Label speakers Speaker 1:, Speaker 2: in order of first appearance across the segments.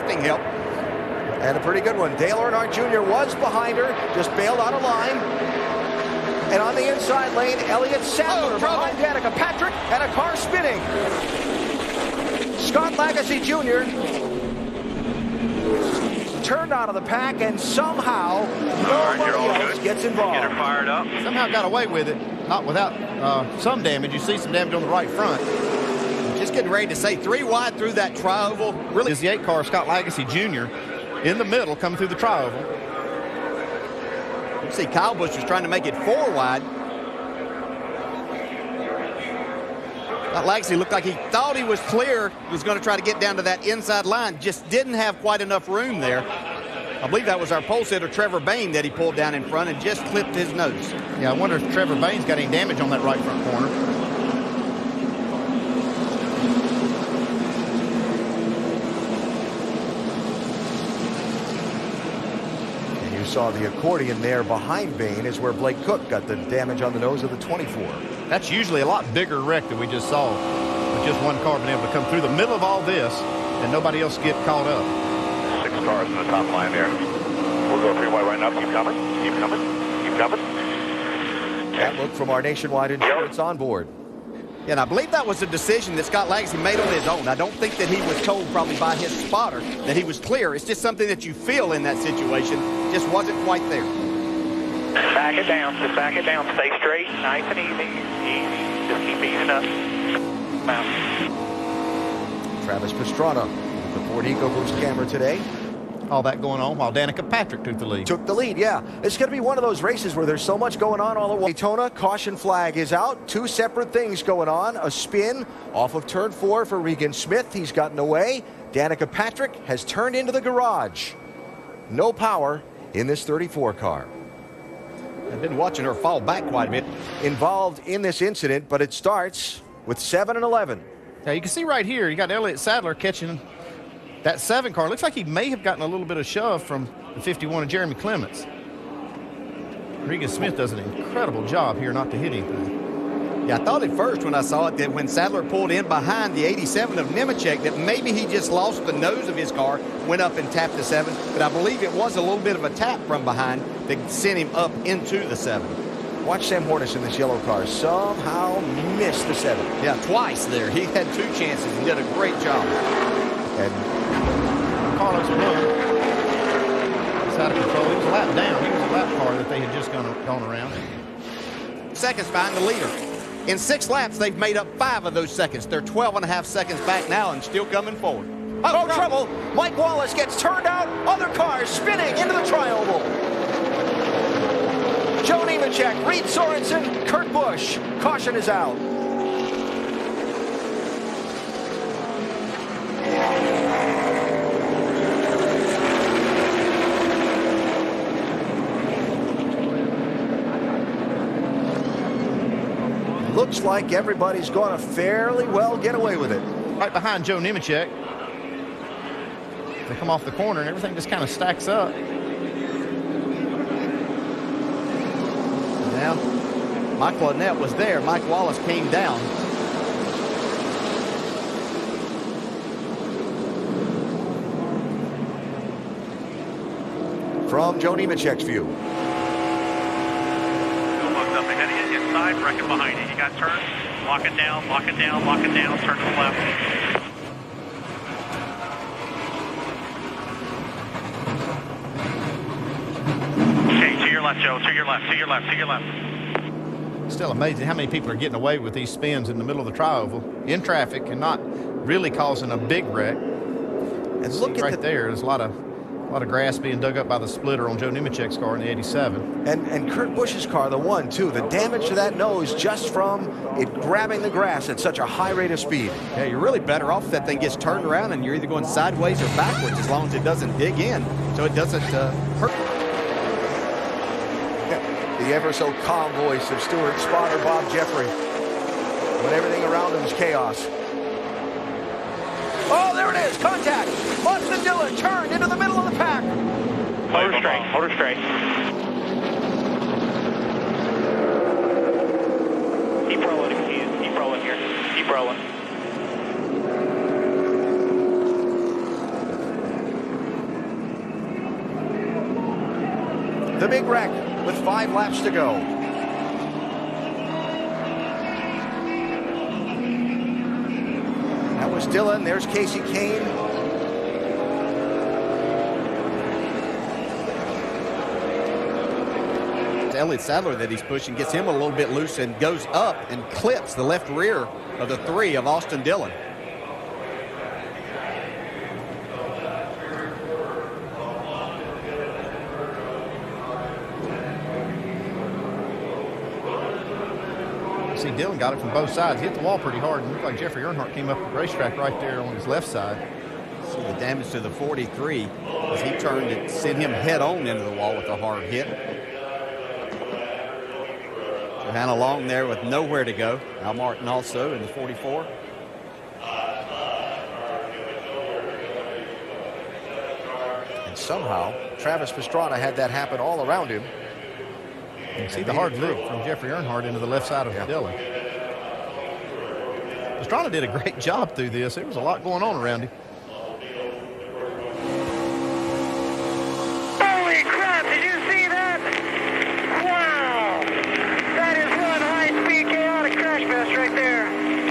Speaker 1: drifting help.
Speaker 2: And a pretty good one. Dale Earnhardt Jr. was behind her, just bailed out of line. And on the inside lane, Elliott Sadler behind Danica Patrick, and a car spinning. Scott Lagasse Jr. turned out of the pack, and somehow nobody else gets involved.
Speaker 3: Get her fired up.
Speaker 4: Somehow got away with it, not without some damage. You see some damage on the right front.
Speaker 1: Just getting ready to say 3 wide through that tri-oval.
Speaker 4: Really is the 8 car, Scott Lagasse Jr. in the middle coming through the tri-oval.
Speaker 1: You see Kyle Busch was trying to make it 4 wide. Lagasse looked like he thought he was clear, was going to try to get down to that inside line, just didn't have quite enough room there. I believe that was our pole sitter, Trevor Bayne, that he pulled down in front and just clipped his nose.
Speaker 4: Yeah, I wonder if Trevor Bayne's got any damage on that right front corner.
Speaker 2: And you saw the accordion there behind Bayne is where Blake Cook got the damage on the nose of the 24.
Speaker 4: That's usually a lot bigger wreck than we just saw, with just one car being able to come through the middle of all this and nobody else get caught up.
Speaker 3: 6 cars in the top line there. We'll go 3 wide right now. Keep coming. Keep coming. Keep coming.
Speaker 2: That look from our Nationwide Insurance on board.
Speaker 1: Yeah, and I believe that was a decision that Scott Lagasse made on his own. I don't think that he was told probably by his spotter that he was clear. It's just something that you feel in that situation. Just wasn't quite there.
Speaker 3: Back it down. Just back it down. Stay straight. Nice and easy. Easy. Just keep easing up. Now.
Speaker 2: Travis Pastrana with the Ford EcoBoost camera today.
Speaker 4: All that going on while Danica Patrick took the lead.
Speaker 2: Took the lead, yeah. It's going to be one of those races where there's so much going on all at once. Daytona, caution flag is out. 2 separate things going on. A spin off of turn 4 for Regan Smith. He's gotten away. Danica Patrick has turned into the garage. No power in this 34 car.
Speaker 1: I've been watching her fall back quite a bit.
Speaker 2: Involved in this incident, but it starts with 7 and 11.
Speaker 4: Now you can see right here, you got Elliott Sadler catching that 7 car. Looks like he may have gotten a little bit of shove from the 51 of Jeremy Clements. Regan Smith does an incredible job here not to hit anything.
Speaker 1: Yeah, I thought at first when I saw it that when Sadler pulled in behind the 87 of Nemechek that maybe he just lost the nose of his car, went up and tapped the 7. But I believe it was a little bit of a tap from behind that sent him up into the 7.
Speaker 2: Watch Sam Hornish in this yellow car somehow miss the 7.
Speaker 1: Yeah, twice there. He had 2 chances and did a great job.
Speaker 2: And
Speaker 4: Carlos Bloom is out of control. He was a lap down. He was a lap car that they had just gone around.
Speaker 1: Seconds behind the leader. In 6 laps, they've made up 5 of those seconds. They're 12.5 seconds back now and still coming forward.
Speaker 2: oh, trouble. Mike Wallace gets turned out. Other cars spinning into the tri-oval. Joe Nemechek, Reed Sorensen, Kurt Busch. Caution is out. Looks like everybody's going to fairly well get away with it.
Speaker 4: Right behind Joe Nemechek. They come off the corner and everything just kind of stacks up.
Speaker 1: Now, Michael Annett was there. Mike Wallace came down.
Speaker 2: From Joe Nemechek's view.
Speaker 3: Inside, bracket behind it. You got turn, lock it down, lock it down, lock it down, turn to the left. Okay, to your left, Joe, to your left, to your left, to your left.
Speaker 4: Still amazing how many people are getting away with these spins in the middle of the tri-oval in traffic and not really causing a big wreck.
Speaker 2: And look at
Speaker 4: right there, there's a lot of grass being dug up by the splitter on Joe Nemechek's car in the 87.
Speaker 2: And Kurt Busch's car, the 1, too. The damage to that nose just from it grabbing the grass at such a high rate of speed.
Speaker 1: Yeah, you're really better off if that thing gets turned around and you're either going sideways or backwards as long as it doesn't dig in, so it doesn't hurt.
Speaker 2: Yeah, the ever so calm voice of Stewart spotter Bob Jeffrey when everything around him is chaos. Oh, there it is, contact. Austin Dillon turned into the middle of the pack.
Speaker 3: Hold her straight, hold her straight. Keep rolling if you can. Keep rolling here. Keep rolling.
Speaker 2: the big wreck with 5 laps to go. That was Dillon. There's Casey Kane.
Speaker 1: Elliott Sadler that he's pushing gets him a little bit loose and goes up and clips the left rear of the 3 of Austin Dillon.
Speaker 4: See, Dillon got it from both sides. Hit the wall pretty hard, and looked like Jeffrey Earnhardt came up the racetrack right there on his left side.
Speaker 1: See the damage to the 43 as he turned and sent him head on into the wall with a hard hit. Johanna Long there with nowhere to go. Al Martin also in the 44.
Speaker 2: And somehow, Travis Pastrana had that happen all around him.
Speaker 4: You see the hard lick from Jeffrey Earnhardt into the left side of Dillon. Pastrana did a great job through this. There was a lot going on around him.
Speaker 3: Holy crap, did you see that? Wow! That is one high-speed chaotic crash fest right there.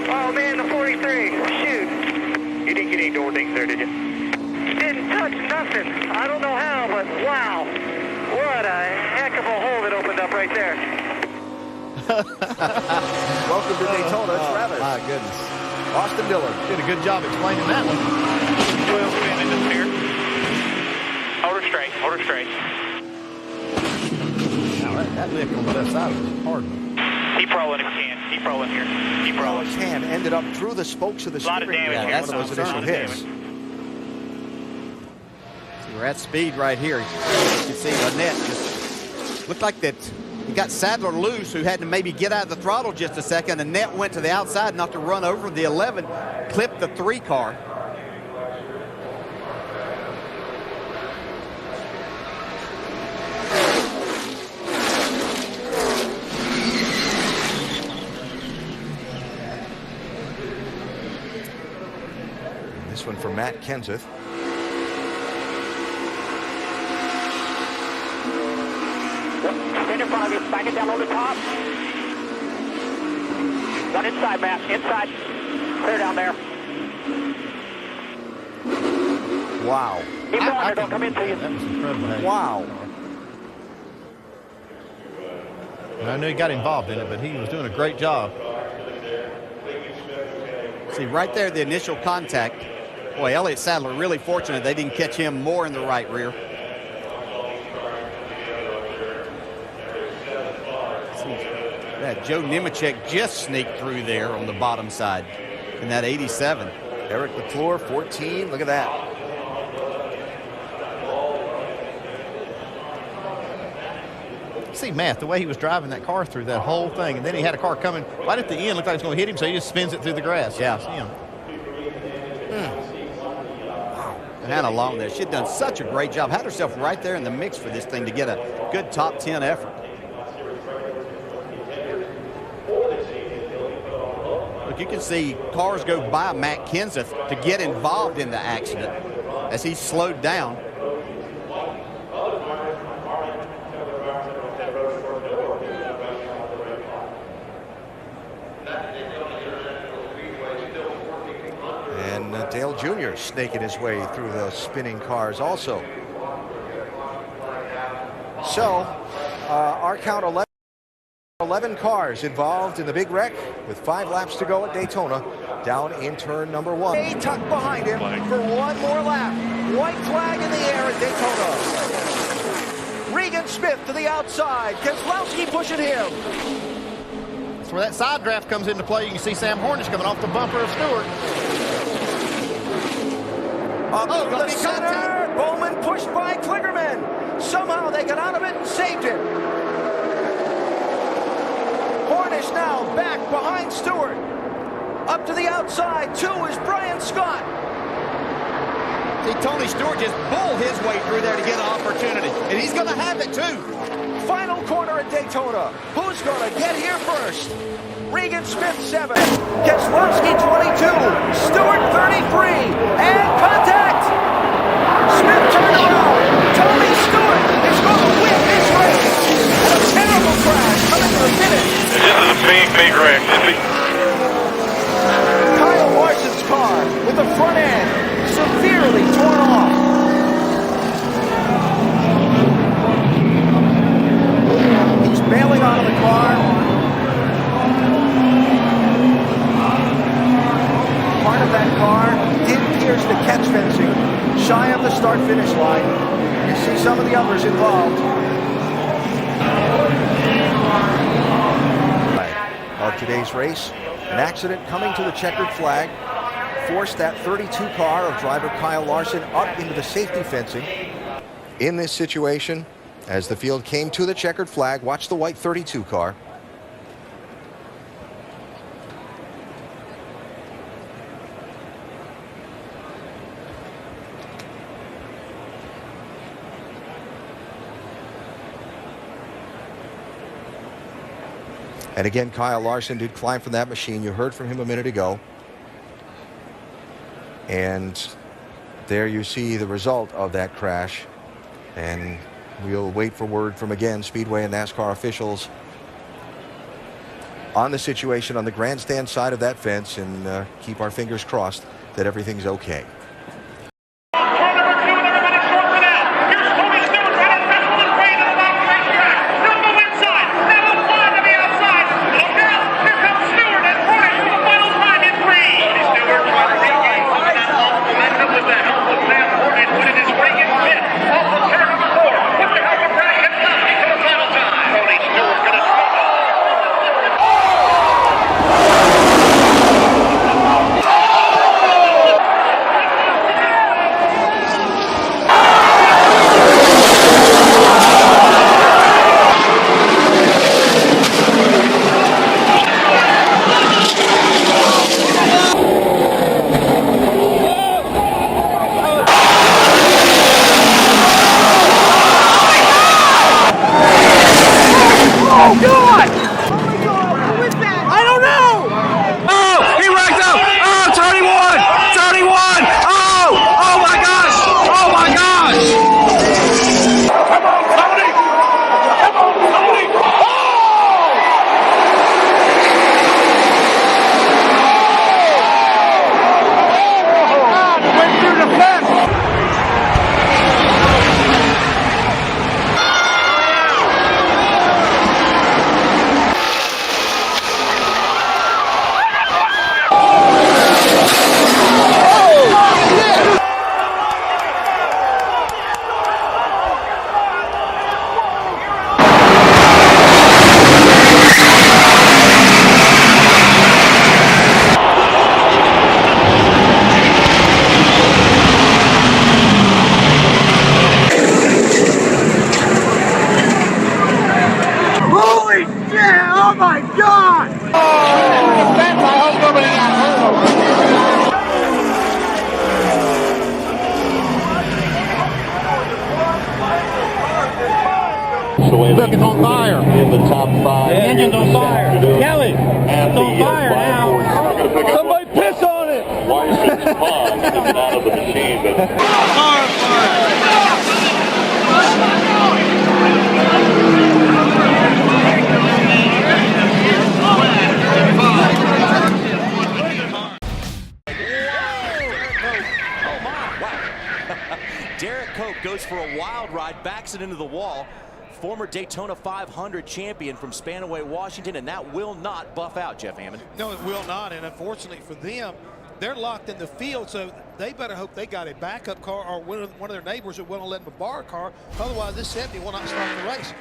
Speaker 3: Oh man, the 43. Shoot. You didn't get any door dings there, did you? Didn't touch nothing. I don't know how, but wow. What a heck of a hole that opened up right there.
Speaker 2: Welcome to Daytona, Travis.
Speaker 1: My goodness.
Speaker 2: Austin Dillon.
Speaker 4: Did a good job explaining that one.
Speaker 3: 12 spin in the steer. Hold her straight, hold her straight.
Speaker 4: Now, that lick on the left side was hard.
Speaker 3: Keep rolling if you can. Keep rolling here. Keep rolling.
Speaker 2: His hand ended up through the spokes of the
Speaker 3: A lot of
Speaker 2: steering
Speaker 3: damage
Speaker 2: wheel.
Speaker 3: here.
Speaker 2: One of those initial hits.
Speaker 1: We're at speed right here. You can see Annette just looked like that. He got Sadler loose, who had to maybe get out of the throttle just a second. Annette went to the outside, not to run over the 11, clipped the 3 car.
Speaker 2: This one for Matt Kenseth.
Speaker 3: Stand in front of you, back it down on the top. One inside, Matt, inside. Clear down there.
Speaker 2: Wow.
Speaker 3: Keep going, there, don't come into you.
Speaker 4: That was incredible.
Speaker 2: Wow.
Speaker 4: And I knew he got involved in it, but he was doing a great job.
Speaker 1: See, right there, the initial contact. Boy, Elliott Sadler really fortunate they didn't catch him more in the right rear. Yeah, Joe Nemechek just sneaked through there on the bottom side in that 87.
Speaker 2: Eric McClure, 14. Look at that.
Speaker 4: See Matt, the way he was driving that car through that whole thing, and then he had a car coming right at the end, looked like it was going to hit him, so he just spins it through the grass.
Speaker 1: Yeah.
Speaker 4: See him.
Speaker 1: Hannah Long there. She'd done such a great job. Had herself right there in the mix for this thing to get a good top 10 effort. Look, you can see cars go by Matt Kenseth to get involved in the accident as he slowed down.
Speaker 2: And Dale Jr. snaking his way through the spinning cars also. So, our count 11 cars involved in the big wreck with 5 laps to go at Daytona down in turn number 1. A tucked behind him for one more lap. White flag in the air at Daytona. Regan Smith to the outside. Keselowski pushing him.
Speaker 4: That's where that side draft comes into play. You can see Sam Hornish coming off the bumper of Stewart.
Speaker 2: Up to the center. Bowman pushed by Kligerman. Somehow they got out of it and saved it. Hornish now back behind Stewart. Up to the outside. 2 is Brian Scott.
Speaker 1: See, Tony Stewart just bulled his way through there to get an opportunity. And he's going to have it, too.
Speaker 2: Final corner at Daytona. Who's going to get here first? Regan Smith, 7. Keselowski, 22. Stewart, 33. And contact! Smith turned around. Tony Stewart is going to win this race.
Speaker 3: Big wreck.
Speaker 2: Kyle Larson's car with the front end severely torn off. He's bailing out of the car. Part of that car did pierce the catch fencing shy of the start-finish line. You see some of the others involved. Of today's race, an accident coming to the checkered flag forced that 32 car of driver Kyle Larson up into the safety fencing. In this situation, as the field came to the checkered flag, watch the white 32 car. And again, Kyle Larson did climb from that machine. You heard from him a minute ago. And there you see the result of that crash. And we'll wait for word from, again, Speedway and NASCAR officials on the situation on the grandstand side of that fence, and keep our fingers crossed that everything's okay.
Speaker 5: Look, it's on fire. In the top five. The engine's on fire. Kelly, it's on fire now. Somebody piss on it. Why is it paused? It's out of the machine. But...
Speaker 6: Derek Koch goes for a wild ride, backs it into the wall. Former Daytona 500 champion from Spanaway, Washington, and that will not buff out, Jeff Hammond.
Speaker 7: No, it will not, and unfortunately for them, they're locked in the field, so they better hope they got a backup car or one of their neighbors that won't let them borrow a car. Otherwise, this 70 will not start the race.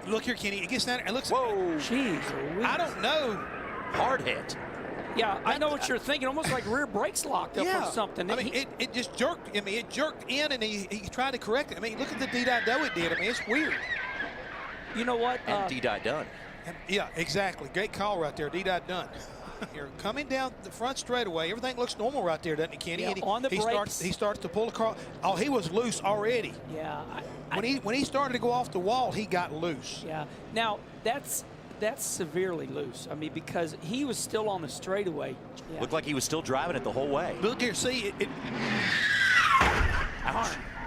Speaker 7: Look here, Kenny. It gets down there and looks.
Speaker 6: Whoa.
Speaker 8: Jeez.
Speaker 7: I don't know.
Speaker 6: Hard hit.
Speaker 8: Yeah, I know what you're thinking. Almost like rear brakes locked up or something.
Speaker 7: I mean, it just jerked. I mean, it jerked in, and he tried to correct it. I mean, look at the D-Doe it did. I mean, it's weird.
Speaker 8: You know what?
Speaker 6: And D-Dye done.
Speaker 7: Yeah, exactly. Great call right there. D-Dot done. You're coming down the front straightaway. Everything looks normal right there, doesn't it, Kenny?
Speaker 8: Yeah,
Speaker 7: And
Speaker 8: on the brakes.
Speaker 7: He starts to pull across. Oh, he was loose already.
Speaker 8: Yeah.
Speaker 7: When he started to go off the wall, he got loose.
Speaker 8: Yeah. Now, that's severely loose. I mean, because he was still on the straightaway. Yeah.
Speaker 6: Looked like he was still driving it the whole way.
Speaker 7: Look here, see it.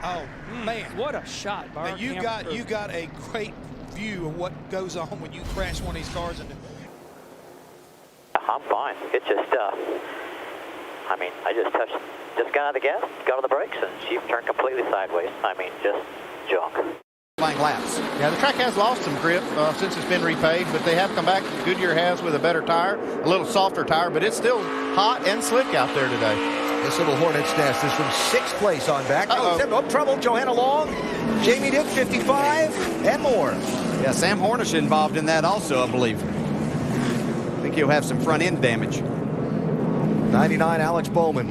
Speaker 7: Oh man,
Speaker 8: what a shot!
Speaker 7: Now you got a great view of what goes on when you crash one of these cars into.
Speaker 9: I'm fine. It's just, I mean, I just got out of the gas, got on the brakes, and she turned completely sideways. I mean, just junk.
Speaker 1: Flying laps.
Speaker 4: Yeah, the track has lost some grip since it's been repaved, but they have come back. Goodyear has with a better tire, a little softer tire, but it's still hot and slick out there today.
Speaker 2: This little hornet's nest is from 6th place on back. Oh, trouble. Johanna Long, Jamie Dick, 55, and more.
Speaker 1: Yeah, Sam Hornish involved in that also, I believe. I think he'll have some front end damage.
Speaker 2: 99, Alex Bowman.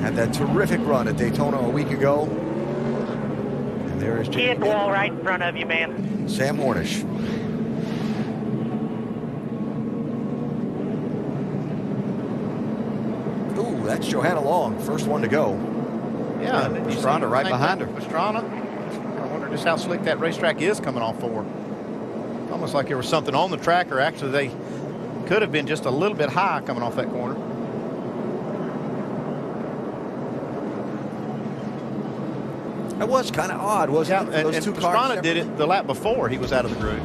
Speaker 2: Had that terrific run at Daytona a week ago. And there is
Speaker 3: Kid wall right in front of you, man.
Speaker 2: Sam Hornish. Ooh, that's Johanna Long, first one to go.
Speaker 4: Yeah,
Speaker 1: Pastrana right behind her.
Speaker 4: Pastrana. I wonder just how slick that racetrack is coming off for. Almost like there was something on the track, or actually they could have been just a little bit high coming off that corner.
Speaker 2: That was kind of odd, wasn't it?
Speaker 4: And Pastrana did it the lap before he was out of the groove.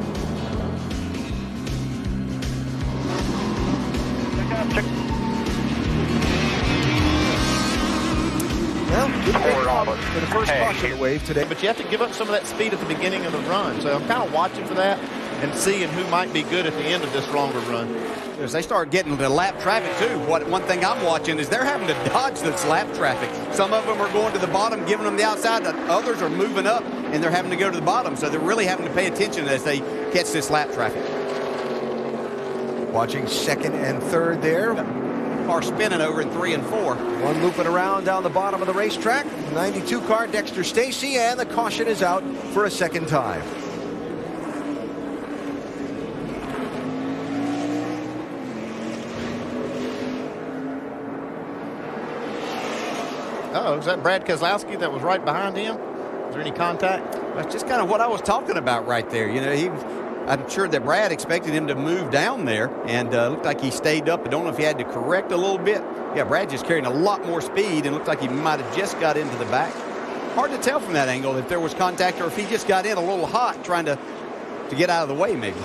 Speaker 2: Well, good for the first caution wave today.
Speaker 4: But you have to give up some of that speed at the beginning of the run. So I'm kind of watching for that and seeing who might be good at the end of this longer run.
Speaker 1: As they start getting the lap traffic too, one thing I'm watching is they're having to dodge this lap traffic. Some of them are going to the bottom, giving them the outside. Others are moving up, and they're having to go to the bottom. So they're really having to pay attention as they catch this lap traffic.
Speaker 2: Watching 2nd and 3rd there.
Speaker 1: Car spinning over in 3 and 4.
Speaker 2: One looping around down the bottom of the racetrack. 92 car, Dexter Stacy, and the caution is out for a second time.
Speaker 4: Uh-oh, is that Brad Keselowski that was right behind him? Is there any contact?
Speaker 1: That's just kind of what I was talking about right there. You know, I'm sure that Brad expected him to move down there, and looked like he stayed up. I don't know if he had to correct a little bit. Yeah, Brad just carrying a lot more speed, and looked like he might have just got into the back. Hard to tell from that angle if there was contact or if he just got in a little hot trying to get out of the way maybe.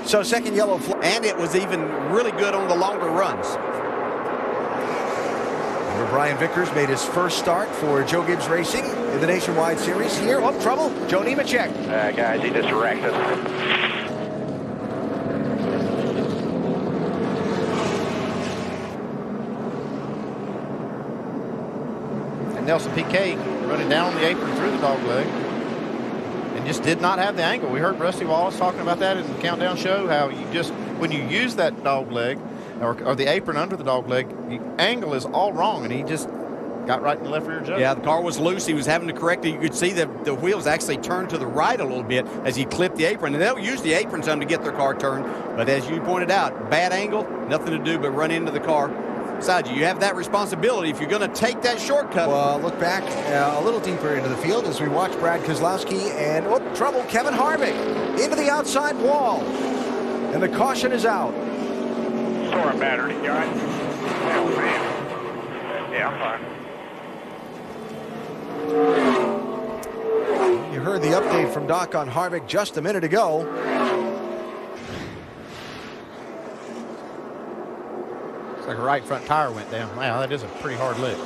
Speaker 2: So second yellow flag.
Speaker 1: And it was even really good on the longer runs.
Speaker 2: Brian Vickers made his first start for Joe Gibbs Racing in the Nationwide Series. Here, trouble. Joe Nemechek.
Speaker 3: Guys, he just wrecked us.
Speaker 4: And Nelson Piquet running down the apron through the dog leg and just did not have the angle. We heard Rusty Wallace talking about that in the Countdown show, how you just, when you use that dog leg, or the apron under the dog leg, the angle is all wrong, and he just got right in the left rear judge.
Speaker 1: Yeah, the car was loose. He was having to correct it. You could see that the wheels actually turned to the right a little bit as he clipped the apron. And they'll use the apron some to get their car turned. But as you pointed out, bad angle, nothing to do but run into the car. Besides, you have that responsibility if you're going to take that shortcut.
Speaker 2: Well, look back a little deeper into the field as we watch Brad Keselowski and, trouble, Kevin Harvick into the outside wall. And the caution is out.
Speaker 3: Sore battery, you all right? Oh, man. Yeah, I'm fine.
Speaker 2: You heard the update from Doc on Harvick just a minute ago.
Speaker 4: It's like a right front tire went down. Wow, that is a pretty hard lick.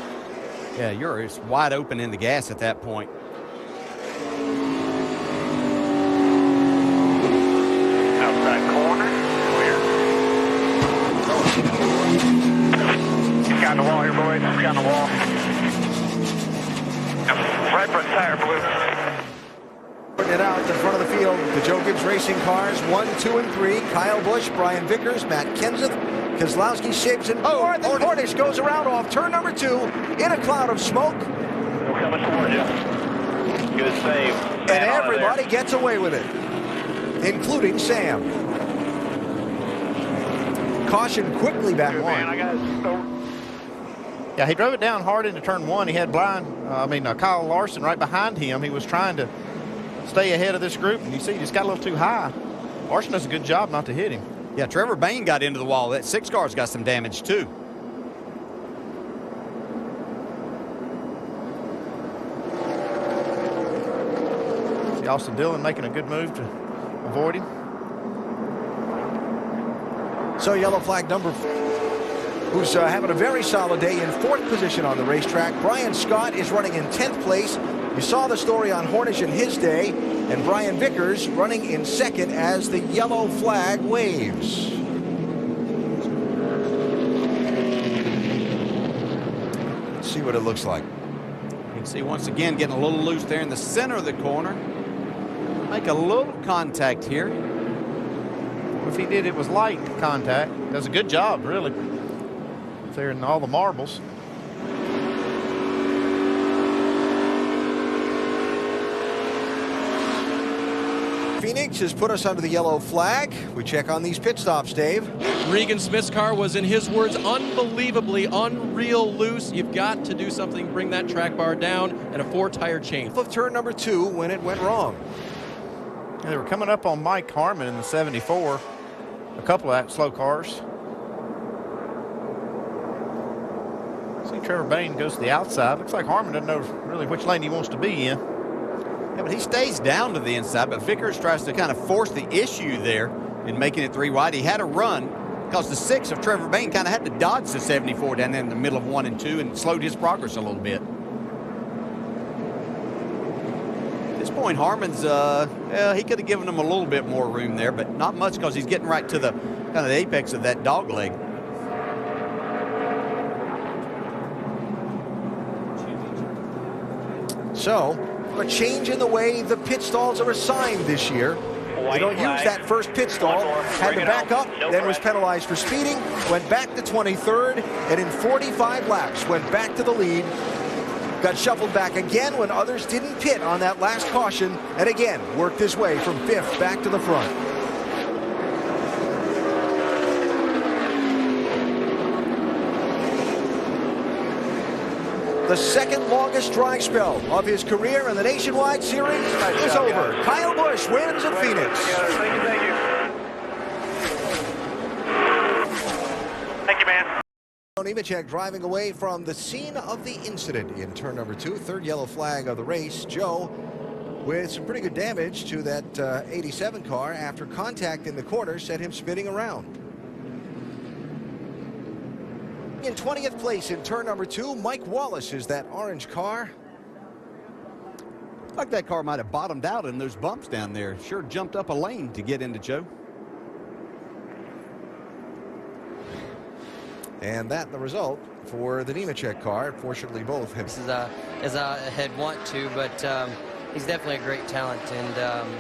Speaker 1: Yeah, it's wide open in the gas at that point.
Speaker 3: Outside corner. He's got the wall here, boys. He's got the wall. Right front tire blew.
Speaker 2: Putting it out in front of the field, the Joe Gibbs Racing cars, 1, 2, and 3. Kyle Busch, Brian Vickers, Matt Kenseth, Keselowski, Shibbs, and Hornish goes around off turn number 2 in a cloud of smoke.
Speaker 3: We're coming toward you. Good save.
Speaker 2: And everybody gets away with it, including Sam. Caution quickly back on.
Speaker 3: Man, I got it.
Speaker 4: Yeah, he drove it down hard into turn 1. He had Kyle Larson right behind him. He was trying to stay ahead of this group, and you see he just got a little too high. Larson does a good job not to hit him.
Speaker 1: Yeah, Trevor Bayne got into the wall. That 6 car's got some damage too.
Speaker 4: See Austin Dillon making a good move to avoid him.
Speaker 2: So yellow flag number 4, who's having a very solid day in 4th position on the racetrack. Brian Scott is running in 10th place. You saw the story on Hornish in his day, and Brian Vickers running in 2nd as the yellow flag waves. Let's see what it looks like.
Speaker 1: You can see once again getting a little loose there in the center of the corner. Make a little contact here.
Speaker 4: If he did, it was light contact. Does a good job, really. Clearing all the marbles.
Speaker 2: Phoenix has put us under the yellow flag. We check on these pit stops, Dave.
Speaker 10: Regan Smith's car was, in his words, unbelievably unreal loose. You've got to do something, bring that track bar down, and a 4-tire change.
Speaker 2: Of turn number 2 when it went wrong.
Speaker 4: And they were coming up on Mike Harmon in the 74. A couple of slow cars. See Trevor Bain goes to the outside. Looks like Harmon doesn't know really which lane he wants to be in.
Speaker 1: Yeah, but he stays down to the inside, but Vickers tries to kind of force the issue there in making it 3 wide. He had a run because the 6 of Trevor Bain kind of had to dodge the 74 down there in the middle of 1 and 2 and slowed his progress a little bit. At this point, Harmon's, he could have given him a little bit more room there, but not much because he's getting right to the kind of the apex of that dog leg.
Speaker 2: So, a change in the way the pit stalls are assigned this year. They don't use that first pit stall. Had to back up, then was penalized for speeding, went back to 23rd, and in 45 laps went back to the lead. Got shuffled back again when others didn't pit on that last caution, and again worked his way from 5th back to the front. The second longest dry spell of his career in the Nationwide Series is over. Kyle Busch wins at Phoenix.
Speaker 3: Thank you. Thank you, man.
Speaker 2: Nemechek driving away from the scene of the incident in turn number 2. 3rd yellow flag of the race. Joe with some pretty good damage to that 87 car after contact in the corner set him spinning around. In 20th place in turn number 2, Mike Wallace is that orange car.
Speaker 1: Like that car might have bottomed out in those bumps down there. Sure jumped up a lane to get into Joe.
Speaker 2: And that the result for the Nemechek car. Fortunately, both have.
Speaker 11: This is as I had want to, but he's definitely a great talent, and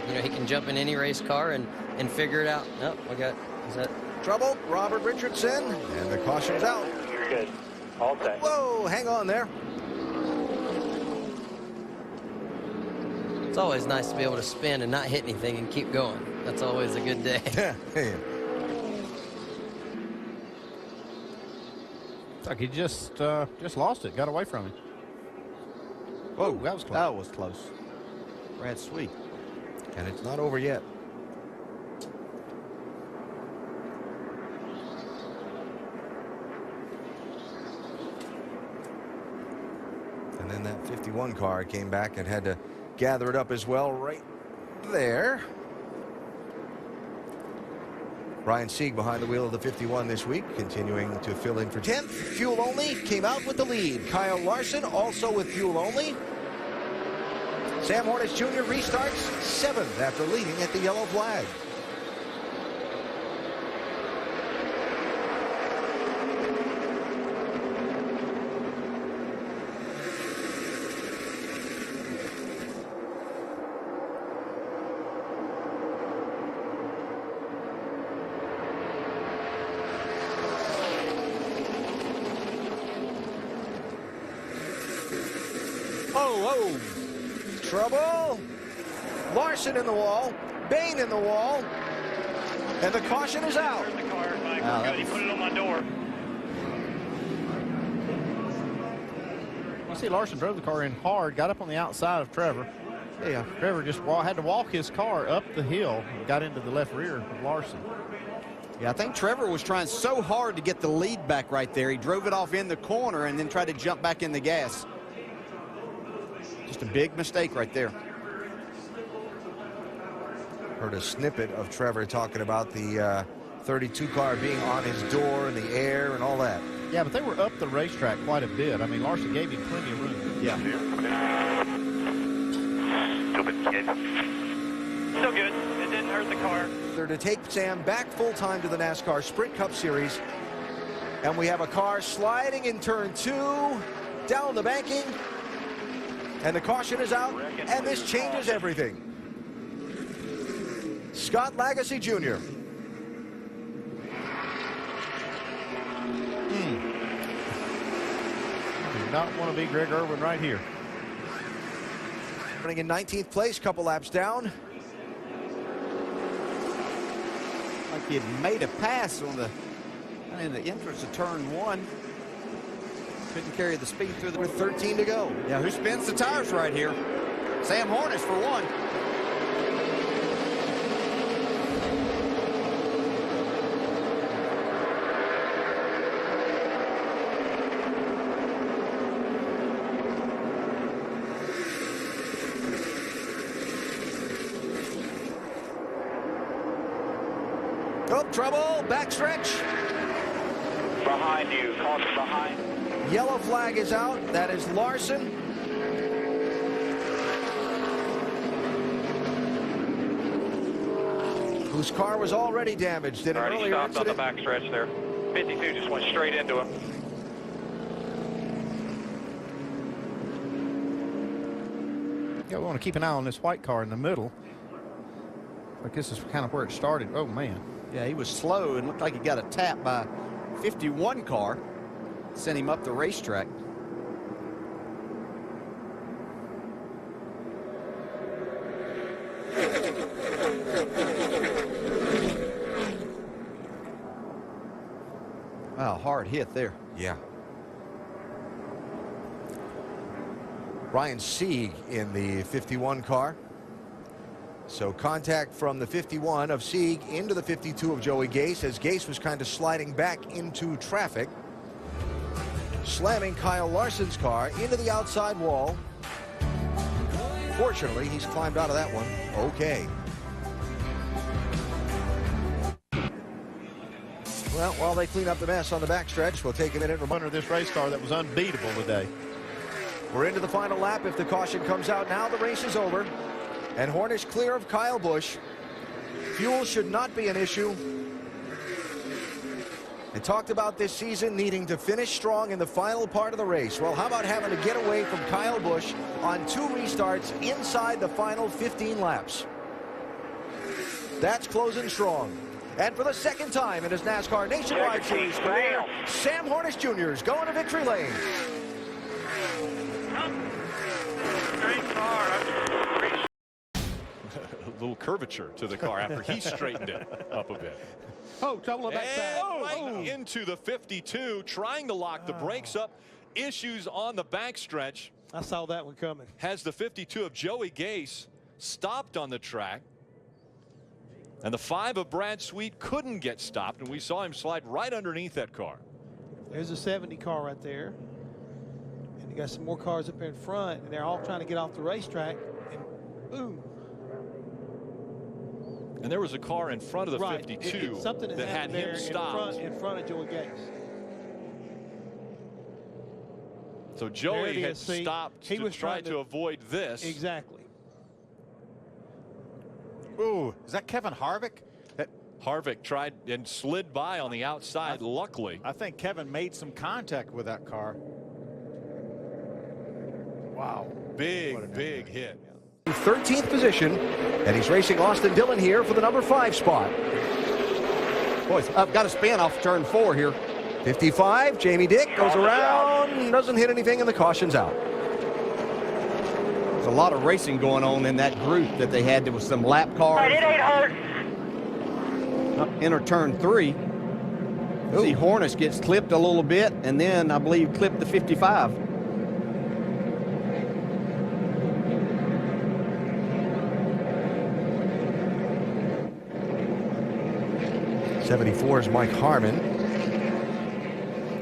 Speaker 11: you know, he can jump in any race car and figure it out. Oh, we got, is that
Speaker 2: trouble? Robert Richardson, and the caution's out.
Speaker 3: You're good. All set.
Speaker 2: Whoa, hang on there.
Speaker 11: It's always nice to be able to spin and not hit anything and keep going. That's always a good day.
Speaker 2: Hey.
Speaker 4: It's like he just lost it, got away from him. Whoa, that was close.
Speaker 1: That was close. Brad Sweet.
Speaker 2: And it's not over yet. And then that 51 car came back and had to gather it up as well right there. Brian Sieg behind the wheel of the 51 this week, continuing to fill in for 10th. Fuel only came out with the lead. Kyle Larson also with fuel only. Sam Hornish Jr. restarts 7th after leading at the yellow flag. Oh, trouble. Larson in the wall. Bain in the wall. And the caution is out.
Speaker 3: The car, Mike. We're good. He put it on my door.
Speaker 4: You see Larson drove the car in hard, got up on the outside of Trevor. Yeah, Trevor just had to walk his car up the hill and got into the left rear of Larson.
Speaker 1: Yeah, I think Trevor was trying so hard to get the lead back right there. He drove it off in the corner and then tried to jump back in the gas. Just a big mistake right there.
Speaker 2: Heard a snippet of Trevor talking about the 32 car being on his door in the air and all that.
Speaker 4: Yeah, but they were up the racetrack quite a bit. I mean, Larson gave him plenty of room.
Speaker 2: Yeah.
Speaker 3: Stupid kid. Still good. It didn't hurt the car.
Speaker 2: They're to take Sam back full-time to the NASCAR Sprint Cup Series. And we have a car sliding in turn 2, down the banking. And the caution is out, and this changes everything. Scott Lagasse Jr.
Speaker 4: Do not want to be Greg Irwin right here.
Speaker 2: Running in 19th place, couple laps down.
Speaker 1: Like he had made a pass on the entrance of turn 1. Couldn't carry the speed through
Speaker 2: With 13 to go.
Speaker 1: Yeah, who spins the tires right here? Sam Hornish for one.
Speaker 2: Oh, trouble, backstretch.
Speaker 3: Behind you. Caution behind.
Speaker 2: Yellow flag is out. That is Larson. Whose car was already damaged in an
Speaker 3: Already
Speaker 2: earlier
Speaker 3: stopped
Speaker 2: incident.
Speaker 3: on the backstretch there. 52 just went straight into him.
Speaker 4: Yeah, we want to keep an eye on this white car in the middle. Like this is kind of where it started. Oh, man.
Speaker 1: Yeah, he was slow and looked like he got a tap by 51 car. Sent him up the racetrack. Wow, hard hit there.
Speaker 2: Yeah. Ryan Sieg in the 51 car. So contact from the 51 of Sieg into the 52 of Joey Gase as Gase was kind of sliding back into traffic, slamming Kyle Larson's car into the outside wall. Fortunately, he's climbed out of that one okay. Well, while they clean up the mess on the backstretch, we'll take a minute.
Speaker 4: Under this race car that was unbeatable today.
Speaker 2: We're into the final lap. If the caution comes out now, the race is over. And Hornish clear of Kyle Busch. Fuel should not be an issue. They talked about this season needing to finish strong in the final part of the race. Well, how about having to get away from Kyle Busch on 2 restarts inside the final 15 laps? That's closing strong. And for the second time in his NASCAR Nationwide Series career, Sam Hornish Jr. is going to victory lane.
Speaker 3: Great car.
Speaker 5: A little curvature to the car after he straightened it up a bit.
Speaker 7: Oh, trouble on that side.
Speaker 5: Right into the 52, trying to lock the brakes up. Issues on the backstretch.
Speaker 7: I saw that one coming.
Speaker 5: Has the 52 of Joey Gase stopped on the track. And the 5 of Brad Sweet couldn't get stopped, and we saw him slide right underneath that car.
Speaker 7: There's a 70 car right there. And you got some more cars up there in front, and they're all trying to get off the racetrack, and boom.
Speaker 5: And there was a car in front of the 52
Speaker 7: something
Speaker 5: that had him stopped.
Speaker 7: in front of Joey Gase.
Speaker 5: So Joey had stopped
Speaker 7: he was
Speaker 5: trying to avoid this.
Speaker 7: Exactly.
Speaker 12: Ooh, is that Kevin Harvick?
Speaker 5: Harvick tried and slid by on the outside, luckily.
Speaker 12: I think Kevin made some contact with that car. Wow.
Speaker 5: Big hit.
Speaker 2: 13th position, and he's racing Austin Dillon here for the number 5 spot.
Speaker 1: Boys, I've got a spin off turn 4 here.
Speaker 2: 55, Jamie Dick goes around, doesn't hit anything, and the caution's out.
Speaker 1: There's a lot of racing going on in that group that they had. There was some lap cars.
Speaker 3: It ain't hurt.
Speaker 1: Up enter turn 3. See, Hornish gets clipped a little bit, and then I believe clipped the 55.
Speaker 2: '74 is Mike Harmon.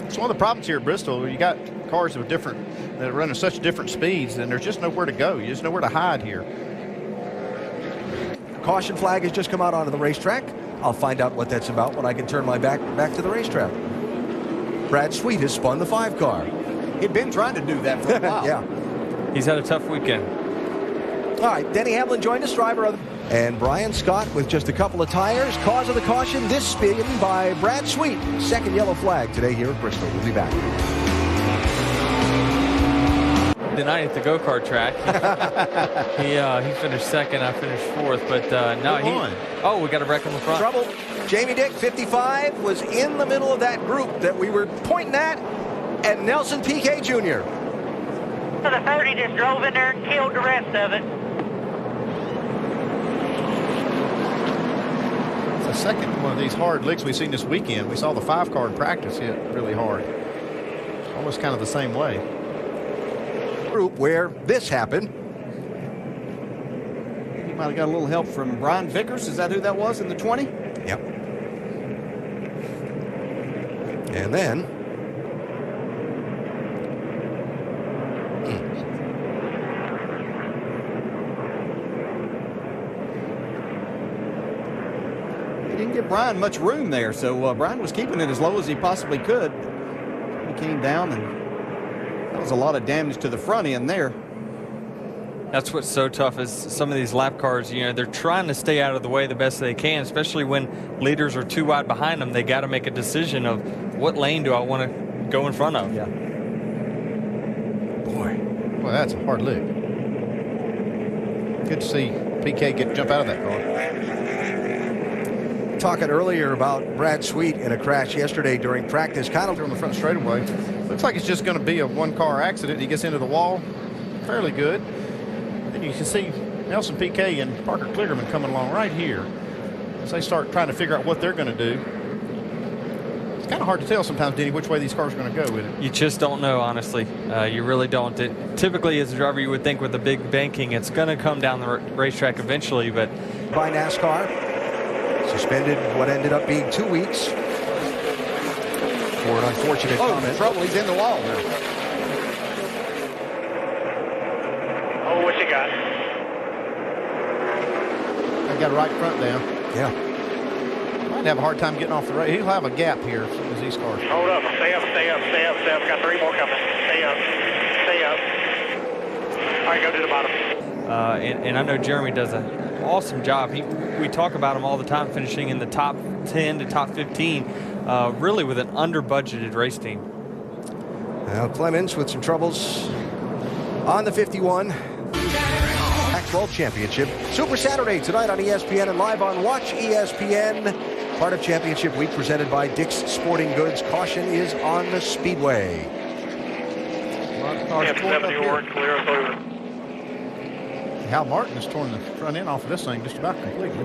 Speaker 4: It's one of the problems here at Bristol. You got cars of different that run at such different speeds, and there's just nowhere to go. You just nowhere to hide here.
Speaker 2: Caution flag has just come out onto the racetrack. I'll find out what that's about when I can turn my back to the racetrack. Brad Sweet has spun the 5 car.
Speaker 1: He'd been trying to do that for a while.
Speaker 2: Yeah.
Speaker 13: He's had a tough weekend.
Speaker 2: All right, Denny Hamlin joined us, driver of... And Brian Scott with just a couple of tires. Cause of the caution, this spin by Brad Sweet. Second yellow flag today here at Bristol. We'll be back.
Speaker 13: The night at the go-kart track. he finished second, I finished fourth, but no, we got a wreck on the front.
Speaker 2: Trouble. Jamie Dick, 55, was in the middle of that group that we were pointing at, and Nelson Piquet Jr.
Speaker 3: The 30 just drove in there and killed the rest of it.
Speaker 4: It's the second one of these hard licks we've seen this weekend. We saw the 5 car in practice hit really hard. Almost kind of the same way.
Speaker 2: Group where this happened.
Speaker 1: He might have got a little help from Brian Vickers. Is that who that was in the 20?
Speaker 2: Yep. And then
Speaker 1: He didn't give Brian much room there, so Brian was keeping it as low as he possibly could. He came down, and that was a lot of damage to the front end there.
Speaker 13: That's what's so tough is some of these lap cars, they're trying to stay out of the way the best they can, especially when leaders are too wide behind them. They got to make a decision of what lane do I want to go in front of.
Speaker 2: Yeah.
Speaker 4: Boy, that's a hard lick. Good to see PK jump out of that car.
Speaker 2: Talking earlier about Brad Sweet in a crash yesterday during practice, kind of
Speaker 4: on the front straightaway. Looks like it's just going to be a 1-car accident. He gets into the wall fairly good. Then you can see Nelson Piquet and Parker Kligerman coming along right here as they start trying to figure out what they're going to do. It's kind of hard to tell sometimes, Denny, which way these cars are going to go with it.
Speaker 13: You just don't know, honestly. You really don't. Typically, as a driver, you would think with the big banking, it's going to come down the racetrack eventually, but...
Speaker 2: By NASCAR, suspended what ended up being 2 weeks for an unfortunate comment.
Speaker 1: Trouble, he's in the wall now.
Speaker 3: Oh, what you got?
Speaker 4: I got a right front down.
Speaker 2: Yeah.
Speaker 4: Might have a hard time getting off the race. He'll have a gap here as soon as these cars.
Speaker 3: Hold up. Stay up, stay up, stay up, stay up. Got 3 more coming. Stay up. Stay up. All right, go to the bottom.
Speaker 13: And I know Jeremy does an awesome job. We talk about him all the time, finishing in the top 10 to top 15, really with an under-budgeted race team.
Speaker 2: Now Clemens with some troubles on the 51. Pac-12 Championship. Super Saturday tonight on ESPN and live on Watch ESPN. Part of Championship Week presented by Dick's Sporting Goods. Caution is on the speedway.
Speaker 4: Hal Martin has torn the front end off of this thing just about completely.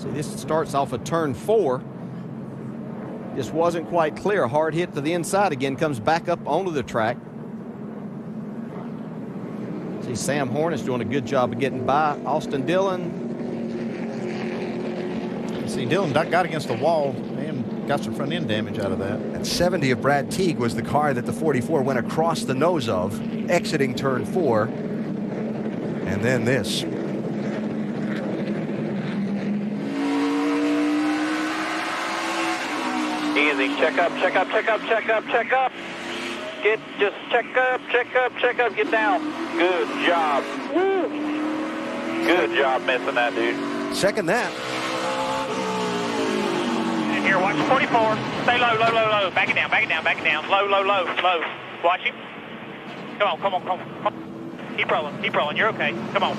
Speaker 1: See, this starts off of turn 4. Just wasn't quite clear. A hard hit to the inside again, comes back up onto the track. See, Sam Horn is doing a good job of getting by Austin Dillon.
Speaker 4: See, Dillon got against the wall and got some front end damage out of that.
Speaker 2: And 70 of Brad Teague was the car that the 44 went across the nose of, exiting turn 4. And then this.
Speaker 3: Easy. Check up, check up, check up, check up, check up. Just check up, check up, check up, get down. Good job. Woo. Good job missing that, dude.
Speaker 2: Second that.
Speaker 3: And here, watch 44. Stay low, low, low, low. Back it down, back it down, back it down. Low, low, low, low. Watch him. Come on, come on, come on. Come on. Keep rolling. You're okay. Come on.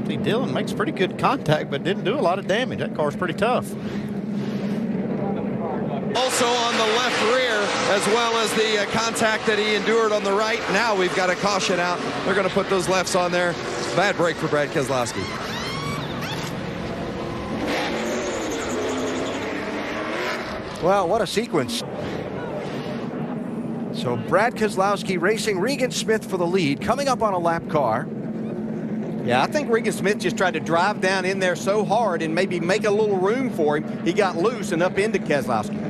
Speaker 4: See, Dillon makes pretty good contact, but didn't do a lot of damage. That car's pretty tough.
Speaker 14: Also on the left rear, as well as the contact that he endured on the right. Now we've got a caution out. They're going to put those lefts on there. Bad break for Brad Keselowski.
Speaker 2: Well, what a sequence. So Brad Keselowski racing Regan Smith for the lead, coming up on a lap car.
Speaker 1: Yeah, I think Regan Smith just tried to drive down in there so hard and maybe make a little room for him. He got loose and up into Keselowski.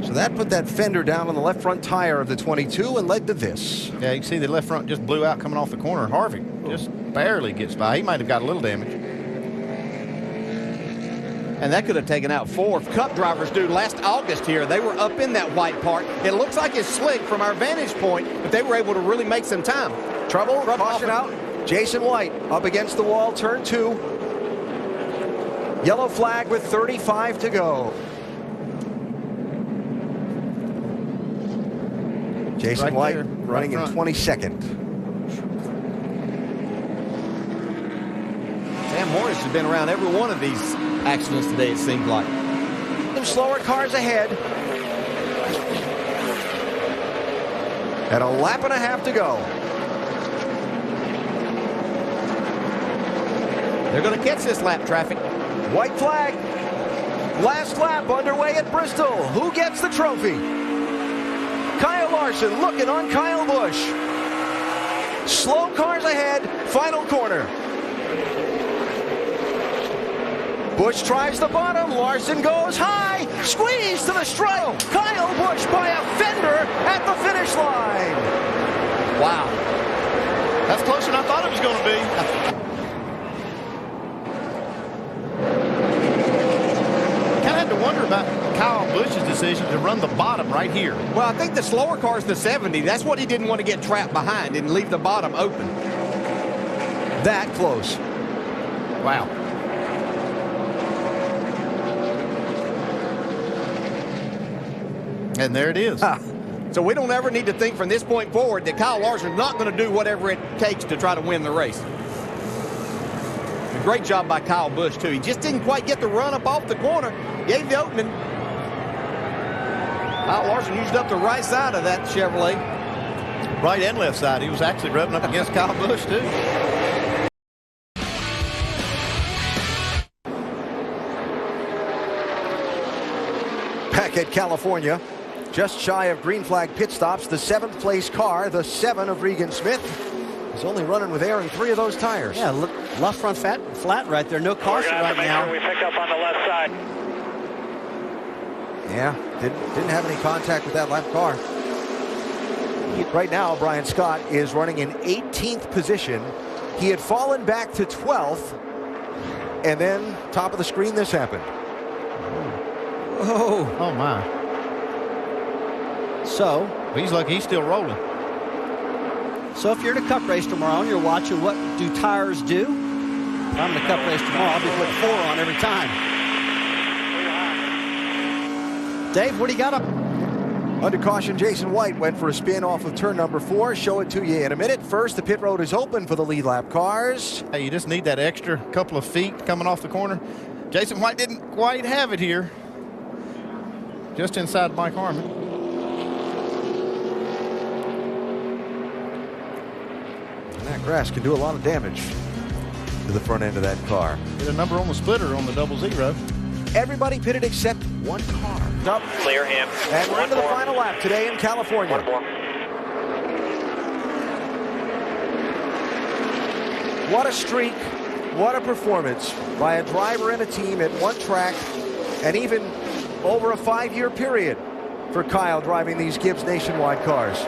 Speaker 2: So that put that fender down on the left front tire of the 22 and led to this.
Speaker 4: Yeah, you can see the left front just blew out coming off the corner. Harvick just barely gets by. He might have got a little damage.
Speaker 1: And that could have taken out 4 Cup drivers do last August here. They were up in that white part. It looks like it's slick from our vantage point, but they were able to really make some time.
Speaker 2: Trouble, caution out. Jason White up against the wall, turn 2. Yellow flag with 35 to go. Jason White running in 22nd.
Speaker 1: Sam Morris has been around every one of these accidents today, it seems like.
Speaker 2: Some slower cars ahead. And a lap and a half to go.
Speaker 1: They're going to catch this lap traffic.
Speaker 2: White flag. Last lap underway at Bristol. Who gets the trophy? Kyle Larson looking on Kyle Busch. Slow cars ahead. Final corner. Busch tries the bottom. Larson goes high. Squeeze to the stripe. Kyle Busch by a fender at the finish line.
Speaker 4: Wow. That's closer than I thought it was going to be. Kind of had to wonder about Kyle Busch's decision to run the bottom right here.
Speaker 1: Well, I think the slower car is the 70. That's what he didn't want to get trapped behind and leave the bottom open.
Speaker 2: That close.
Speaker 4: Wow. And there it is.
Speaker 1: So we don't ever need to think from this point forward that Kyle Larson's not going to do whatever it takes to try to win the race. A great job by Kyle Busch, too. He just didn't quite get the run up off the corner. Gave the opening. Kyle Larson used up the right side of that Chevrolet.
Speaker 4: Right and left side. He was actually rubbing up against Kyle Busch, too.
Speaker 2: Back at California, just shy of green flag pit stops, the 7th place car, the 7 of Regan Smith, is only running with air in 3 of those tires.
Speaker 15: Yeah, look, left front flat right there. No caution right now.
Speaker 3: We pick up on the left side.
Speaker 2: Yeah, didn't have any contact with that left car. Right now, Brian Scott is running in 18th position. He had fallen back to 12th, and then top of the screen, this happened.
Speaker 4: Oh, oh my.
Speaker 15: So
Speaker 4: he's lucky he's still rolling.
Speaker 15: So if you're at a cup race tomorrow and you're watching what do tires do, if I'm in a cup race tomorrow, I'll be putting 4 on every time. Dave, what do you got up?
Speaker 2: Under caution, Jason White went for a spin off of turn number 4. Show it to you in a minute. First, the pit road is open for the lead lap cars.
Speaker 4: Hey, you just need that extra couple of feet coming off the corner. Jason White didn't quite have it here. Just inside Mike Harmon.
Speaker 2: And that grass can do a lot of damage to the front end of that car.
Speaker 4: Get a number on the splitter on the 00.
Speaker 2: Everybody pitted except one car. Up.
Speaker 3: Clear him.
Speaker 2: And we're into the final lap today in California.
Speaker 3: One more.
Speaker 2: What a streak. What a performance by a driver and a team at one track, and even over a 5-year period for Kyle driving these Gibbs Nationwide cars.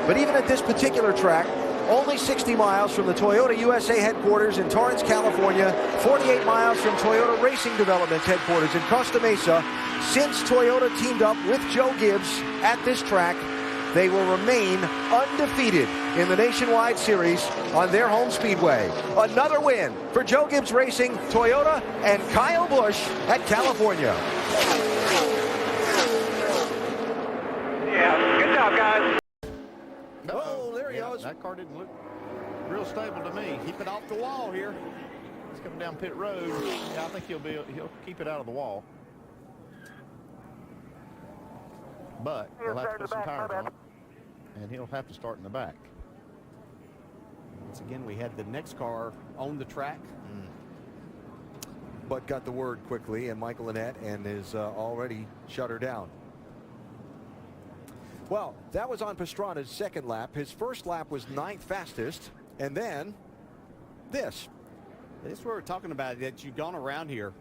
Speaker 2: But even at this particular track, only 60 miles from the Toyota USA headquarters in Torrance, California, 48 miles from Toyota Racing Development's headquarters in Costa Mesa. Since Toyota teamed up with Joe Gibbs at this track, they will remain undefeated in the Nationwide Series on their home speedway. Another win for Joe Gibbs Racing, Toyota, and Kyle Busch at California.
Speaker 3: Yeah, good job, guys.
Speaker 2: Oh, there he goes.
Speaker 4: That car didn't look real stable to me. Keep it off the wall here. He's coming down pit road. Yeah, I think he'll keep it out of the wall. But he'll have to put some tires on it, and he'll have to start in the back.
Speaker 1: Once again, we had the next car on the track.
Speaker 2: But got the word quickly, and Michael Annett and is already shut her down. Well, that was on Pastrana's second lap. His first lap was 9th fastest, and then this.
Speaker 1: This is what we're talking about, that you've gone around here.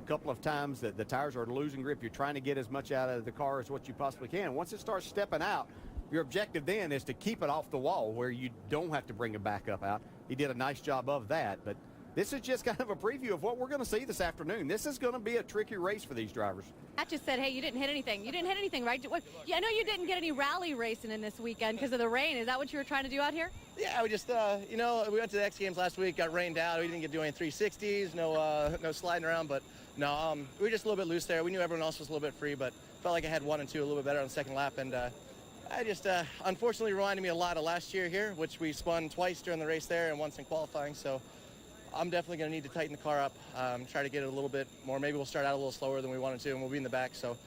Speaker 1: couple of times that the tires are losing grip. You're trying to get as much out of the car as what you possibly can. Once it starts stepping out, your objective then is to keep it off the wall where you don't have to bring it back up out. He did a nice job of that, but this is just kind of a preview of what we're going to see this afternoon. This is going to be a tricky race for these drivers.
Speaker 16: Matt just said, hey, you didn't hit anything. You didn't hit anything, right? I know you didn't get any rally racing in this weekend because of the rain. Is that what you were trying to do out here?
Speaker 17: Yeah, we just, we went to the X Games last week, got rained out. We didn't get to do any 360s, no sliding around, but no, we were just a little bit loose there. We knew everyone else was a little bit free, but felt like I had 1 and 2 a little bit better on the second lap, and I just, unfortunately, reminded me a lot of last year here, which we spun twice during the race there and once in qualifying, so I'm definitely going to need to tighten the car up, try to get it a little bit more. Maybe we'll start out a little slower than we wanted to, and we'll be in the back. So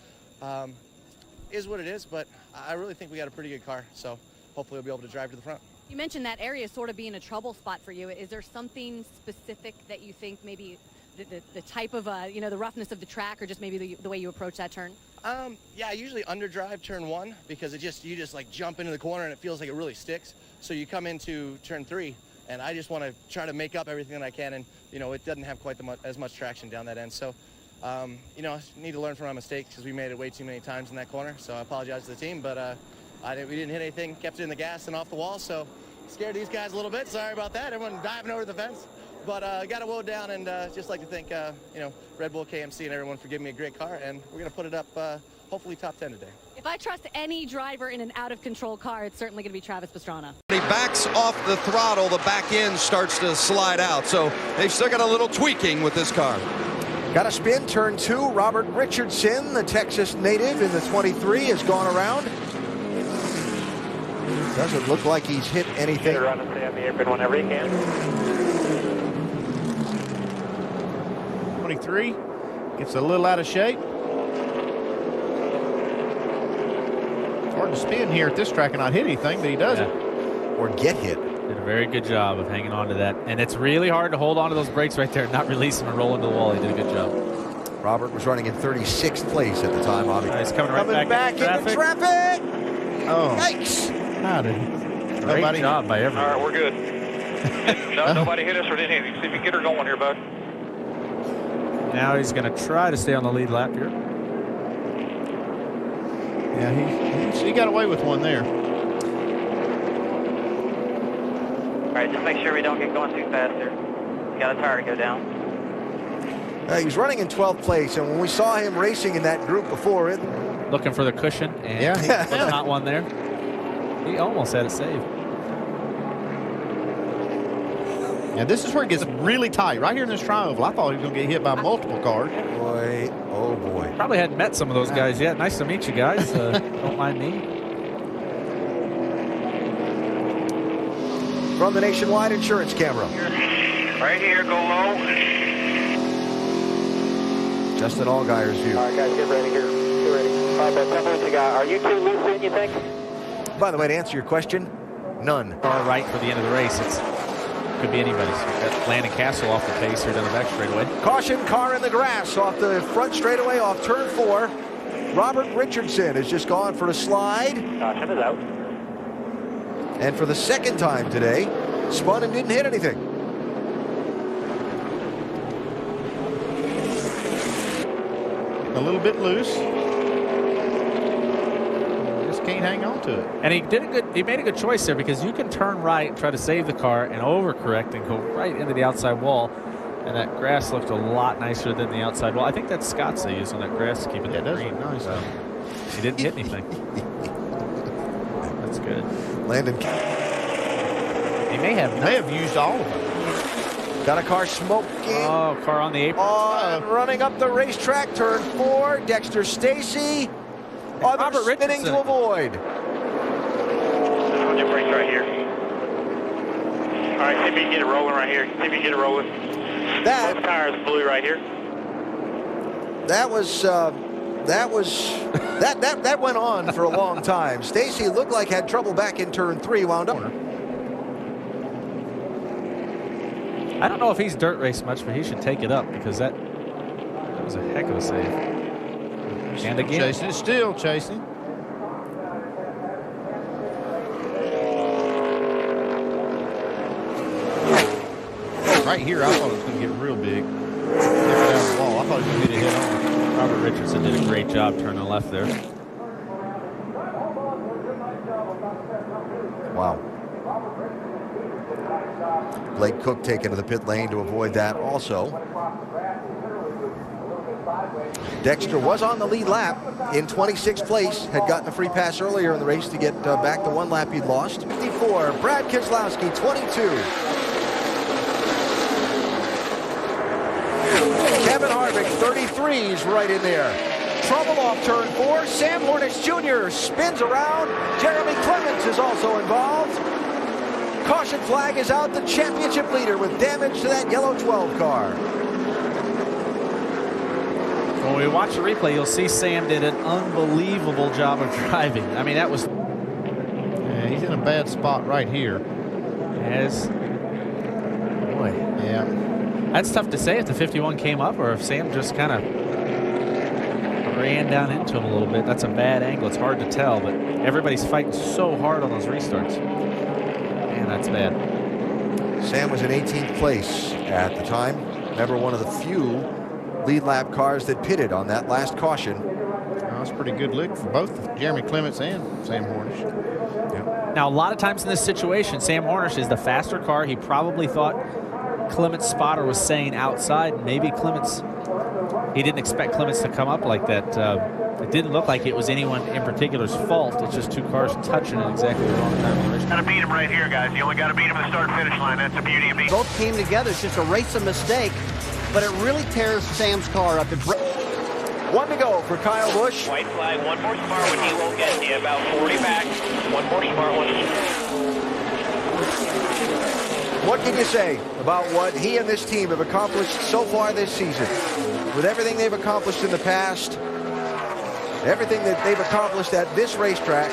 Speaker 17: is what it is, but I really think we got a pretty good car. So hopefully we'll be able to drive to the front.
Speaker 16: You mentioned that area sort of being a trouble spot for you. Is there something specific that you think maybe the type of, the roughness of the track or just maybe the way you approach that turn?
Speaker 17: Yeah, I usually underdrive turn 1 because you just like jump into the corner and it feels like it really sticks. So you come into turn 3. And I just want to try to make up everything that I can. And, it doesn't have quite as much traction down that end. So, I need to learn from my mistakes because we made it way too many times in that corner. So I apologize to the team, but we didn't hit anything, kept it in the gas and off the wall. So scared these guys a little bit. Sorry about that. Everyone diving over the fence. But got it woe down, and just like to thank, Red Bull, KMC, and everyone for giving me a great car. And we're going to put it up, hopefully top 10 today.
Speaker 16: If I trust any driver in an out-of-control car, it's certainly going to be Travis Pastrana.
Speaker 14: He backs off the throttle, the back end starts to slide out. So they've still got a little tweaking with this car.
Speaker 2: Got a spin, turn 2. Robert Richardson, the Texas native in the 23, has gone around. Doesn't look like he's hit anything.
Speaker 9: Get around and stay on the apron whenever you can.
Speaker 4: 23 gets a little out of shape. Hard to spin here at this track and not hit anything, but he doesn't.
Speaker 2: Or get hit.
Speaker 18: Did a very good job of hanging on to that. And it's really hard to hold on to those brakes right there and not release them and roll into the wall. He did a good job.
Speaker 2: Robert was running in 36th place at the time, obviously.
Speaker 18: He's coming back
Speaker 2: into traffic.
Speaker 4: Oh.
Speaker 2: Yikes.
Speaker 4: How did
Speaker 18: Great job by everyone.
Speaker 3: All right, we're good. Nobody hit us or did anything. See if you can get her going here, bud.
Speaker 18: Now he's going to try to stay on the lead lap here.
Speaker 4: Yeah, he got away with one there.
Speaker 9: All right, just make sure we don't get going too fast here. You got a tire to go down.
Speaker 2: He was running in 12th place, and when we saw him racing in that group before it,
Speaker 18: looking for the cushion, and was not one there. He almost had it saved.
Speaker 4: Yeah, this is where it gets really tight. Right here in this tri-oval, I thought he was going to get hit by multiple cars.
Speaker 2: Boy, oh boy.
Speaker 18: Probably hadn't met some of those guys yet. Nice to meet you guys. Don't mind me.
Speaker 2: From the Nationwide Insurance camera.
Speaker 3: Right here, go low.
Speaker 2: Justin Allgaier's view.
Speaker 9: All right, guys, get ready here. Get ready. All right, about 10 minutes ago. Are you too loose in, you think?
Speaker 2: By the way, to answer your question, none.
Speaker 18: All right for the end of the race. It could be anybody's. Landon Castle off the pace here down the back straightaway.
Speaker 2: Caution, car in the grass off the front straightaway off turn 4. Robert Richardson has just gone for a slide.
Speaker 9: Caution is out.
Speaker 2: And for the second time today, spun and didn't hit anything.
Speaker 4: A little bit loose. Just can't hang on to it.
Speaker 18: And he made a good choice there because you can turn right, try to save the car, and overcorrect and go right into the outside wall. And that grass looked a lot nicer than the outside wall. I think that's Scott's they used on that grass to keep it that green.
Speaker 4: Nice.
Speaker 18: He didn't hit anything. That's good.
Speaker 2: Landon.
Speaker 18: He may have
Speaker 4: used all of it.
Speaker 2: Got a car smoking.
Speaker 18: Oh, car on the apron.
Speaker 2: Running up the racetrack, turn 4. Dexter Stacy. Other spinning to avoid.
Speaker 3: Hold your brakes right here. All right, see if you can get it rolling right here. See if you can get it rolling. Both tires blue right here.
Speaker 2: That went on for a long time. Stacy looked like had trouble back in turn 3, wound up.
Speaker 18: I don't know if he's dirt raced much, but he should take it up because that was a heck of a save. And again,
Speaker 4: still chasing. Right here, I thought it was going to get real big. Down the wall. I thought it was going to hit
Speaker 18: Richardson did a great job turning left there.
Speaker 2: Wow. Blake Cook taken to the pit lane to avoid that also. Dexter was on the lead lap in 26th place, had gotten a free pass earlier in the race to get back the one lap he'd lost. 54, Brad Keselowski, 22. Kevin Harvick, 33 is right in there. Trouble off turn 4. Sam Hornish Jr. spins around. Jeremy Clements is also involved. Caution flag is out. The championship leader with damage to that yellow 12 car.
Speaker 18: When we watch the replay, you'll see Sam did an unbelievable job of driving. I mean, that was...
Speaker 4: Yeah, he's in a bad spot right here.
Speaker 18: As... Boy.
Speaker 4: Yeah.
Speaker 18: That's tough to say if the 51 came up or if Sam just kind of ran down into him a little bit. That's a bad angle. It's hard to tell, but everybody's fighting so hard on those restarts. Man, that's bad.
Speaker 2: Sam was in 18th place at the time. Remember, one of the few lead lap cars that pitted on that last caution.
Speaker 4: That's a pretty good lick for both Jeremy Clements and Sam Hornish.
Speaker 2: Yep.
Speaker 18: Now, a lot of times in this situation, Sam Hornish is the faster car. He probably thought Clements' spotter was saying outside. Maybe Clements, he didn't expect Clements to come up like that. It didn't look like it was anyone in particular's fault. It's just two cars touching at exactly the wrong time.
Speaker 3: Gotta beat him right here, guys. You only gotta beat him at the start and finish line. That's the beauty of being.
Speaker 15: Both came together. It's just a race of mistake, but it really tears Sam's car up.
Speaker 2: One to go for Kyle Busch.
Speaker 3: White flag, one more smart one. He will get you about 40 back. One more smart one.
Speaker 2: What can you say about what he and this team have accomplished so far this season? With everything they've accomplished in the past, everything that they've accomplished at this racetrack,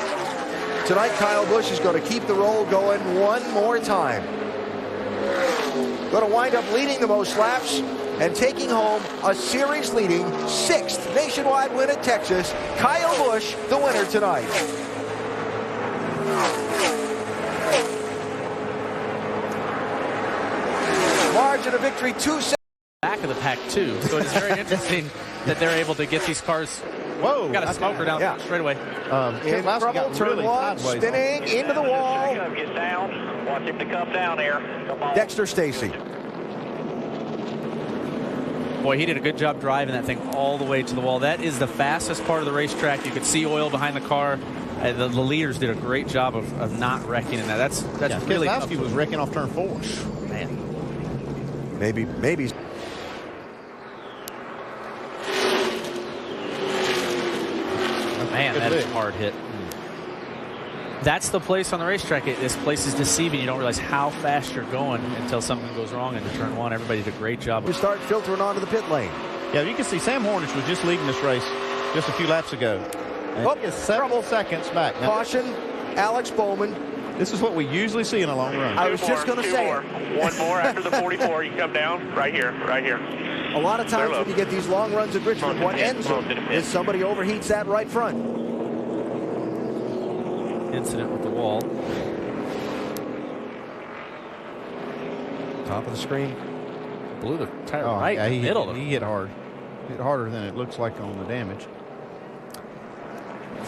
Speaker 2: tonight Kyle Busch is going to keep the roll going one more time. Going to wind up leading the most laps and taking home a series-leading 6th nationwide win at Texas. Kyle Busch, the winner tonight. Margin of victory, 2 seconds.
Speaker 18: Back of the pack, too. So it's very interesting that they're able to get these cars.
Speaker 4: Whoa.
Speaker 18: Got a smoker down straight away.
Speaker 2: In trouble, turn one, spinning into the wall.
Speaker 3: Get down. Watch him to come down there. Come on.
Speaker 2: Dexter Stacy.
Speaker 18: Boy, he did a good job driving that thing all the way to the wall. That is the fastest part of the racetrack. You could see oil behind the car. The leaders did a great job of not wrecking in that. That's really tough.
Speaker 4: Keselowski was wrecking off turn 4.
Speaker 18: Man.
Speaker 2: Maybe.
Speaker 18: Man, that is a hard hit. That's the place on the racetrack. This place is deceiving. You don't realize how fast you're going until something goes wrong into turn 1. Everybody did a great job.
Speaker 2: You start filtering onto the pit lane.
Speaker 4: Yeah, you can see Sam Hornish was just leading this race just a few laps ago. And he is several seconds back. Now,
Speaker 2: caution, Alex Bowman.
Speaker 4: This is what we usually see in a long run.
Speaker 2: I was just going to say.
Speaker 3: One more after the 44. You come down right here, right here.
Speaker 2: A lot of times when you get these long runs at Richmond, what ends them is somebody overheats that right front.
Speaker 18: Incident with the wall.
Speaker 2: Top of the screen.
Speaker 18: Blew the tire right in the middle.
Speaker 4: He hit hard. Hit harder than it looks like on the damage.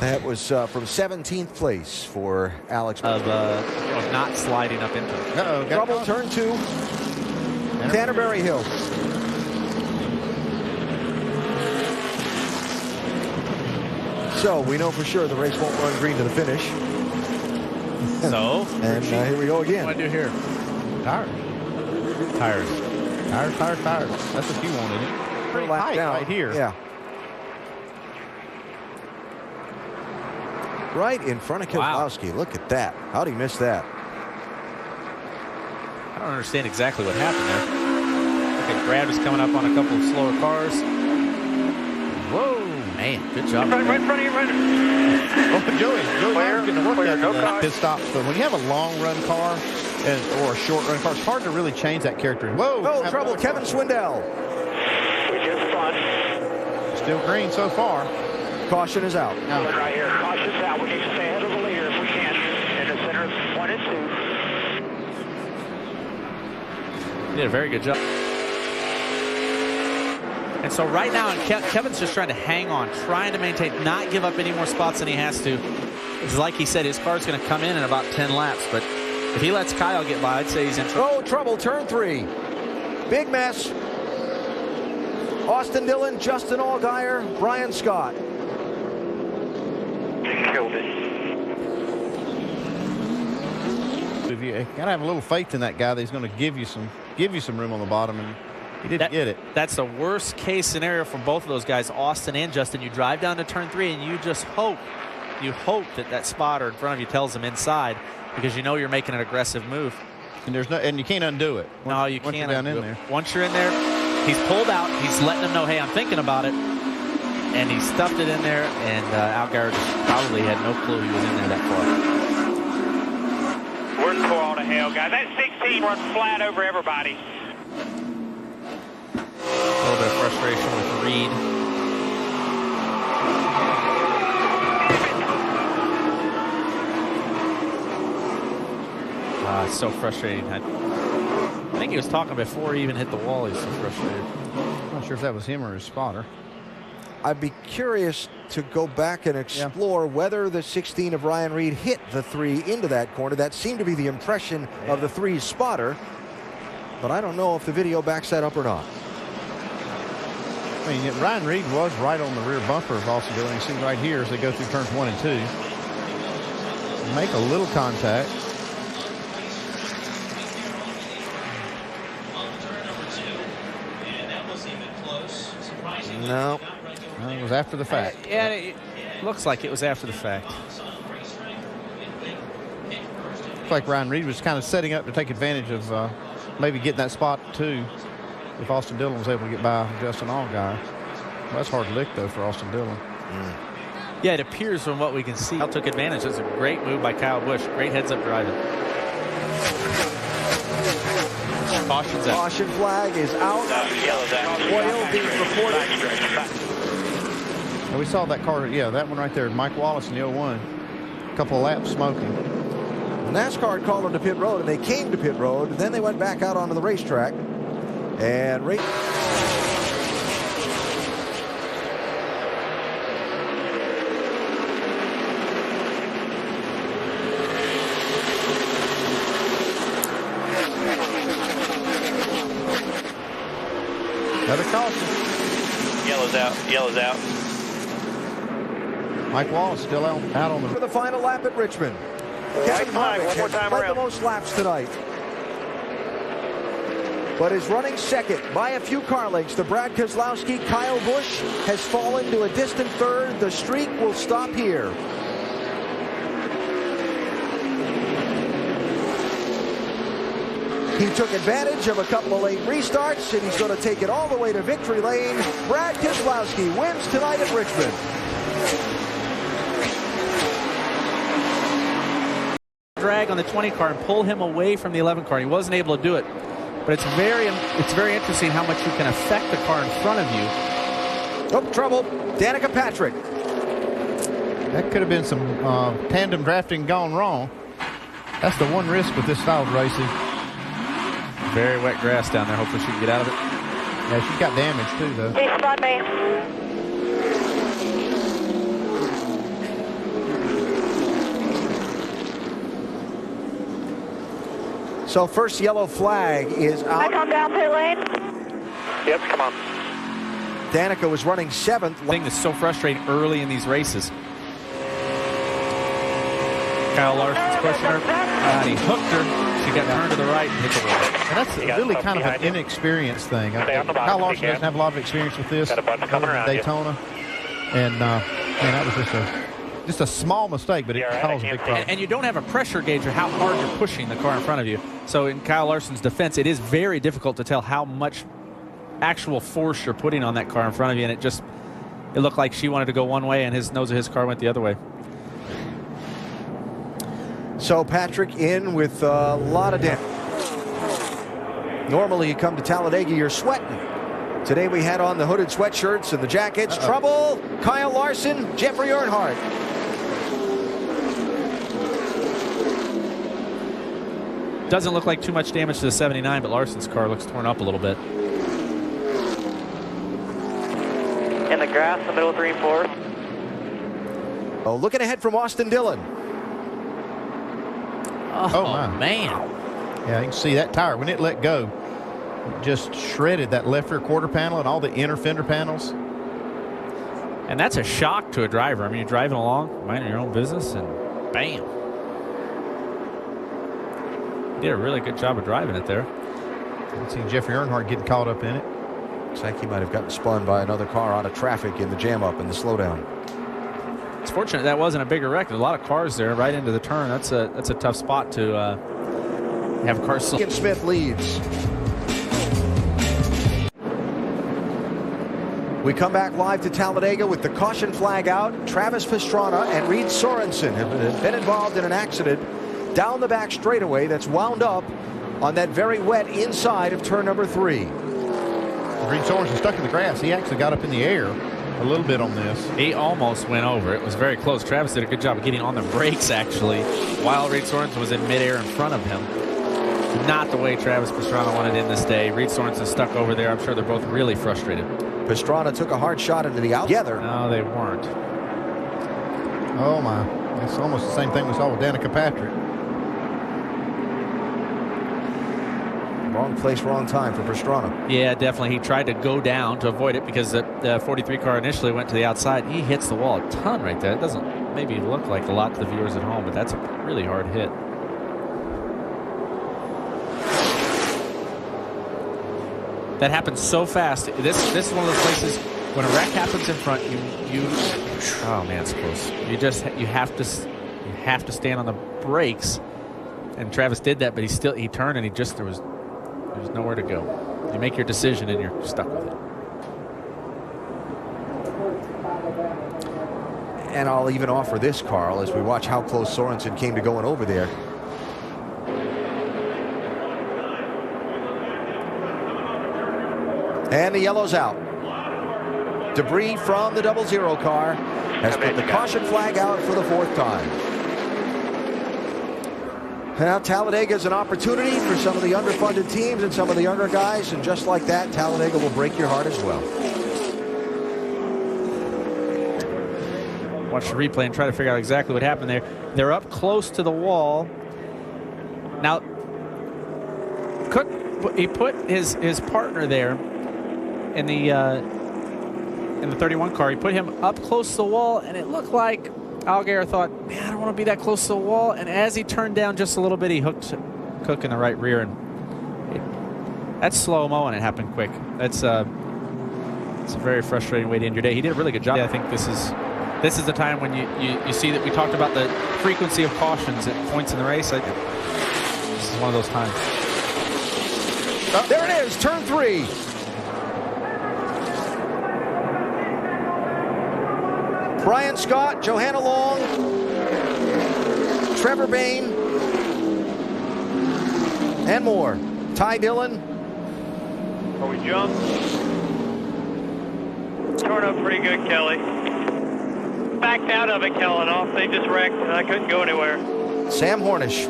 Speaker 2: That was from 17th place for Alex.
Speaker 18: Of not sliding up into it.
Speaker 2: Uh-oh. Trouble, turn 2. Canterbury Hill. So we know for sure the race won't run green to the finish.
Speaker 18: So?
Speaker 2: And here we go again.
Speaker 18: What do I do here?
Speaker 4: Tires. That's what you wanted. Pretty tight right here.
Speaker 2: Yeah. Right in front of Keselowski. Wow. Look at that. How'd he miss that?
Speaker 18: I don't understand exactly what happened there. Okay, Brad was coming up on a couple of slower cars. Whoa, man, good job.
Speaker 3: Right in front of you, right.
Speaker 4: Oh, Joey getting to work that pit stop. So when you have a long run car or a short run car, it's hard to really change that character. Whoa,
Speaker 2: trouble, Kevin Swindell.
Speaker 4: Still green so far.
Speaker 2: Caution is out.
Speaker 3: Right here. Caution's out. We need to stay ahead of the leader if we can. In the center, 1 and 2.
Speaker 18: Did a very good job. And so right now, Kevin's just trying to hang on, trying to maintain, not give up any more spots than he has to. It's like he said, his car's going to come in about 10 laps. But if he lets Kyle get by, I'd say he's in trouble.
Speaker 2: Oh, trouble, turn 3. Big mess. Austin Dillon, Justin Allgaier, Brian Scott.
Speaker 3: Killed it.
Speaker 4: You gotta have a little faith in that guy that he's going to give you some room on the bottom, and he didn't get it.
Speaker 18: That's the worst case scenario for both of those guys, Austin and Justin. You drive down to turn 3 and you just hope that spotter in front of you tells them inside, because you know you're making an aggressive move.
Speaker 4: And you can't undo it.
Speaker 18: No, you can't.
Speaker 4: Once you're down in there.
Speaker 18: Once you're in there, he's pulled out. He's letting them know, hey, I'm thinking about it. And he stuffed it in there, and Allgaier just probably had no clue he was in there that far.
Speaker 3: We're coil to hell, guys. That 16 runs flat over everybody.
Speaker 18: A little bit of frustration with Reed. So frustrating. I think he was talking before he even hit the wall. He's so frustrated.
Speaker 4: I'm not sure if that was him or his spotter.
Speaker 2: I'd be curious to go back and explore whether the 16 of Ryan Reed hit the 3 into that corner. That seemed to be the impression of the 3's spotter, but I don't know if the video backs that up or not.
Speaker 4: I mean, Ryan Reed was right on the rear bumper of Austin Dillon. You see right here as they go through turns 1 and 2. Make a little contact.
Speaker 2: No.
Speaker 4: It was after the fact.
Speaker 18: Yeah, it looks like it was after the fact.
Speaker 4: Looks like Ryan Reed was kind of setting up to take advantage of maybe getting that spot too, if Austin Dillon was able to get by Justin Allgaier. Well, that's hard to lick though for Austin Dillon.
Speaker 18: Yeah, it appears from what we can see, Kyle took advantage. It's a great move by Kyle Busch. Great heads-up driving. Caution's out.
Speaker 2: Caution flag is out. Oil being reported.
Speaker 4: And we saw that car, that one right there, Mike Wallace in the 01. A couple of laps smoking.
Speaker 2: NASCAR called them to pit road, and they came to pit road, and then they went back out onto the racetrack. And
Speaker 4: another caution.
Speaker 3: Yellow's out.
Speaker 4: Mike Wallace still out on
Speaker 2: for the final lap at Richmond. Kevin
Speaker 3: flag, one more time
Speaker 2: led
Speaker 3: around.
Speaker 2: the most laps tonight, but is running second by a few car lengths. The Brad Keselowski, Kyle Busch has fallen to a distant third. The streak will stop here. He took advantage of a couple of late restarts, and he's going to take it all the way to victory lane. Brad Keselowski wins tonight at Richmond.
Speaker 18: Drag on the 20 car and pull him away from the 11 car. He wasn't able to do it, but it's very interesting how much you can affect the car in front of you.
Speaker 2: Oh, trouble. Danica Patrick.
Speaker 4: That could have been some tandem drafting gone wrong. That's the one risk with this style of racing.
Speaker 18: Very wet grass down there. Hopefully she can get out of it.
Speaker 4: Yeah, she's got damage too, though.
Speaker 3: Hey, spot me.
Speaker 2: So first yellow flag is out.
Speaker 3: I come down pit lane. Yep, come on.
Speaker 2: Danica was running 7th.
Speaker 18: Thing that's so frustrating early in these races. Kyle Larson's pushing her, and he hooked her. She got turned to the right and hit the wall.
Speaker 4: And that's really kind of an inexperienced thing. Kyle Larson doesn't have a lot of experience with this. Daytona. And man, that was just a small mistake, but it caused a big problem.
Speaker 18: And you don't have a pressure gauge or how hard you're pushing the car in front of you. So in Kyle Larson's defense, it is very difficult to tell how much actual force you're putting on that car in front of you. And it looked like she wanted to go one way and his nose of his car went the other way.
Speaker 2: So Patrick in with a lot of damage. Normally you come to Talladega, you're sweating. Today we had on the hooded sweatshirts and the jackets. Trouble, Kyle Larson, Jeffrey Earnhardt.
Speaker 18: Doesn't look like too much damage to the 79, but Larson's car looks torn up a little bit.
Speaker 9: In the grass, the middle 3 and 4.
Speaker 2: Oh, looking ahead from Austin Dillon.
Speaker 4: Oh my
Speaker 18: man.
Speaker 4: Yeah, you can see that tire, when it let go, it just shredded that left rear quarter panel and all the inner fender panels.
Speaker 18: And that's a shock to a driver. I mean, you're driving along, minding your own business, and bam. You did a really good job of driving it there.
Speaker 4: I've seen Jeffrey Earnhardt getting caught up in it.
Speaker 2: Looks like he might have gotten spun by another car out of traffic in the jam up and the slowdown.
Speaker 18: It's fortunate that wasn't a bigger wreck. There's a lot of cars there right into the turn. That's a tough spot to have cars.
Speaker 2: Smith leads. We come back live to Talladega with the caution flag out. Travis Pastrana and Reed Sorensen have been involved in an accident down the back straightaway that's wound up on that very wet inside of turn number 3.
Speaker 4: Reed Sorensen stuck in the grass. He actually got up in the air a little bit on this.
Speaker 18: He almost went over. It was very close. Travis did a good job of getting on the brakes, actually, while Reed Sorensen was in midair in front of him. Not the way Travis Pastrana wanted in this day. Reed Sorensen stuck over there. I'm sure they're both really frustrated.
Speaker 2: Pastrana took a hard shot into the out. Together.
Speaker 18: No, they weren't.
Speaker 4: Oh, my. It's almost the same thing we saw with Danica Patrick.
Speaker 2: Wrong place, wrong time for Pastrana.
Speaker 18: Yeah, definitely. He tried to go down to avoid it because the 43 car initially went to the outside. He hits the wall a ton right there. It doesn't maybe look like a lot to the viewers at home, but that's a really hard hit. That happens so fast. This is one of those places when a wreck happens in front, you oh man, it's close. You have to stand on the brakes. And Travis did that, but he turned and there was nowhere to go. You make your decision and you're stuck with it.
Speaker 2: And I'll even offer this, Carl, as we watch how close Sorensen came to going over there. And the yellow's out. Debris from the 00 car has put the caution flag out for the 4th time. Now Talladega is an opportunity for some of the underfunded teams and some of the younger guys, and just like that, Talladega will break your heart as well.
Speaker 18: Watch the replay and try to figure out exactly what happened there. They're up close to the wall. Now, Cook, he put his partner there in the 31 car. He put him up close to the wall, and it looked like Allgaier thought, man, I don't want to be that close to the wall. And as he turned down just a little bit, he hooked Cook in the right rear, and that's slow-mo, and it happened quick. It's a very frustrating way to end your day. He did a really good job. Yeah, I think this is the time when you see that we talked about the frequency of cautions at points in the race. This is one of those times.
Speaker 2: There it is, turn 3. Brian Scott, Johanna Long, Trevor Bayne, and more. Ty Dillon.
Speaker 3: Are we jumped? Torn up pretty good, Kelly. Backed out of it, Kellanoff. They just wrecked, and I couldn't go anywhere.
Speaker 2: Sam Hornish.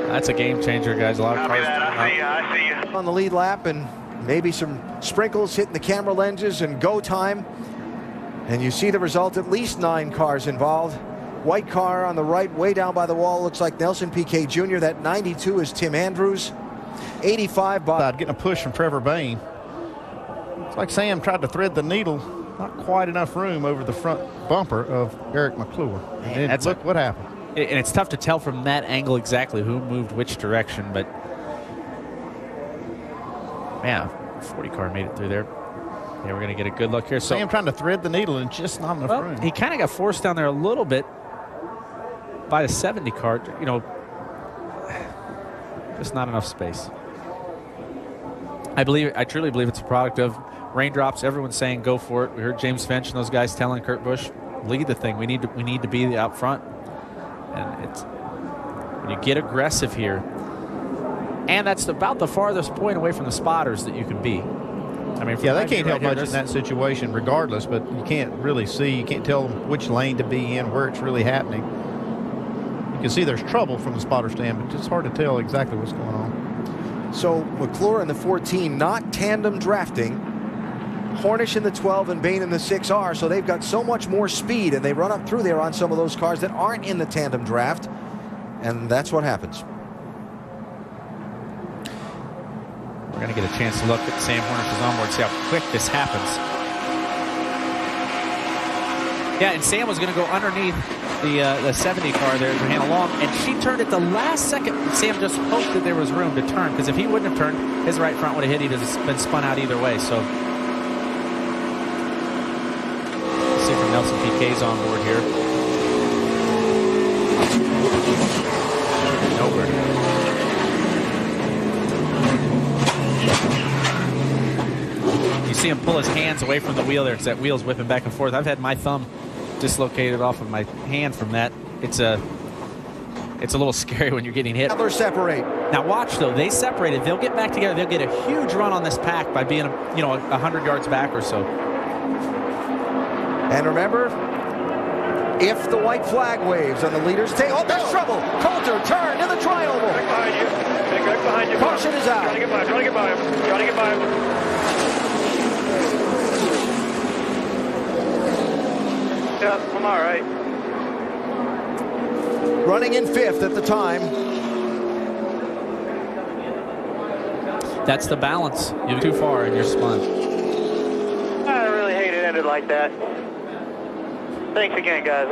Speaker 18: That's a game changer, guys. A lot of cars.
Speaker 3: I see you.
Speaker 2: On the lead lap, and maybe some sprinkles hitting the camera lenses and go time. And you see the result, at least 9 cars involved. White car on the right, way down by the wall, looks like Nelson Piquet Jr. That 92 is Tim Andrews. 85 by...
Speaker 4: Getting a push from Trevor Bayne. It's like Sam tried to thread the needle. Not quite enough room over the front bumper of Eric McClure. And then look what happened.
Speaker 18: And it's tough to tell from that angle exactly who moved which direction, but man, 40 car made it through there. Yeah, we're going to get a good look here. So
Speaker 4: Sam trying to thread the needle and just not enough room.
Speaker 18: He kind of got forced down there a little bit by the 70 car. You know, just not enough space. I truly believe it's a product of raindrops. Everyone's saying go for it. We heard James Finch and those guys telling Kurt Busch, lead the thing. We need to be out front. And it's when you get aggressive here, and that's about the farthest point away from the spotters that you can be. I mean,
Speaker 4: yeah, they can't help much in that situation regardless, but you can't really see. You can't tell them which lane to be in, where it's really happening. You can see there's trouble from the spotter stand, but it's hard to tell exactly what's going on.
Speaker 2: So McClure and the 14 not tandem drafting. Hornish in the 12 and Bain in the 6R, so they've got so much more speed, and they run up through there on some of those cars that aren't in the tandem draft, and that's what happens.
Speaker 18: We're going to get a chance to look at Sam Hornish's onboard, see how quick this happens. Yeah, and Sam was going to go underneath the 70 car there to hand along, and she turned at the last second. Sam just hoped that there was room to turn, because if he wouldn't have turned, his right front would have hit. He'd have been spun out either way. So let's see from Nelson Piquet's on board here. Nowhere. You see him pull his hands away from the wheel there. It's that wheel's whipping back and forth. I've had my thumb dislocated off of my hand from that. It's a little scary when you're getting hit.
Speaker 2: They're separate.
Speaker 18: Now watch though, they separated. They'll get back together. They'll get a huge run on this pack by being 100 yards back or so.
Speaker 2: And remember, if the white flag waves on the leader's tail, oh, there's trouble. Coulter turn in the tri-oval.
Speaker 3: Right behind you. Right behind you.
Speaker 2: Caution is out.
Speaker 3: Trying to get by him. Trying to get by him. Trying to get by him. Yeah, I'm all right.
Speaker 2: Running in 5th at the time.
Speaker 18: That's the balance. You're too far and you're spun.
Speaker 3: I really hate it ended like that. Thanks again, guys.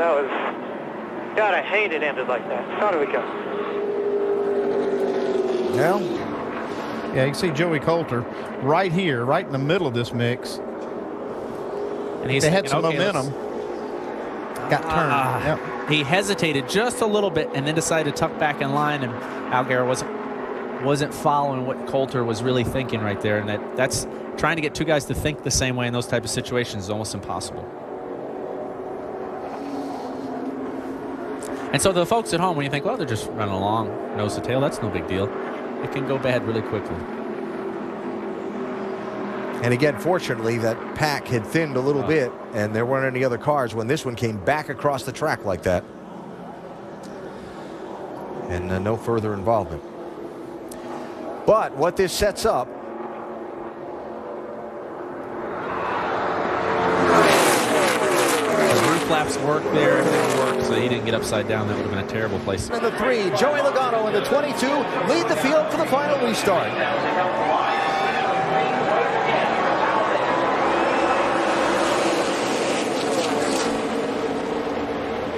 Speaker 3: God, I hate it ended like that. How do we go?
Speaker 2: Well,
Speaker 4: yeah, you can see Joey Coulter right here, right in the middle of this mix.
Speaker 18: And he's
Speaker 4: they had some
Speaker 18: okay,
Speaker 4: momentum. Got turned. Yep.
Speaker 18: He hesitated just a little bit and then decided to tuck back in line, and Algar wasn't following what Coulter was really thinking right there, and that's trying to get two guys to think the same way in those type of situations is almost impossible. And so the folks at home, when you think, well, they're just running along nose to tail, that's no big deal. It can go bad really quickly.
Speaker 2: And again, fortunately, that pack had thinned a little bit, and there weren't any other cars when this one came back across the track like that. And no further involvement. But what this sets up,
Speaker 18: the roof flaps work there, everything worked, so he didn't get upside down. That would have been a terrible place.
Speaker 2: in the 3, Joey Logano in the 22 lead the field for the final restart.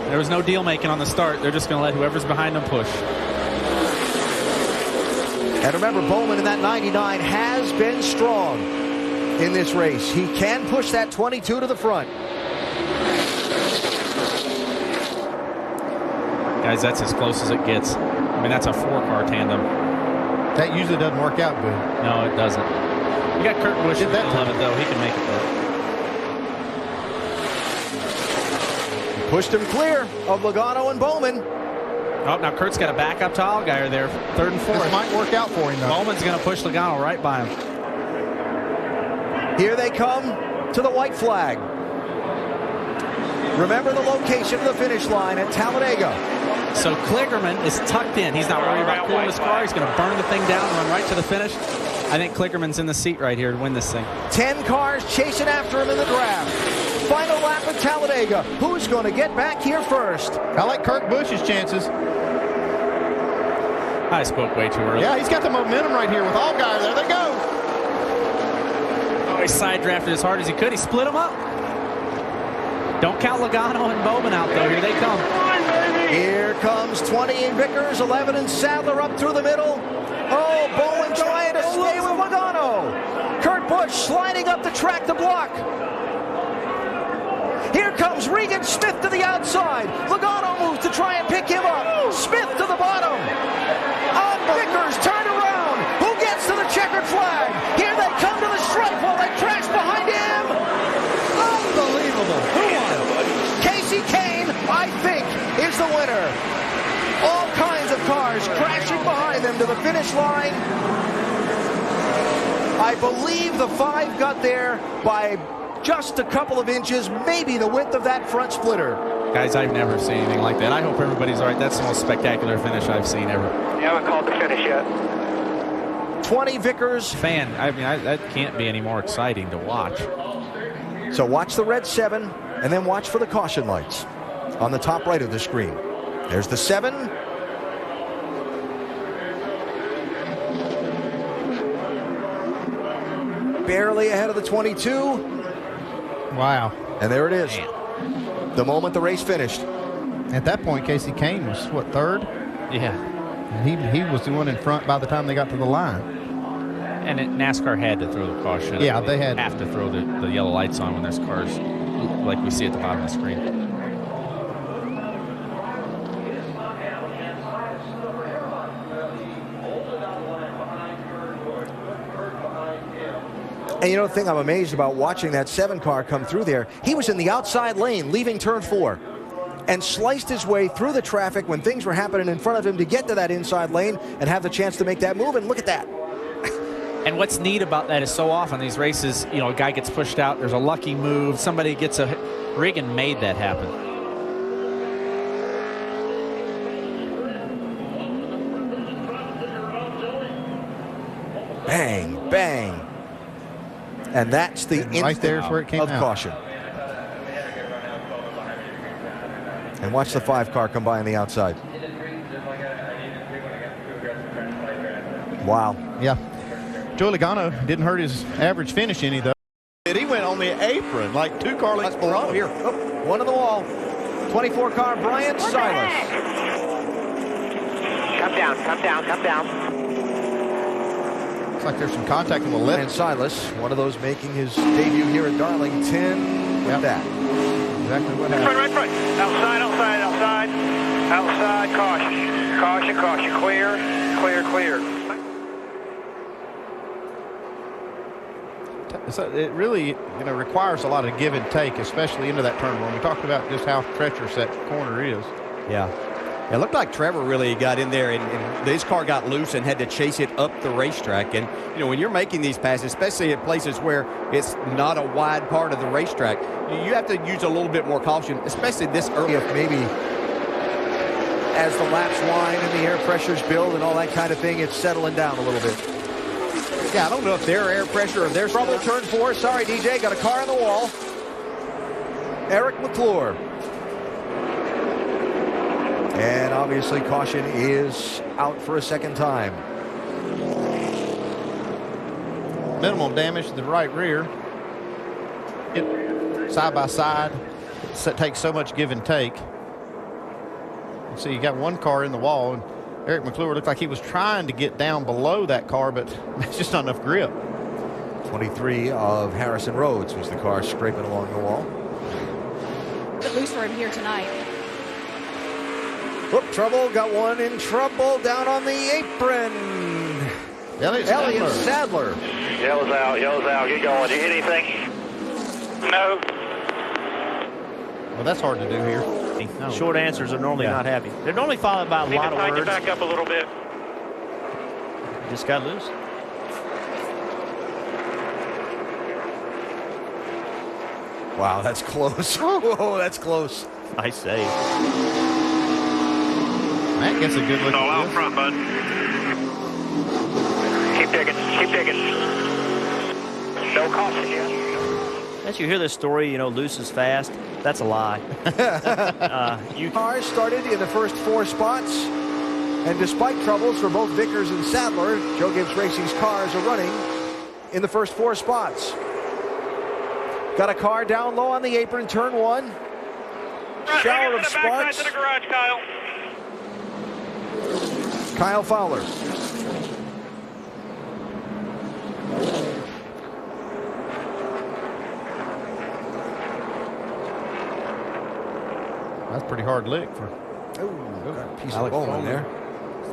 Speaker 18: There was no deal making on the start. They're just going to let whoever's behind them push.
Speaker 2: And remember, Bowman in that 99 has been strong in this race. He can push that 22 to the front.
Speaker 18: Guys, that's as close as it gets. I mean, that's a 4-car tandem.
Speaker 4: That usually doesn't work out good.
Speaker 18: No, it doesn't. You got Kurt Busch at that 11, though. He can make it work.
Speaker 2: Pushed him clear of Logano and Bowman.
Speaker 18: Oh, now Kurt's got a backup to Allgaier there, 3rd and 4th.
Speaker 4: This might work out for him, though.
Speaker 18: Bowman's going to push Logano right by him.
Speaker 2: Here they come to the white flag. Remember the location of the finish line at Talladega.
Speaker 18: So Kligerman is tucked in. He's not worried about cooling his car. He's going to burn the thing down and run right to the finish. I think Kligerman's in the seat right here to win this thing.
Speaker 2: 10 cars chasing after him in the draft. Final lap at Talladega. Who's going to get back here first?
Speaker 4: I like Kurt Busch's chances.
Speaker 18: I spoke way too early.
Speaker 4: Yeah, he's got the momentum right here with Allgaier. There they go.
Speaker 18: Oh, he side drafted as hard as he could. He split them up. Don't count Logano and Bowman out, though. Here they come.
Speaker 2: Here comes 20 in Vickers, 11 in Sadler up through the middle. Oh, Bowman trying to stay with Logano. Kurt Busch sliding up the track to block. Here comes Regan Smith to the outside. Logano moves to try and pick him up. Smith to the bottom. Vickers turned around. Who gets to the checkered flag? Here they come to the stripe while they crash behind him. Unbelievable. Who won? Casey Kane, I think, is the winner. All kinds of cars crashing behind them to the finish line. I believe the 5 got there by just a couple of inches, maybe the width of that front splitter.
Speaker 18: Guys, I've never seen anything like that. I hope everybody's all right. That's the most spectacular finish I've seen ever.
Speaker 3: You haven't called the finish yet.
Speaker 2: 20 Vickers.
Speaker 18: Fan, I mean, that can't be any more exciting to watch.
Speaker 2: So watch the red 7 and then watch for the caution lights on the top right of the screen. There's the 7. Barely ahead of the 22.
Speaker 4: Wow.
Speaker 2: And there it is. The moment the race finished.
Speaker 4: At that point, Casey Kane was, what, third?
Speaker 18: Yeah.
Speaker 4: And he was the one in front by the time they got to the line.
Speaker 18: And NASCAR had to throw the caution.
Speaker 4: Yeah, they had
Speaker 18: have to throw the yellow lights on when there's cars like we see at the bottom of the screen.
Speaker 2: And you know the thing I'm amazed about watching that 7 car come through there, he was in the outside lane leaving turn 4 and sliced his way through the traffic when things were happening in front of him to get to that inside lane and have the chance to make that move. And look at that.
Speaker 18: And what's neat about that is so often these races, you know, a guy gets pushed out, there's a lucky move, somebody gets a... Regan made that happen.
Speaker 2: Bang, bang. And that's the
Speaker 4: right there is where it came
Speaker 2: of
Speaker 4: out.
Speaker 2: Caution. And watch the 5 car come by on the outside. Wow.
Speaker 4: Yeah. Joey Logano didn't hurt his average finish any, though. He went on the apron like 2 car lengths below.
Speaker 2: Here, one on the wall. 24 car, Brian Silas.
Speaker 3: Come down, come down, come down.
Speaker 4: Looks like there's some contact on the left.
Speaker 2: And Silas, one of those making his debut here at Darlington with that.
Speaker 4: Exactly what
Speaker 3: Front,
Speaker 4: happened.
Speaker 3: right front. Outside, outside, outside. Outside, caution. Caution, caution. Clear, clear, clear.
Speaker 4: So it really, requires a lot of give and take, especially into that turn one. We talked about just how treacherous that corner is.
Speaker 1: Yeah. It looked like Trevor really got in there and his car got loose and had to chase it up the racetrack. And, when you're making these passes, especially at places where it's not a wide part of the racetrack, you have to use a little bit more caution, especially this early.
Speaker 2: If maybe as the laps wind and the air pressures build and all that kind of thing, it's settling down a little bit.
Speaker 1: Yeah, I don't know if their air pressure or their
Speaker 2: trouble. Turn 4. Sorry, DJ. Got a car on the wall. Eric McClure. And obviously caution is out for a second time.
Speaker 4: Minimal damage to the right rear. Side by side. It takes so much give and take. So you got one car in the wall, and Eric McClure looked like he was trying to get down below that car, but it's just not enough grip.
Speaker 2: 23 of Harrison Rhodes was the car scraping along the wall.
Speaker 16: At least for him here tonight.
Speaker 2: Whoop, trouble. Got one in trouble down on the apron. Elliott Sadler.
Speaker 3: Yellow's out, yellow's out. Get going. Did you hit anything? No.
Speaker 4: Well, that's hard to do here.
Speaker 19: No. Short answers are normally not happy. They're normally followed by a lot of words.
Speaker 3: Back up a little bit.
Speaker 19: Just got loose.
Speaker 2: Wow, that's close. Whoa, that's close.
Speaker 19: Nice save.
Speaker 4: That gets a good look
Speaker 3: All
Speaker 4: at
Speaker 3: out
Speaker 4: this.
Speaker 3: front, bud. Keep digging, keep digging. No caution yet.
Speaker 19: As you hear this story, loose is fast. That's a lie.
Speaker 2: Cars started in the first 4 spots, and despite troubles for both Vickers and Sadler, Joe Gibbs Racing's cars are running in the first 4 spots. Got a car down low on the apron, turn 1. Shower of sparks.
Speaker 3: To the garage, Kyle.
Speaker 2: Kyle Fowler.
Speaker 4: That's a pretty hard lick for.
Speaker 2: Got a piece of bone in there.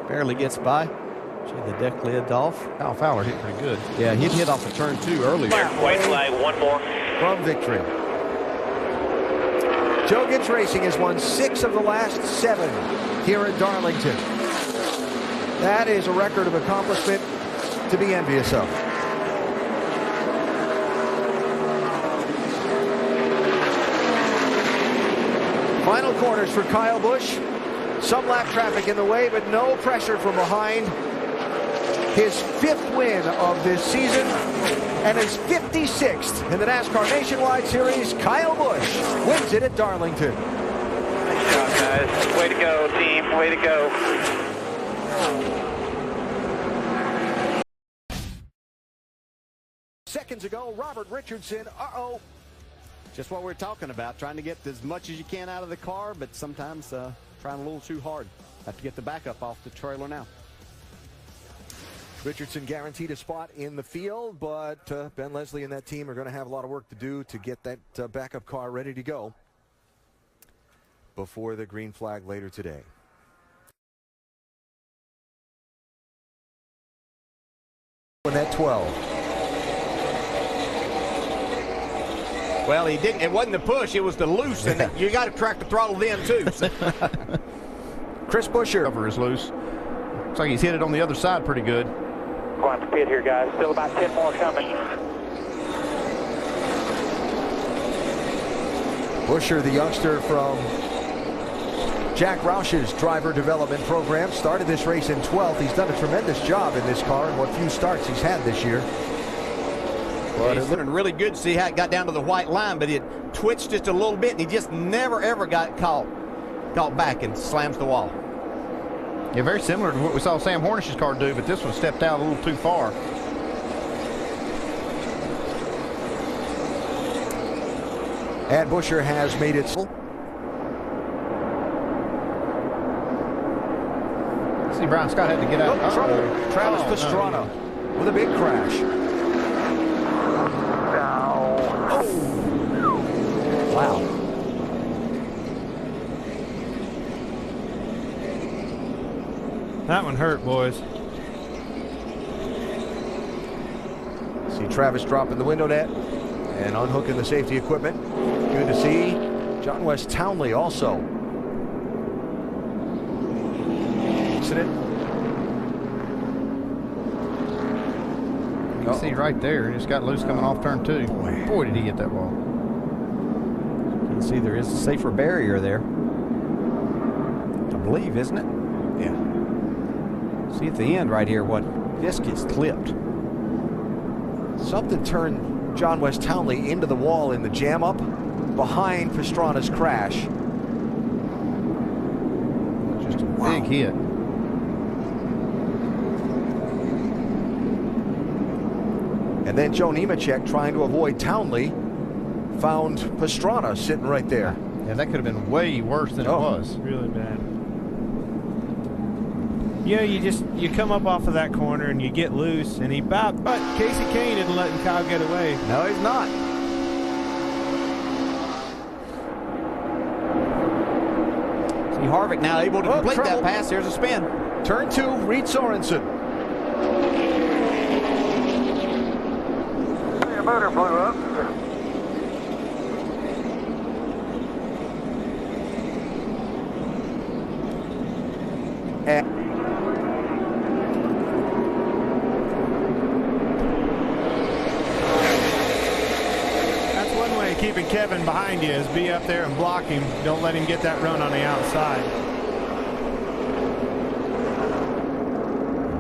Speaker 19: Barely gets by. The deck lid off.
Speaker 4: Kyle Fowler hit pretty good.
Speaker 19: Yeah, he'd hit off a turn 2 earlier.
Speaker 3: White flag, one more.
Speaker 2: From victory. Joe Gibbs Racing has won 6 of the last 7 here at Darlington. That is a record of accomplishment to be envious of. Final corners for Kyle Busch. Some lap traffic in the way, but no pressure from behind. His 5th win of this season And his 56th in the NASCAR Nationwide Series, Kyle Busch wins it at Darlington.
Speaker 3: Nice job, guys. Way to go, team. Way to go.
Speaker 2: Seconds ago, Robert Richardson,
Speaker 1: Just what we're talking about, trying to get as much as you can out of the car, but sometimes trying a little too hard. Have to get the backup off the trailer now.
Speaker 2: Richardson guaranteed a spot in the field, but Ben Leslie and that team are going to have a lot of work to do to get that backup car ready to go before the green flag later today. In that 12.
Speaker 1: Well, he didn't. It wasn't the push; it was the loose, and you got to track the throttle then too.
Speaker 2: Chris Buescher.
Speaker 4: Cover is loose. Looks like he's hit it on the other side pretty good.
Speaker 3: Go out to pit here, guys. Still about 10 more coming.
Speaker 2: Buescher, the youngster from Jack Roush's driver development program, started this race in 12th. He's done a tremendous job in this car in what few starts he's had this year.
Speaker 1: But it's looking really good to see how it got down to the white line, but it twitched just a little bit, and he just never, ever got caught back and slams the wall.
Speaker 4: Yeah, very similar to what we saw Sam Hornish's car do, but this one stepped out a little too far.
Speaker 2: And Buescher has made it.
Speaker 4: See, Brian Scott had to get out.
Speaker 2: Trouble. Travis Pastrana with a big crash. Wow.
Speaker 20: That one hurt, boys.
Speaker 2: See Travis dropping the window net and unhooking the safety equipment. Good to see. John West Townley also. Incident.
Speaker 4: You can see right there, he just got loose coming off turn 2. Boy, did he hit that wall.
Speaker 21: You can see there is a safer barrier there, I believe, isn't it?
Speaker 2: Yeah.
Speaker 21: See at the end right here what disc is clipped.
Speaker 2: Something turned John West Townley into the wall in the jam up behind Pastrana's crash.
Speaker 4: Just a big hit.
Speaker 2: And then Joe Nemechek, trying to avoid Townley, found Pastrana sitting right there.
Speaker 4: Yeah, that could have been way worse than it was.
Speaker 20: Really bad. You know, you come up off of that corner and you get loose, and but Casey Kane isn't letting Kyle get away.
Speaker 1: No, he's not. See Harvick now able to complete that pass. Here's a spin.
Speaker 2: Turn 2, Reed Sorensen.
Speaker 3: Your motor blew up.
Speaker 20: Keeping Kevin behind you is be up there and block him. Don't let him get that run on the outside.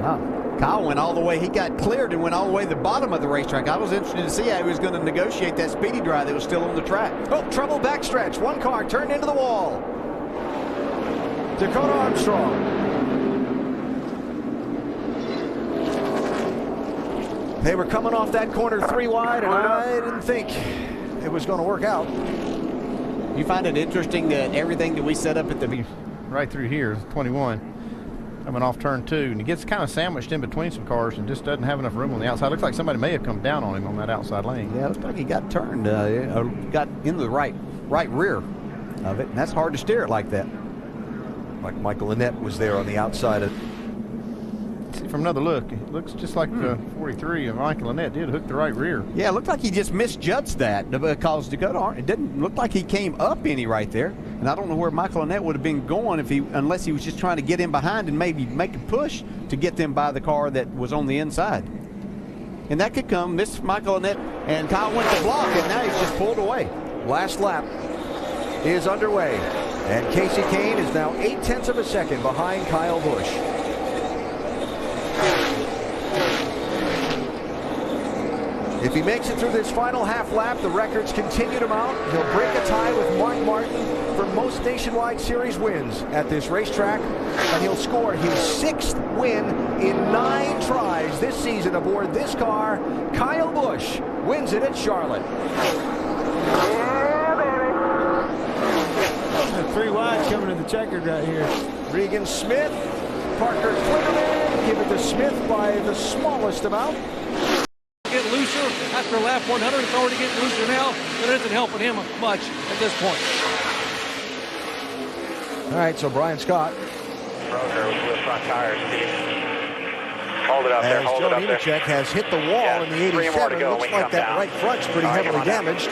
Speaker 1: Wow. Kyle went all the way. He got cleared and went all the way to the bottom of the racetrack. I was interested to see how he was going to negotiate that speedy drive that was still on the track.
Speaker 2: Oh, trouble backstretch. One car turned into the wall. Dakota Armstrong. They were coming off that corner 3 wide, and I didn't think it was going to work out.
Speaker 1: You find it interesting that everything that we set up at the
Speaker 4: right through here, 21, coming off turn 2, and he gets kind of sandwiched in between some cars and just doesn't have enough room on the outside. Looks like somebody may have come down on him on that outside lane.
Speaker 1: Yeah, it looks like he got turned, got into the right rear of it, and that's hard to steer it like that.
Speaker 2: Like Michael Annett was there on the outside of.
Speaker 4: See, from another look, it looks just like 43, and Michael Annett did hook the right rear.
Speaker 1: Yeah, it looked like he just misjudged that because Dakota, it didn't look like he came up any right there. And I don't know where Michael Annett would have been going unless he was just trying to get in behind and maybe make a push to get them by the car that was on the inside. And that could come. Miss Michael Annett and Kyle went to block, and now he's just pulled away.
Speaker 2: Last lap is underway, and Casey Kane is now 0.8 of a second behind Kyle Busch. If he makes it through this final half lap, the records continue to mount. He'll break a tie with Mark Martin for most Nationwide Series wins at this racetrack, and he'll score his 6th win in 9 tries this season aboard this car. Kyle Busch wins it at Charlotte.
Speaker 20: 3 wide coming to the checkered right here.
Speaker 2: Regan Smith, Parker Kligerman, give it to Smith by the smallest amount.
Speaker 6: Get looser after lap 100. It's already getting looser now, but it isn't helping him much at this point.
Speaker 2: All right, so Brian Scott.
Speaker 3: Roser with the front tires. Hold it up there, hold
Speaker 2: Joe
Speaker 3: it up there.
Speaker 2: Nemechek has hit the wall in the 87. Looks like that right front's pretty heavily damaged.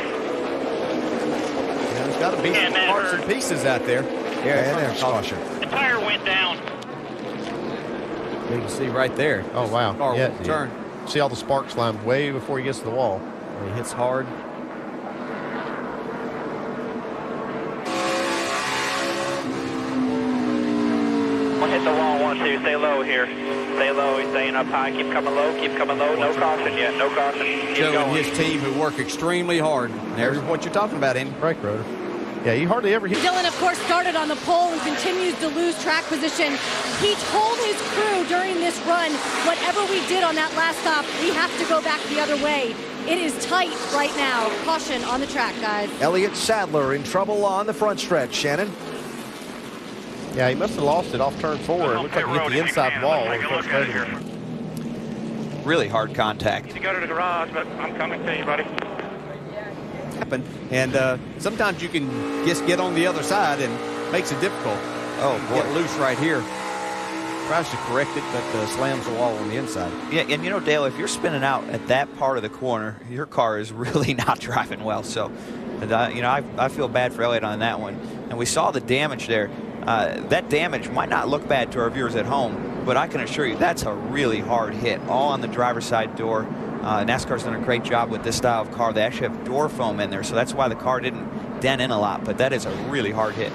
Speaker 1: There's got to be some parts and pieces out there.
Speaker 2: Yeah, and there's caution.
Speaker 3: The tire went down.
Speaker 4: You can see right there. Oh, wow.
Speaker 1: Car
Speaker 4: Yeah,
Speaker 1: will turn.
Speaker 4: See all the sparks flying way before he gets to the wall. He hits hard.
Speaker 3: We'll hit the wall once, two. Stay low here. Stay low. He's staying up high. Keep coming low. Keep coming low. No caution yet. No caution. Keep
Speaker 1: Joe
Speaker 3: going.
Speaker 1: and his team who work extremely hard. There's what you're talking about, Andy.
Speaker 4: Brake rotor. Yeah, you hardly ever hit.
Speaker 16: Dylan, of course, started on the pole and continues to lose track position. He told his crew during this run, whatever we did on that last stop, we have to go back the other way. It is tight right now. Caution on the track, guys.
Speaker 2: Elliott Sadler in trouble on the front stretch. Shannon.
Speaker 4: Yeah, he must have lost it off turn 4. It looked like he hit the inside wall.
Speaker 22: Really hard contact.
Speaker 3: You go to the garage, but I'm coming to you, buddy.
Speaker 1: Happen. And sometimes you can just get on the other side and makes it difficult.
Speaker 22: Oh, boy.
Speaker 1: Get loose right here. Tries to correct it, but slams the wall on the inside.
Speaker 22: Yeah, and you know, Dale, if you're spinning out at that part of the corner, your car is really not driving well. So, you know, I feel bad for Elliott on that one. And we saw the damage there. That damage might not look bad to our viewers at home, but I can assure you that's a really hard hit, all on the driver's side door. NASCAR's done a great job with this style of car. They actually have door foam in there, so that's why the car didn't dent in a lot, but that is a really hard hit.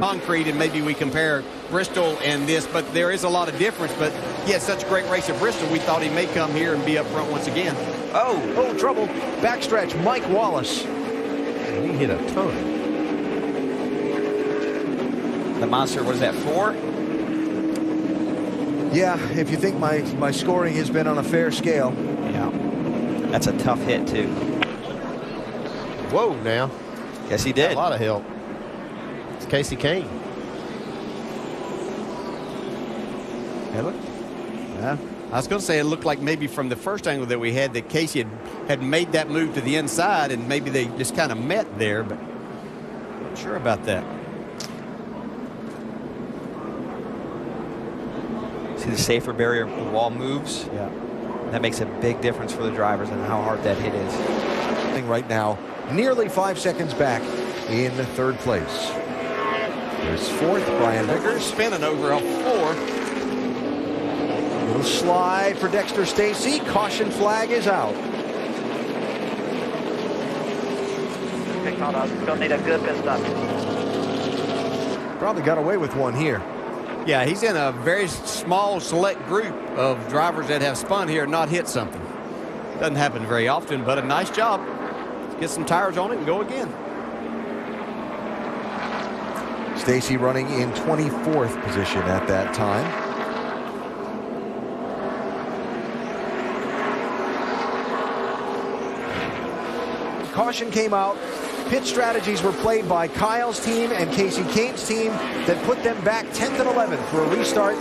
Speaker 1: Concrete, and maybe we compare Bristol and this, but there is a lot of difference. But he had such a great race at Bristol, we thought he may come here and be up front once again.
Speaker 2: Oh, trouble. Backstretch, Mike Wallace.
Speaker 4: He hit a ton.
Speaker 22: The monster, what is that, 4?
Speaker 2: Yeah, if you think my scoring has been on a fair scale.
Speaker 22: Yeah, that's a tough hit, too.
Speaker 4: Whoa, now.
Speaker 22: Yes, he did.
Speaker 4: A lot of help. It's Casey Kane.
Speaker 1: Yeah. I was going to say it looked like maybe from the first angle that we had that Casey had made that move to the inside, and maybe they just kind of met there, but not sure about that.
Speaker 22: See the safer barrier wall moves?
Speaker 2: Yeah. That makes a big difference for the drivers and how hard that hit is. Right now, nearly 5 seconds back in third place. There's fourth, Brian Vickers.
Speaker 1: Spinning over a floor.
Speaker 2: Little slide for Dexter Stacy. Caution flag is out.
Speaker 3: Still need a good pit stop.
Speaker 2: Probably got away with one here.
Speaker 1: Yeah, he's in a very small select group of drivers that have spun here and not hit something. Doesn't happen very often, but a nice job. Get some tires on it and go again.
Speaker 2: Stacy running in 24th position at that time. Caution came out. Pit strategies were played by Kyle's team and Casey Kane's team that put them back 10th and 11th for a restart.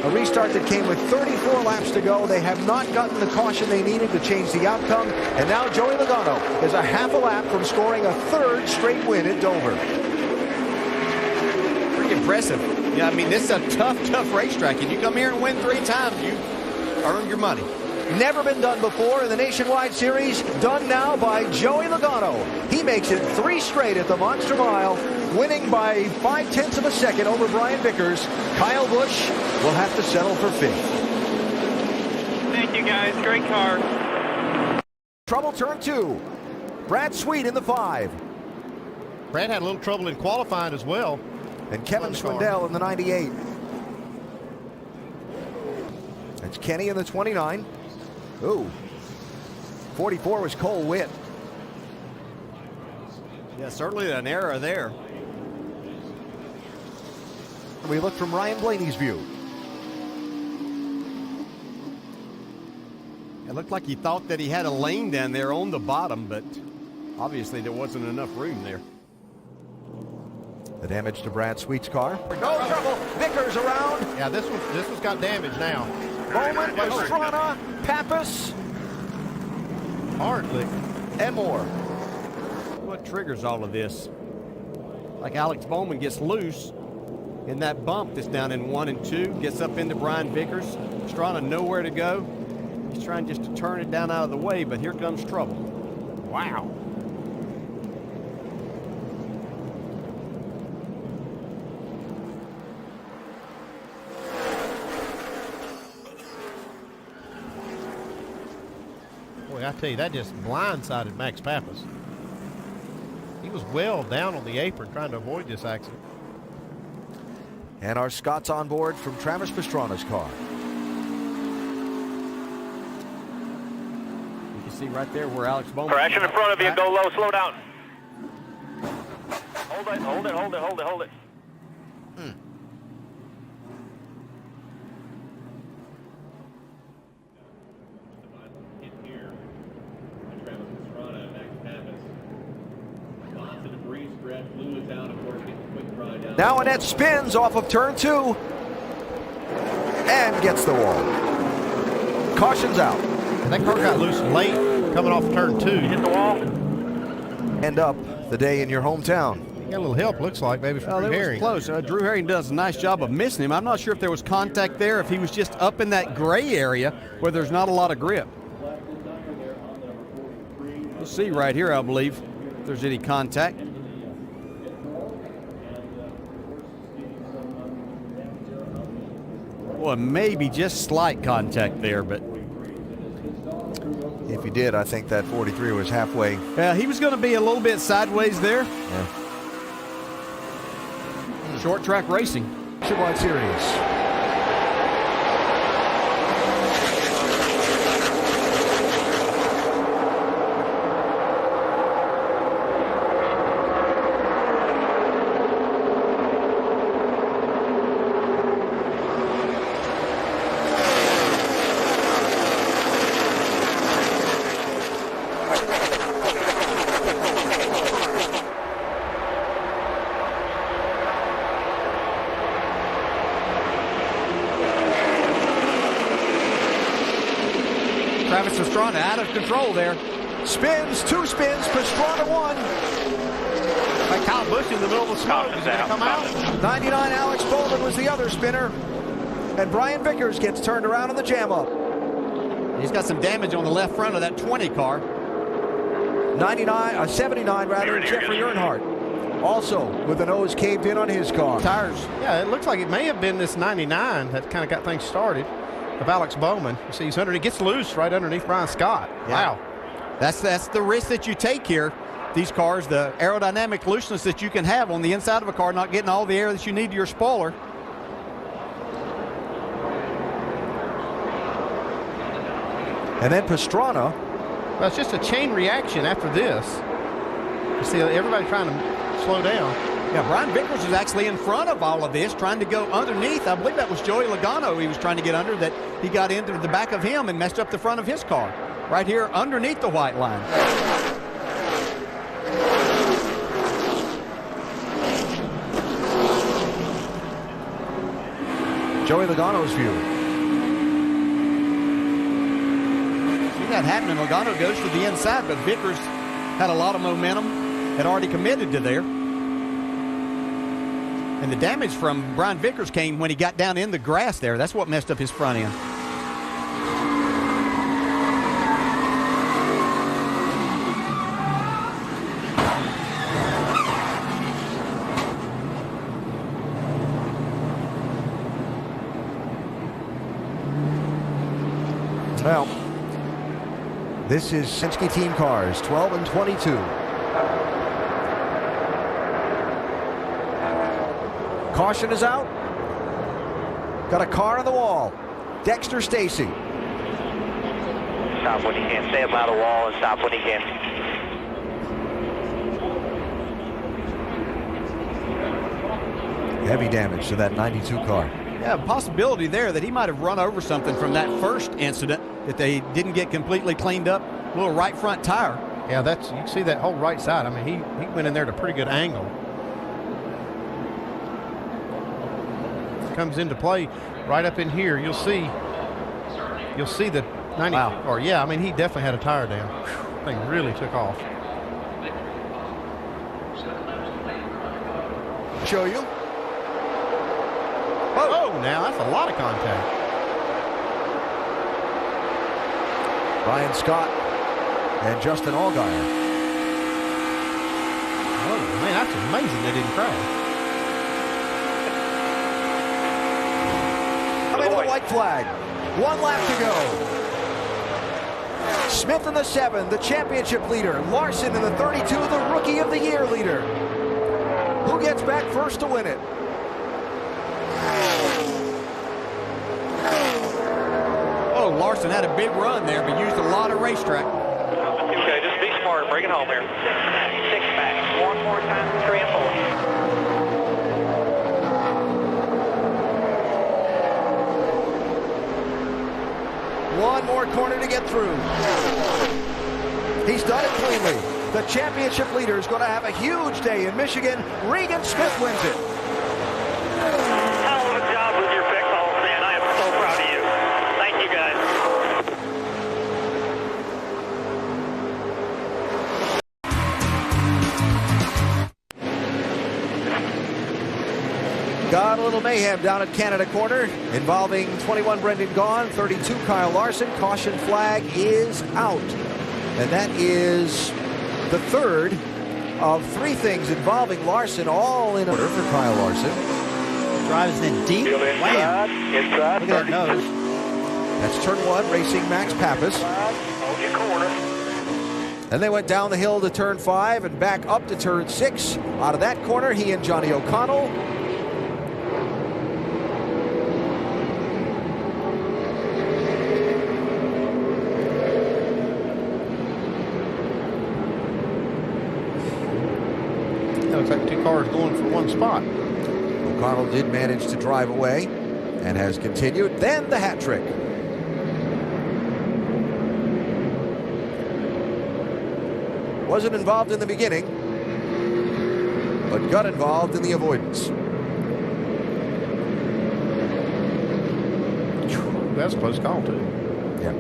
Speaker 2: A restart that came with 34 laps to go. They have not gotten the caution they needed to change the outcome. And now Joey Logano is a half a lap from scoring a third straight win at Dover.
Speaker 1: Pretty impressive. Yeah, I mean, this is a tough racetrack. If you come here and win 3 times, you earned your money.
Speaker 2: Never been done before in the Nationwide Series. Done now by Joey Logano. He makes it 3 straight at the Monster Mile, winning by 0.5 of a second over Brian Vickers. Kyle Busch will have to settle for 5th.
Speaker 3: Thank you, guys. Great car.
Speaker 2: Trouble turn 2. Brad Sweet in the 5.
Speaker 4: Brad had a little trouble in qualifying as well.
Speaker 2: And Kevin Swindell in the 98. And It's Kenny in the 29. Ooh. 44 was Cole Witt.
Speaker 1: Yeah, certainly an error there.
Speaker 2: We look from Ryan Blaney's view.
Speaker 1: It looked like he thought that he had a lane down there on the bottom, but obviously there wasn't enough room there.
Speaker 2: The damage to Brad Sweet's car. No trouble. Vickers around.
Speaker 4: Yeah, this one's got damage now.
Speaker 2: Bowman, Pastrana, Pappas.
Speaker 1: Hardly.
Speaker 2: And more.
Speaker 1: What triggers all of this? Like Alex Bowman gets loose in that bump that's down in 1 and 2, gets up into Brian Vickers. Pastrana nowhere to go. He's trying just to turn it down out of the way, but here comes trouble. Wow.
Speaker 4: Boy, I tell you, that just blindsided Max Pappas. He was well down on the apron trying to avoid this accident.
Speaker 2: And our Scots on board from Travis Pastrana's car.
Speaker 1: You can see right there where Alex Bowman...
Speaker 3: Crash in front of you. Go low. Slow down. Hold it. Hold it. Hold it. Hold it. Hold it.
Speaker 2: Now Annette spins off of turn 2 and gets the wall. Caution's out.
Speaker 4: That car got loose late coming off turn 2.
Speaker 3: Hit the wall.
Speaker 2: End up the day in your hometown.
Speaker 4: You got a little help, looks like, maybe from Drew Herring.
Speaker 1: Close. Drew Herring does a nice job of missing him. I'm not sure if there was contact there, if he was just up in that gray area where there's not a lot of grip. We'll see right here, I believe, if there's any contact. Well, maybe just slight contact there, but
Speaker 2: if he did, I think that 43 was halfway.
Speaker 1: Yeah, he was going to be a little bit sideways there.
Speaker 2: Yeah.
Speaker 1: Short track racing.
Speaker 2: Nationwide Series.
Speaker 1: Travis Pastrana out of control there.
Speaker 2: Spins, 2 spins, Pastrana 1.
Speaker 4: Like Kyle Busch in the middle of the smoke. He's going to come out.
Speaker 2: 99 Alex Bowman was the other spinner. And Brian Vickers gets turned around in the jam up.
Speaker 1: He's got some damage on the left front of that 20 car.
Speaker 2: 79 rather, Jeffrey Earnhardt. Also with the nose caved in on his car.
Speaker 1: Tires.
Speaker 4: Yeah, it looks like it may have been this 99 that kind of got things started of Alex Bowman. You see he's under, it gets loose right underneath Brian Scott.
Speaker 1: Yeah.
Speaker 4: Wow.
Speaker 1: That's the risk that you take here. These cars, the aerodynamic looseness that you can have on the inside of a car, not getting all the air that you need to your spoiler.
Speaker 2: And then Pastrana.
Speaker 4: Well, it's just a chain reaction after this. You see everybody trying to slow down.
Speaker 1: Yeah, Brian Vickers was actually in front of all of this, trying to go underneath. I believe that was Joey Logano he was trying to get under, that he got into the back of him and messed up the front of his car. Right here underneath the white line.
Speaker 2: Joey Logano's view.
Speaker 1: See that happening. Logano goes to the inside, but Vickers had a lot of momentum, had already committed to there. And the damage from Brian Vickers came when he got down in the grass there. That's what messed up his front end.
Speaker 2: Well, this is Penske team cars, 12 and 22. Caution is out. Got a car on the wall. Dexter Stacy.
Speaker 9: Stop when he can. Stay up by the wall and stop when he can.
Speaker 2: Heavy damage to that 92 car.
Speaker 1: Yeah, possibility there that he might have run over something from that first incident that they didn't get completely cleaned up. A little right front tire.
Speaker 4: Yeah, you can see that whole right side. I mean, he went in there at a pretty good angle. Comes into play right up in here. You'll see the 90 car. Yeah, I mean, he definitely had a tire down. Thing really took off.
Speaker 2: Show you.
Speaker 4: Oh, now that's a lot of contact.
Speaker 2: Ryan Scott and Justin Allgaier.
Speaker 4: Oh, man, that's amazing they didn't crash.
Speaker 2: Coming to the white flag. 1 lap to go. Smith in the 7, the championship leader. Larson in the 32, the Rookie of the Year leader. Who gets back first to win it?
Speaker 1: Oh, Larson had a big run there, but used a lot of racetrack.
Speaker 9: Okay, just be smart and bring it home here. 6 back. 1 more time, 3 and 4.
Speaker 2: 1 more corner to get through. He's done it cleanly. The championship leader is going to have a huge day in Michigan. Regan Smith wins it.
Speaker 3: Hell of a job with your pick calls, man. I am so proud of you. Thank you, guys.
Speaker 2: Got a little mayhem down at Canada Corner involving 21 Brendan Gaughan, 32 Kyle Larson. Caution flag is out. And that is the third of 3 things involving Larson, all in order for Kyle Larson.
Speaker 15: Drives in deep. Wham.
Speaker 3: Inside.
Speaker 15: Look at that nose.
Speaker 2: That's turn 1, racing Max Pappas.
Speaker 3: Hold your corner.
Speaker 2: Then they went down the hill to turn 5 and back up to turn 6. Out of that corner, he and Johnny O'Connell.
Speaker 4: Looks like 2 cars going for 1 spot.
Speaker 2: O'Connell did manage to drive away and has continued. Then the hat trick. Wasn't involved in the beginning, but got involved in the avoidance.
Speaker 4: That's a close call, too.
Speaker 2: Yeah.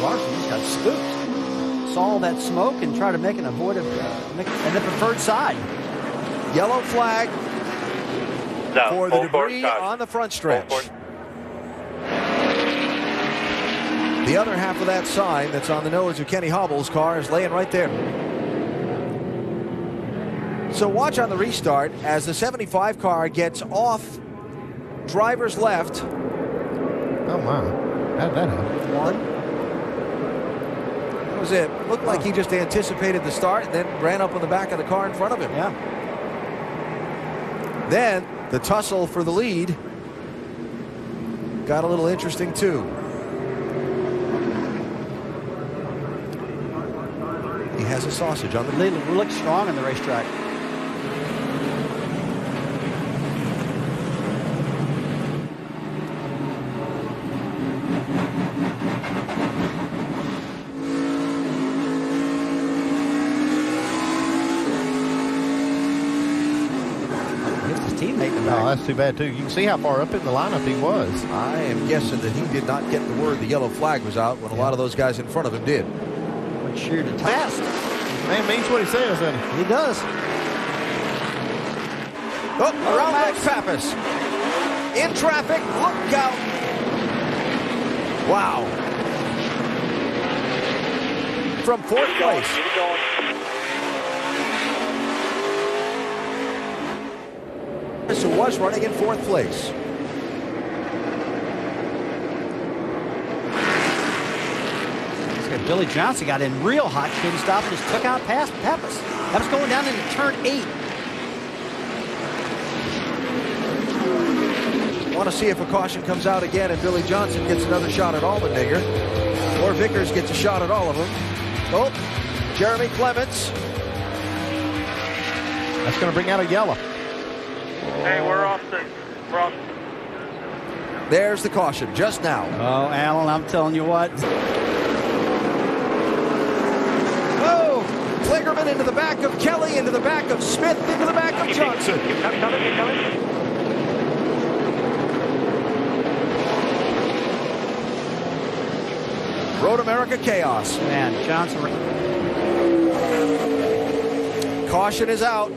Speaker 15: Larson just got spooked. Saw all that smoke and tried to make an avoid of and the preferred side.
Speaker 2: Yellow flag for the debris on the front stretch. The other half of that sign that's on the nose of Kenny Hobble's car is laying right there. So watch on the restart as the 75 car gets off driver's left.
Speaker 4: Oh, my. How did that happen?
Speaker 15: 1.
Speaker 2: Was it looked like he just anticipated the start and then ran up on the back of the car in front of him.
Speaker 15: Yeah.
Speaker 2: Then the tussle for the lead got a little interesting too. He has a sausage on the
Speaker 15: lead. Looks strong on the racetrack.
Speaker 4: Oh, that's too bad, too. You can see how far up in the lineup he was.
Speaker 2: I am guessing that he did not get the word the yellow flag was out when a lot of those guys in front of him did.
Speaker 15: But sheer to fast.
Speaker 4: Man means what he says, doesn't he?
Speaker 15: He does.
Speaker 2: Oh, around Max Pappas. In traffic, look out. Wow. From 4th place. Who was running in 4th place.
Speaker 4: He's
Speaker 15: America. Billy Johnson got in real hot, couldn't stop, and just took out past Pappas. That was going down into turn 8.
Speaker 2: Want to see if a caution comes out again and Billy Johnson gets another shot at Allmendinger. Or Vickers gets a shot at all of them. Oh, Jeremy Clements.
Speaker 4: That's going to bring out a yellow.
Speaker 3: Hey, we're off the...
Speaker 2: There's the caution just now.
Speaker 15: Oh, Alan, I'm telling you what.
Speaker 2: Oh, Kligerman into the back of Kelly, into the back of Smith, into the back of Johnson.
Speaker 3: Keep coming.
Speaker 2: Road America chaos.
Speaker 15: Man, Johnson.
Speaker 2: Caution is out.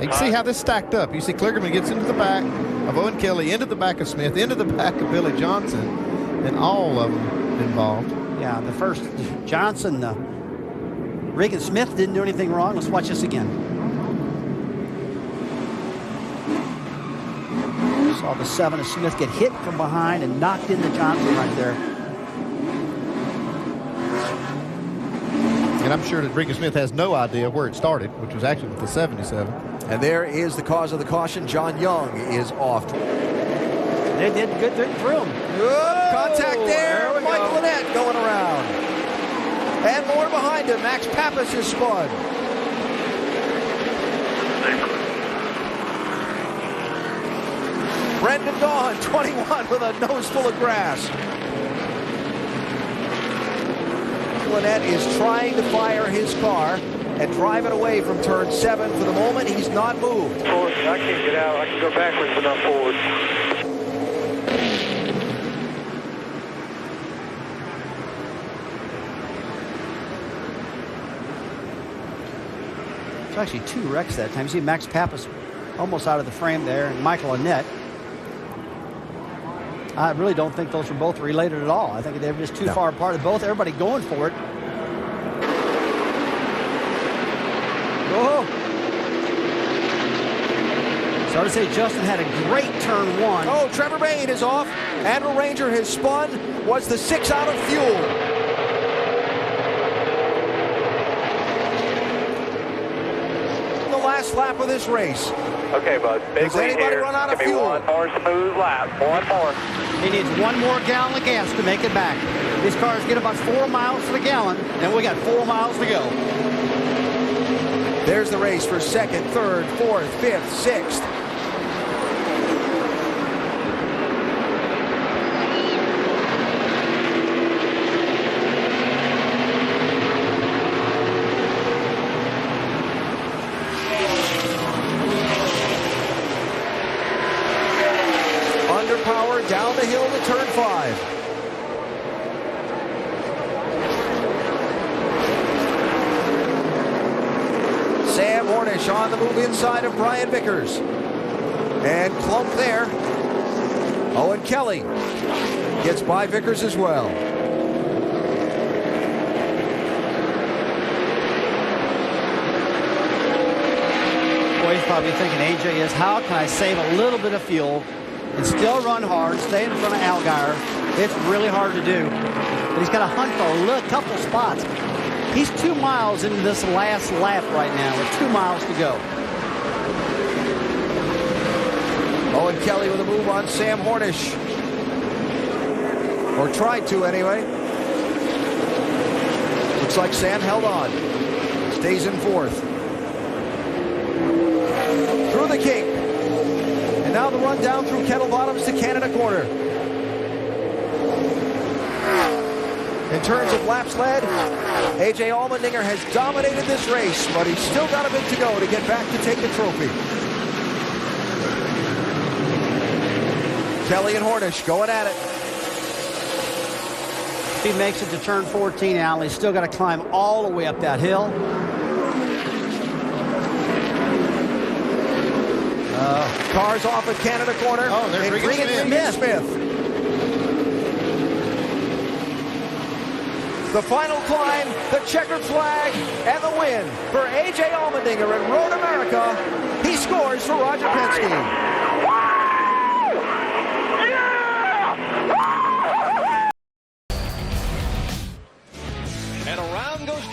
Speaker 4: You can see how this stacked up. You see Kligerman gets into the back of Owen Kelly, into the back of Smith, into the back of Billy Johnson, and all of them involved.
Speaker 15: Yeah, the first Johnson, Regan Smith didn't do anything wrong. Let's watch this again. Saw the 7 of Smith get hit from behind and knocked into Johnson right there.
Speaker 4: And I'm sure that Regan Smith has no idea where it started, which was actually with the 77.
Speaker 2: And there is the cause of the caution. John Young is off.
Speaker 15: They did good through him.
Speaker 2: Good contact there. Mike Lynette going around. And more behind him. Max Pappas is spun. Brendan Gaughan, 21, with a nose full of grass. Lynette is trying to fire his car and drive it away from turn 7. For the moment, he's not moved.
Speaker 3: Forward. I can't get out. I can go backwards, but not forward.
Speaker 15: It's actually 2 wrecks that time. You see Max Pappas almost out of the frame there, and Michael Lynette. I really don't think those were both related at all. I think they were just too far apart. Both, everybody going for it. Oh! So I would say Justin had a great turn 1.
Speaker 2: Oh, Trevor Bain is off. Andrew Ranger has spun. Was the 6 out of fuel? The last lap of this race.
Speaker 3: Okay, bud.
Speaker 2: Does anybody run out of fuel?
Speaker 3: One more smooth lap. One more.
Speaker 15: He needs 1 more gallon of gas to make it back. These cars get about 4 miles to the gallon, and we got 4 miles to go.
Speaker 2: There's the race for 2nd, 3rd, 4th, 5th, 6th. Underpowered down the hill to turn 5. Sam Hornish on the move inside of Brian Vickers. And clump there. Owen Kelly gets by Vickers as well.
Speaker 15: Boy, he's probably thinking, AJ, is how can I save a little bit of fuel and still run hard, stay in front of Allgaier? It's really hard to do. But he's got to hunt for a couple spots. He's 2 miles into this last lap right now with 2 miles to go.
Speaker 2: Owen Kelly with a move on Sam Hornish. Or tried to anyway. Looks like Sam held on. Stays in 4th. Through the Cape. And now the run down through Kettle Bottoms to Canada Corner. In terms of laps led, A.J. Allmendinger has dominated this race, but he's still got a bit to go to get back to take the trophy. Kelly and Hornish going at it.
Speaker 15: If he makes it to turn 14, Al, he's still got to climb all the way up that hill.
Speaker 2: Cars off at Canada Corner.
Speaker 4: Oh, there's Regan
Speaker 2: Smith. The final climb, the checkered flag, and the win for A.J. Allmendinger in Road America. He scores for Roger Penske.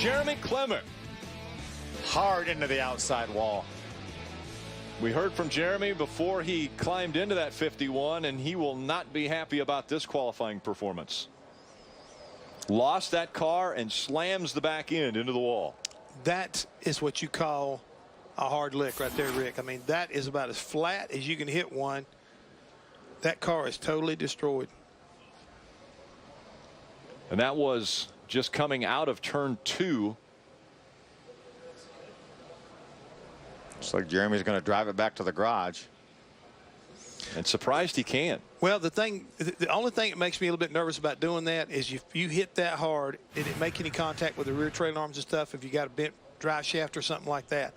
Speaker 8: Jeremy Clement.
Speaker 12: Hard into the outside wall.
Speaker 8: We heard from Jeremy before he climbed into that 51, and he will not be happy about this qualifying performance. Lost that car and slams the back end into the wall.
Speaker 7: That is what you call a hard lick right there, Rick. I mean, that is about as flat as you can hit one. That car is totally destroyed.
Speaker 8: And that was just coming out of turn 2.
Speaker 12: Looks like Jeremy's going to drive it back to the garage.
Speaker 8: And surprised he can.
Speaker 7: Well, the only thing that makes me a little bit nervous about doing that is if you hit that hard, did it make any contact with the rear trailing arms and stuff if you got a bent drive shaft or something like that?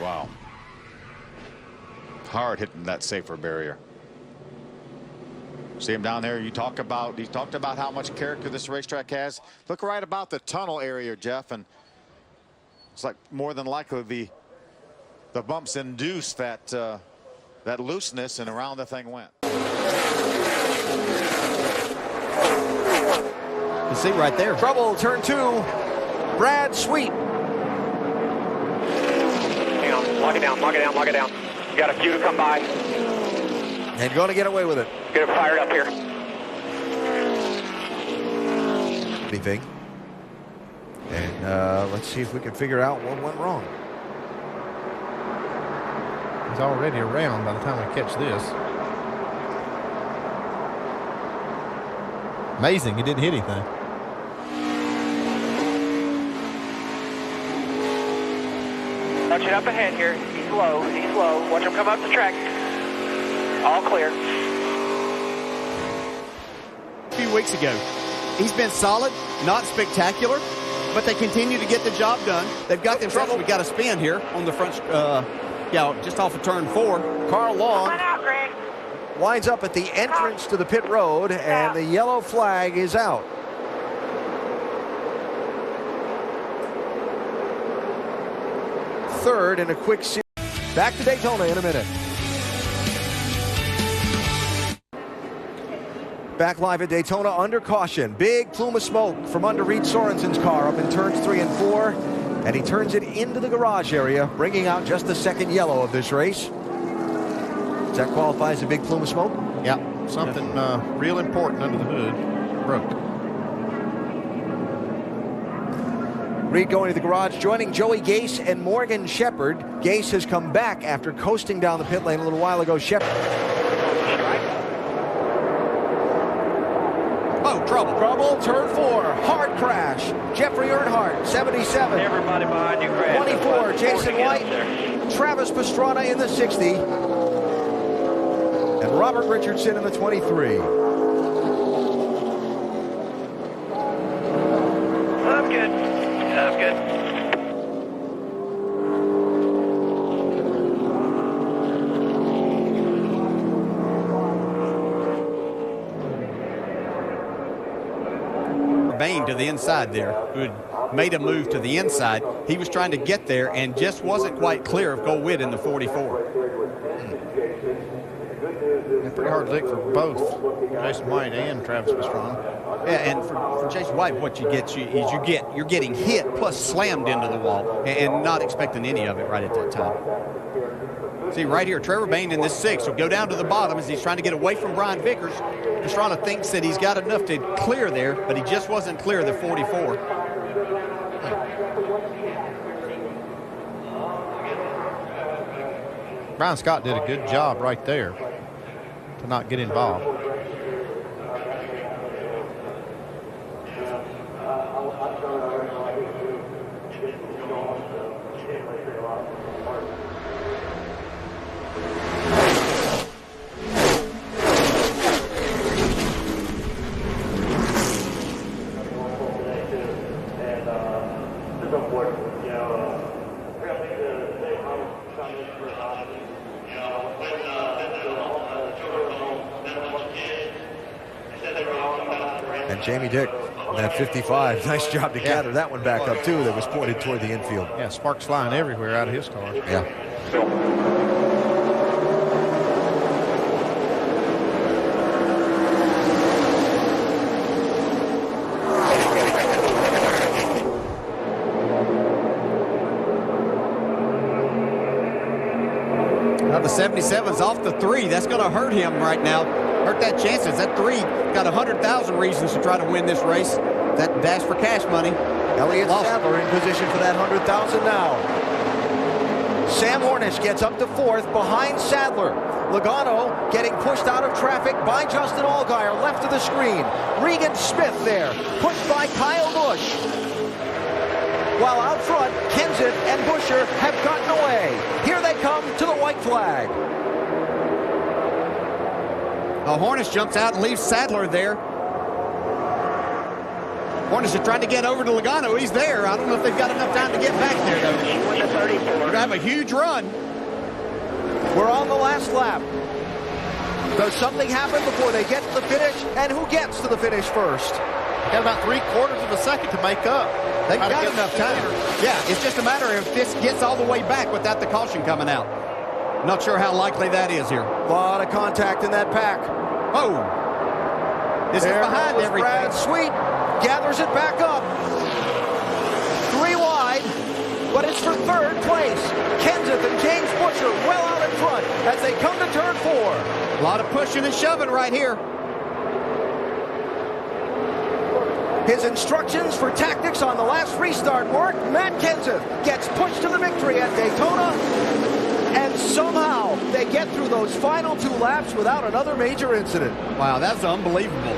Speaker 12: Wow. Hard hitting that safer barrier. See him down there. He talked about how much character this racetrack has. Look right about the tunnel area, Jeff, and it's like more than likely the bumps induced that that looseness, and around the thing went.
Speaker 1: You see right there.
Speaker 2: Trouble, turn 2. Brad Sweet.
Speaker 3: Hang on, lock it down, lock it down, lock it down. You got a few to come by.
Speaker 2: And going to get away with it.
Speaker 3: Get it fired up here.
Speaker 2: Anything. And let's see if we can figure out what went wrong.
Speaker 4: He's already around by the time we catch this. Amazing, he didn't hit anything.
Speaker 3: Watch it up ahead here. He's low, he's low. Watch him come up the track. All clear.
Speaker 1: A few weeks ago, he's been solid, not spectacular, but they continue to get the job done. They've got themselves, we got a spin here on the front, just off of turn 4.
Speaker 2: Carl Long winds up at the entrance to the pit road, and the yellow flag is out. Third in a quick series. Back to Daytona in a minute. Back live at Daytona under caution. Big plume of smoke from under Reed Sorensen's car up in turns 3 and 4. And he turns it into the garage area, bringing out just the second yellow of this race. Does that qualify as a big plume of smoke?
Speaker 4: Yeah, something real important under the hood broke.
Speaker 2: Reed going to the garage, joining Joey Gase and Morgan Shepherd. Gase has come back after coasting down the pit lane a little while ago. Shepherd. Oh, trouble. Trouble, turn 4, hard crash. Jeffrey Earnhardt, 77.
Speaker 3: Everybody behind you, Greg.
Speaker 2: 24, Jason White. Travis Pastrana in the 60. And Robert Richardson in the 23.
Speaker 3: I'm good. I'm good.
Speaker 1: Bain to the inside there, who had made a move to the inside. He was trying to get there and just wasn't quite clear of Go Witt in the 44.
Speaker 4: A pretty hard lick for both Jason White and Travis Pastrana.
Speaker 1: Yeah, and for Jason White, what you get you're getting hit plus slammed into the wall and not expecting any of it right at that time. See right here, Trevor Bain in this 6 will go down to the bottom as he's trying to get away from Brian Vickers. Pastrana thinks that he's got enough to clear there, but he just wasn't clear of the 44.
Speaker 4: Brian Scott did a good job right there to not get involved.
Speaker 2: And Jamie Dick, that 55, nice job to gather that one back up too, that was pointed toward the infield.
Speaker 4: Yeah, sparks flying everywhere out of his car.
Speaker 2: Yeah.
Speaker 1: Well, the 77's off the 3. That's going to hurt him right now. Hurt that chances. That 3 got 100,000 reasons to try to win this race. That dash for cash money.
Speaker 2: Elliott Sadler in position for that 100,000 now. Sam Hornish gets up to 4th behind Sadler. Logano getting pushed out of traffic by Justin Allgaier, left of the screen. Regan Smith there, pushed by Kyle Busch. While out front, Kenseth and Buescher have gotten away. Here they come to the white flag.
Speaker 1: Hornish jumps out and leaves Sadler there. Hornish is trying to get over to Logano. He's there. I don't know if they've got enough time to get back there, though. We're going to have a huge run.
Speaker 2: We're on the last lap. Does something happen before they get to the finish? And who gets to the finish first?
Speaker 4: Got about 3/4 of a second to make up.
Speaker 1: They've got enough time. Yeah, it's just a matter of if this gets all the way back without the caution coming out. Not sure how likely that is here.
Speaker 2: A lot of contact in that pack.
Speaker 1: Oh. This is behind everything.
Speaker 2: Brad Sweet gathers it back up. 3 wide, but it's for 3rd place. Kenseth and James Buescher well out in front as they come to turn 4.
Speaker 1: A lot of pushing and shoving right here.
Speaker 2: His instructions for tactics on the last restart work. Matt Kenseth gets pushed to the victory at Daytona. And somehow they get through those final 2 laps without another major incident.
Speaker 1: Wow, that's unbelievable.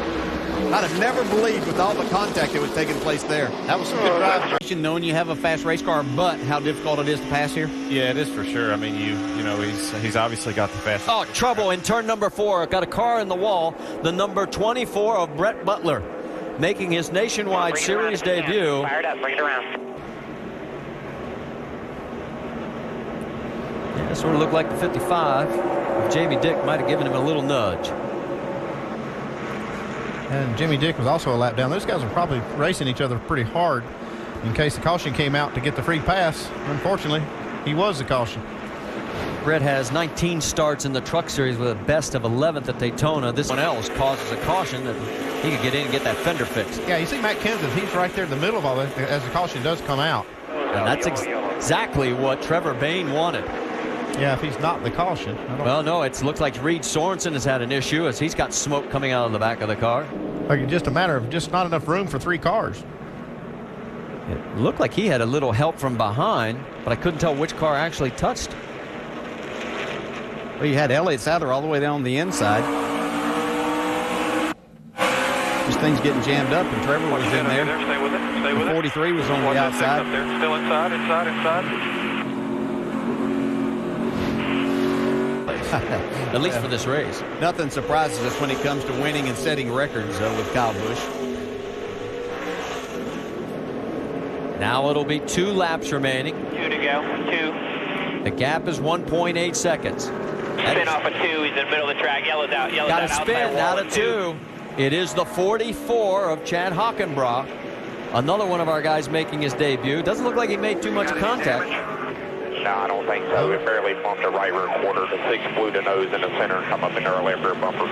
Speaker 1: I'd have never believed with all the contact that was taking place there.
Speaker 4: That was some good driving. Knowing you have a fast race car, but how difficult it is to pass here.
Speaker 10: Yeah, it is for sure. I mean, you know, he's obviously got the fastest.
Speaker 11: Oh, trouble in turn number 4. Got a car in the wall. The number 24 of Brett Butler, making his nationwide series debut.
Speaker 3: Fired up, bring it around.
Speaker 11: Yeah, it sort of looked like the 55. Jamie Dick might have given him a little nudge.
Speaker 4: And Jimmy Dick was also a lap down. Those guys were probably racing each other pretty hard in case the caution came out to get the free pass. Unfortunately, he was the caution.
Speaker 11: Brett has 19 starts in the Truck Series with a best of 11th at Daytona. This one else causes a caution that he could get in and get that fender fixed.
Speaker 4: Yeah, you see Matt Kenseth, he's right there in the middle of all this as the caution does come out.
Speaker 11: And that's exactly what Trevor Bayne wanted.
Speaker 4: Yeah, if he's not the caution.
Speaker 11: Well, no, it looks like Reed Sorensen has had an issue as he's got smoke coming out of the back of the car.
Speaker 4: Like just a matter of just not enough room for 3 cars.
Speaker 11: It looked like he had a little help from behind, but I couldn't tell which car actually touched.
Speaker 1: Well, you had Elliott Sadler all the way down the inside. This thing's getting jammed up, and Trevor was in there.
Speaker 5: Stay with it. Stay with it.
Speaker 1: 43 was on the outside.
Speaker 5: Up there. Still inside.
Speaker 11: At least for this race.
Speaker 1: Nothing surprises us when it comes to winning and setting records, though, with Kyle Busch.
Speaker 11: Now it'll be 2 laps remaining.
Speaker 3: 2 to go. 2.
Speaker 11: The gap is 1.8 seconds.
Speaker 3: Spin off of 2. He's in the middle of the track. Yellow's out.
Speaker 11: Got a spin out of 2. It is the 44 of Chad Hockenbrough. Another one of our guys making his debut. Doesn't look like he made too much contact.
Speaker 5: No, I don't think so. It barely bumped the right rear quarter. The 6 flew the nose in the center and come up in the early rear bumper.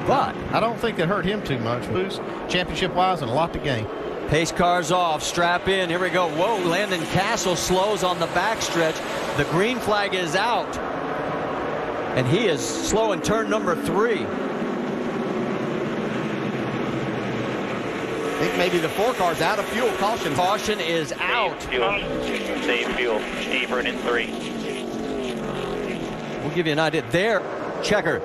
Speaker 4: But I don't think it hurt him too much. Boost championship-wise and a lot to gain.
Speaker 11: Pace car's off. Strap in. Here we go. Whoa, Landon Castle slows on the backstretch. The green flag is out. And he is slow in turn number 3.
Speaker 1: I think maybe the 4 car's out of fuel. Caution.
Speaker 11: Caution is out.
Speaker 3: Save fuel. Deeper in 3.
Speaker 11: We'll give you an idea. There, Checker.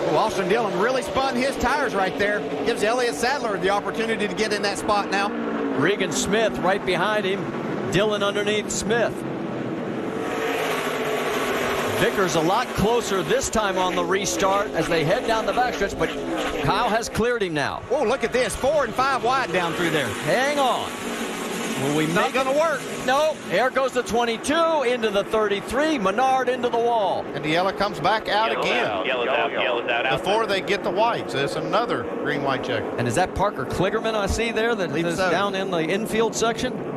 Speaker 1: Oh, Austin Dillon really spun his tires right there. Gives Elliott Sadler the opportunity to get in that spot now.
Speaker 11: Regan Smith right behind him. Dillon underneath Smith. Vickers a lot closer this time on the restart as they head down the backstretch, but Kyle has cleared him now.
Speaker 1: Oh, look at this. 4 and 5 wide down through there.
Speaker 11: Hang on. Will we
Speaker 1: Not going to work.
Speaker 11: No. There goes the 22 into the 33. Menard into the wall.
Speaker 4: And the yellow comes back out again.
Speaker 3: Yellow's out.
Speaker 4: Before they get the whites. There's another green-white check.
Speaker 11: And is that Parker Kligerman I see there that is down in the infield section?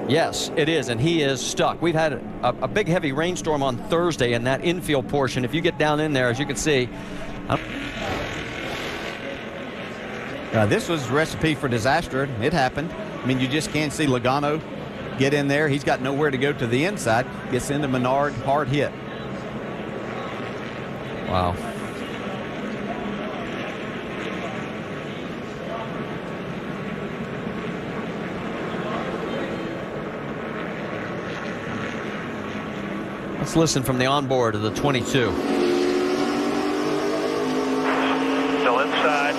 Speaker 11: Yes, it is, and he is stuck. We've had a big, heavy rainstorm on Thursday in that infield portion. If you get down in there, as you can see.
Speaker 1: This was a recipe for disaster. It happened. I mean, you just can't see Logano get in there. He's got nowhere to go to the inside. Gets into Menard, hard hit.
Speaker 11: Wow. Let's listen from the onboard of the 22.
Speaker 3: Still inside.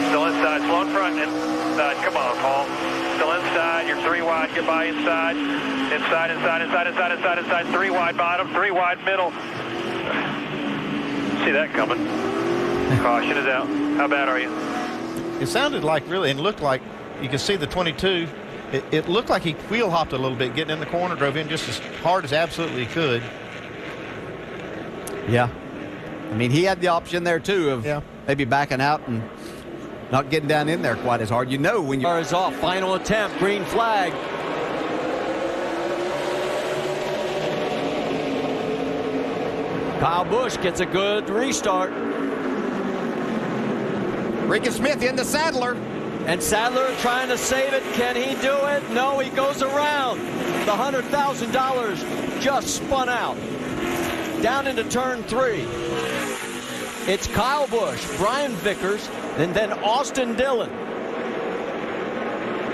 Speaker 3: Still inside. Slow in front. Inside. Come on, Paul. Still inside. You're 3 wide. Get by inside. Inside, inside, inside, inside, inside, inside. 3 wide bottom. 3 wide middle. See that coming. Caution is out. How bad are you?
Speaker 4: It sounded like really, and looked like you could see the 22. It looked like he wheel hopped a little bit, getting in the corner, drove in just as hard as absolutely he could.
Speaker 1: Yeah. I mean, he had the option there, too, of maybe backing out and not getting down in there quite as hard. You know when you...
Speaker 11: Car is off. Final attempt. Green flag. Kyle Busch gets a good restart.
Speaker 1: Regan Smith into Sadler.
Speaker 11: And Sadler trying to save it. Can he do it? No, he goes around. The $100,000 just spun out. Down into turn 3. It's Kyle Busch, Brian Vickers, and then Austin Dillon.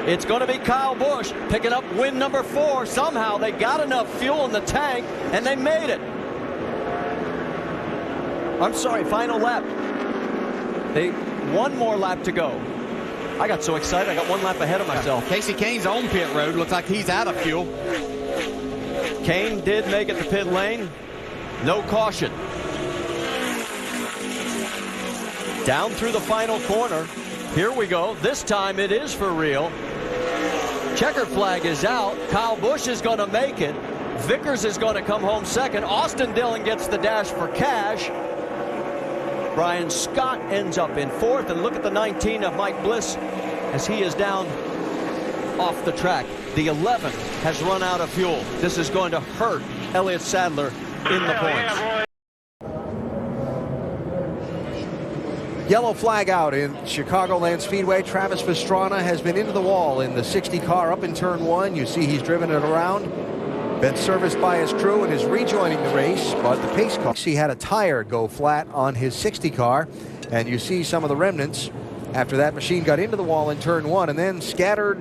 Speaker 11: It's going to be Kyle Busch picking up win number 4. Somehow they got enough fuel in the tank, and they made it. I'm sorry, final lap. One more lap to go. I got so excited, I got 1 lap ahead of myself.
Speaker 1: Kasey Kahne's on pit road. Looks like he's out of fuel.
Speaker 11: Kahne did make it to pit lane. No caution. Down through the final corner. Here we go. This time it is for real. Checkered flag is out. Kyle Busch is going to make it. Vickers is going to come home second. Austin Dillon gets the dash for cash. Brian Scott ends up in 4th. And look at the 19 of Mike Bliss as he is down off the track. The 11 has run out of fuel. This is going to hurt Elliott Sadler in the points.
Speaker 2: Yellow flag out in Chicagoland Speedway. Travis Pastrana has been into the wall in the 60 car up in turn 1. You see he's driven it around. Been serviced by his crew and is rejoining the race, but the pace car. He had a tire go flat on his 60 car, and you see some of the remnants after that machine got into the wall in turn 1 and then scattered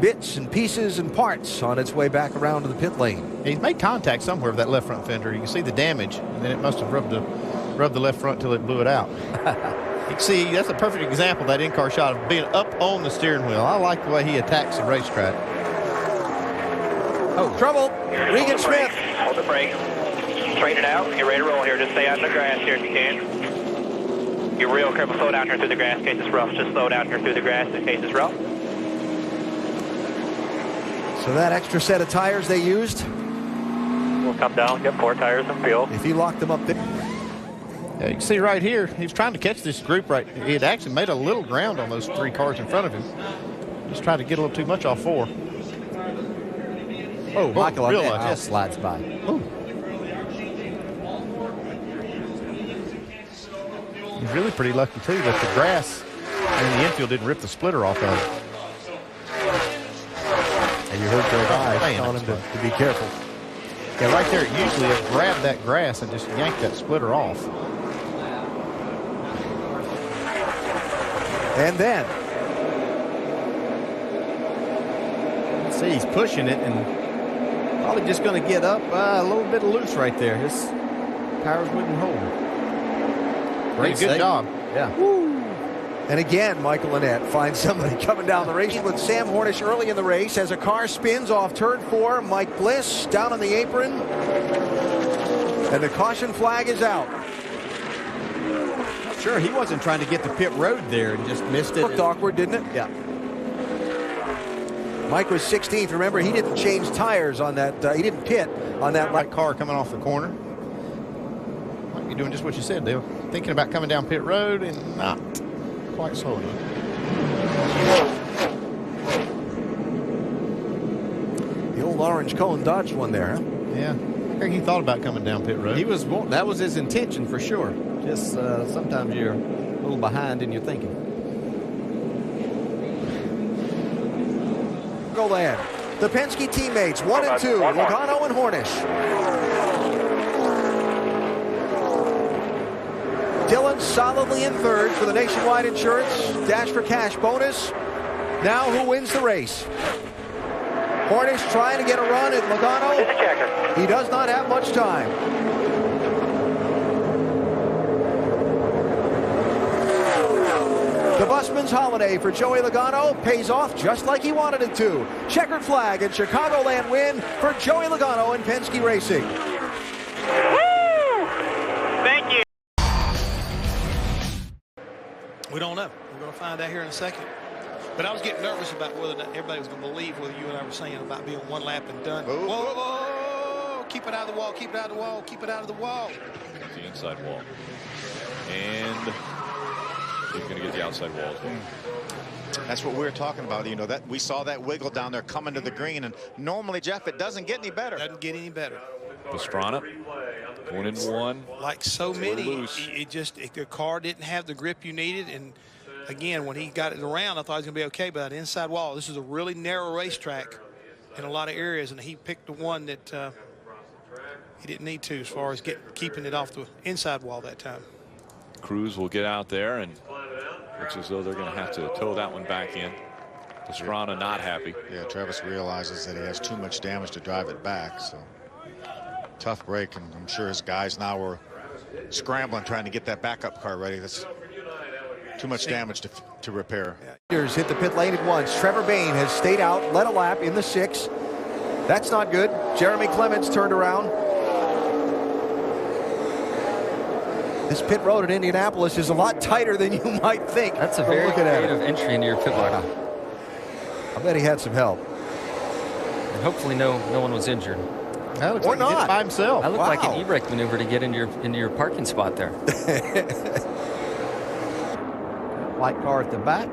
Speaker 2: bits and pieces and parts on its way back around to the pit lane.
Speaker 4: He's made contact somewhere with that left front fender. You can see the damage, and then it must have rubbed the left front till it blew it out. You can see that's a perfect example, that in-car shot, of being up on the steering wheel. I like the way he attacks the racetrack.
Speaker 2: Oh, trouble. Regan Smith.
Speaker 3: Hold the brake. Straighten it out. Get ready to roll here. Just stay out in the grass here if you can. You're real careful. Slow down here through the grass in case it's rough. Just slow down here through the grass in case it's rough.
Speaker 2: So that extra set of tires they used.
Speaker 3: We'll come down, get 4 tires and fuel.
Speaker 2: If he locked them up there.
Speaker 4: Yeah, you can see right here, he was trying to catch this group right. He had actually made a little ground on those 3 cars in front of him. Just trying to get a little too much off 4.
Speaker 1: Oh, Michael
Speaker 4: real
Speaker 1: Annett just slides by.
Speaker 4: Ooh. He's really pretty lucky, too, that the grass in the infield didn't rip the splitter off of it.
Speaker 2: And you heard Greg Ives telling him to be careful.
Speaker 4: Yeah, right there, usually it grabbed that grass and just yanked that splitter off.
Speaker 2: And then.
Speaker 1: See, he's pushing it and probably just going to get up a little bit loose right there. His tires wouldn't hold.
Speaker 4: Great, good job.
Speaker 1: Yeah.
Speaker 2: Woo. And again, Michael Annett finds somebody coming down the race with Sam Hornish early in the race as a car spins off turn 4. Mike Bliss down on the apron. And the caution flag is out.
Speaker 1: Sure, he wasn't trying to get to pit road there and just missed it.
Speaker 2: Looked awkward, didn't it?
Speaker 1: Yeah.
Speaker 2: Mike was 16th. Remember, he didn't change tires on that. He didn't pit on that
Speaker 4: right car coming off the corner. Might be doing just what you said, Dale. Thinking about coming down pit road and not quite slow enough.
Speaker 2: The old orange cone Dodge one there, huh?
Speaker 4: Yeah. I think he thought about coming down pit road.
Speaker 1: That was his intention for sure. Just sometimes you're a little behind in your thinking.
Speaker 2: Chicagoland. The Penske teammates, 1 and 2, Logano and Hornish. Dillon solidly in third for the Nationwide Insurance Dash for Cash bonus. Now who wins the race? Hornish trying to get a run at Logano. He does not have much time. The Busman's holiday for Joey Logano pays off just like he wanted it to. Checkered flag and Chicagoland win for Joey Logano and Penske Racing.
Speaker 3: Woo! Thank you.
Speaker 7: We don't know. We're going to find out here in a second. But I was getting nervous about whether or not everybody was going to believe what you and I were saying about being one lap and done. Whoa, whoa, whoa. Keep it out of the wall. Keep it out of the wall. Keep it out of the wall.
Speaker 8: The inside wall. And he's going to get the outside wall as well.
Speaker 12: That's what we were talking about. You know, that we saw that wiggle down there coming to the green. And normally, Jeff, it doesn't get any better.
Speaker 7: Doesn't get any better.
Speaker 8: Pastrana going in one.
Speaker 7: Like so many, the car didn't have the grip you needed. And again, when he got it around, I thought he was going to be okay. But that inside wall, this is a really narrow racetrack in a lot of areas. And he picked the one that he didn't need to as far as keeping it off the inside wall that time.
Speaker 8: Cruz will get out there, and looks as though they're going to have to tow that one back in. Pastrana not happy.
Speaker 12: Yeah, Travis realizes that he has too much damage to drive it back. So tough break, and I'm sure his guys now were scrambling trying to get that backup car ready. That's too much damage to repair.
Speaker 2: Hit the pit lane at once. Trevor Bayne has stayed out, led a lap in the 6. That's not good. Jeremy Clements turned around. This pit road at Indianapolis is a lot tighter than you might think.
Speaker 11: That's a very creative entry into your pit lane.
Speaker 2: I bet he had some help.
Speaker 11: And hopefully no one was injured.
Speaker 2: Or not.
Speaker 4: By himself.
Speaker 11: That looked like an e-brake maneuver to get into your parking spot there.
Speaker 15: White car at the back.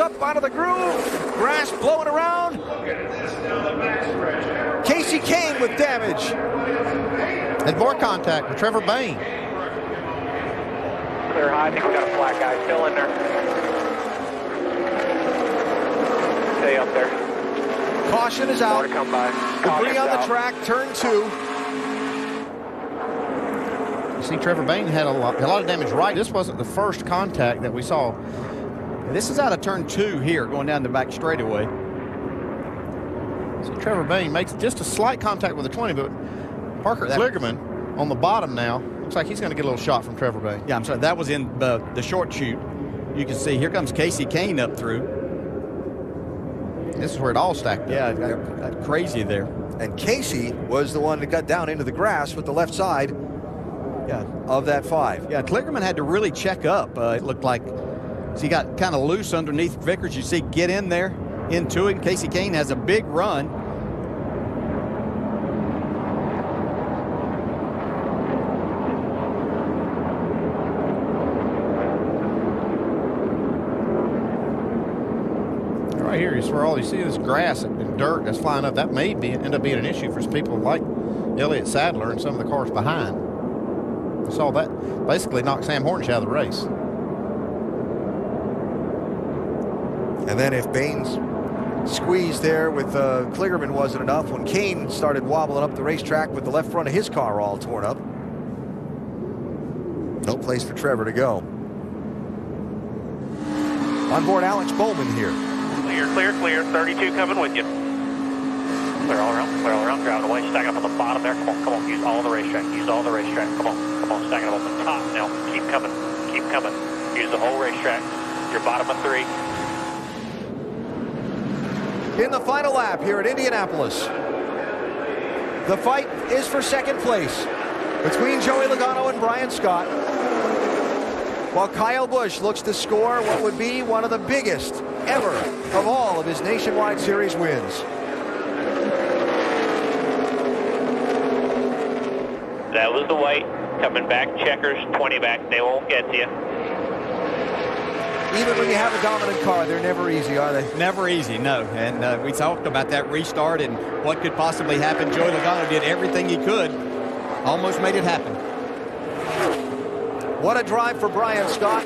Speaker 2: Up out of the groove, grass blowing around. Casey Kane with damage.
Speaker 4: And more contact with Trevor Bayne.
Speaker 3: Clear high. I think we got a flat guy still in there. Stay up there.
Speaker 2: Caution is out.
Speaker 3: More to come by.
Speaker 2: Debris on the track, turn 2.
Speaker 4: You see, Trevor Bayne had a lot of damage right. This wasn't the first contact that we saw.
Speaker 15: This is out of turn 2 here, going down the back straightaway.
Speaker 4: So Trevor Bayne makes just a slight contact with the 20, but Parker Kligerman on the bottom now. Looks like he's going to get a little shot from Trevor Bayne.
Speaker 15: Yeah, I'm sorry. That was in the short chute. You can see here comes Casey Kane up through.
Speaker 4: This is where it all stacked up.
Speaker 15: Yeah, got crazy there.
Speaker 2: And Casey was the one that got down into the grass with the left side of that 5.
Speaker 15: Yeah, Kligerman had to really check up. It looked like he got kind of loose underneath Vickers. You see, get in there, into it. Casey Kane has a big run.
Speaker 4: Right here is where all you see is grass and dirt that's flying up. That may end up being an issue for some people like Elliott Sadler and some of the cars behind. We saw that basically knock Sam Hornish out of the race.
Speaker 2: And then if Baines squeezed there with Kligerman wasn't enough, when Kane started wobbling up the racetrack with the left front of his car all torn up. No place for Trevor to go. On board Alex Bowman here.
Speaker 3: Clear. 32 coming with you. Clear all around, driving away, stacking up on the bottom there. Come on, use all the racetrack, Come on, stacking up on the top now. Keep coming. Use the whole racetrack. Your bottom of 3.
Speaker 2: In the final lap here at Indianapolis. The fight is for second place between Joey Logano and Brian Scott, while Kyle Busch looks to score what would be one of the biggest ever of all of his Nationwide Series wins.
Speaker 3: That was the white. Coming back, checkers, 20 back. They won't get to you.
Speaker 2: Even when you have a dominant car, they're never easy, are they?
Speaker 1: Never easy, no. And we talked about that restart and what could possibly happen. Joey Logano did everything he could. Almost made it happen.
Speaker 2: What a drive for Brian Scott.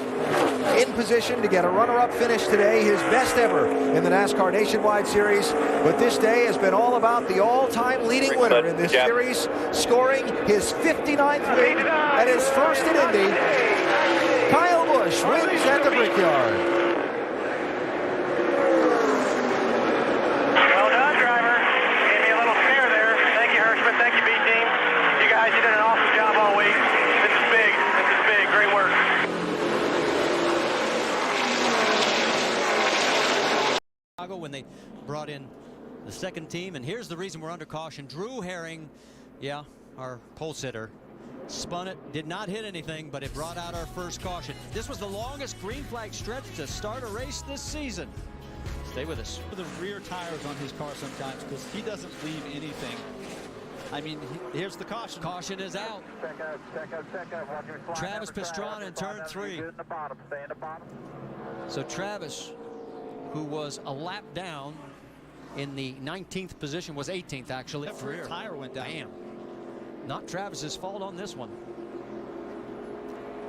Speaker 2: In position to get a runner-up finish today, his best ever in the NASCAR Nationwide Series. But this day has been all about the all-time leading winner in this series, scoring his 59th win and his first in Indy. Kyle Busch wins at the Brickyard.
Speaker 3: Well done, driver. Gave me a little scare there. Thank you, Hirschman. Thank you, B-Team. You guys, you did an awesome job all week. This is big. This is big. Great work.
Speaker 11: When they brought in the second team, and here's the reason we're under caution. Drew Herring, yeah, our pole sitter, spun it, did not hit anything, but it brought out our first caution. This was the longest green flag stretch to start a race this season. Stay with us.
Speaker 13: The rear tires on his car sometimes, because he doesn't leave anything. I mean, here's the caution.
Speaker 11: Caution is out. Travis Pastrana in turn 3. So Travis, who was a lap down in the 19th position, was 18th actually.
Speaker 13: That rear tire went down.
Speaker 11: Damn. Not Travis's fault on this one.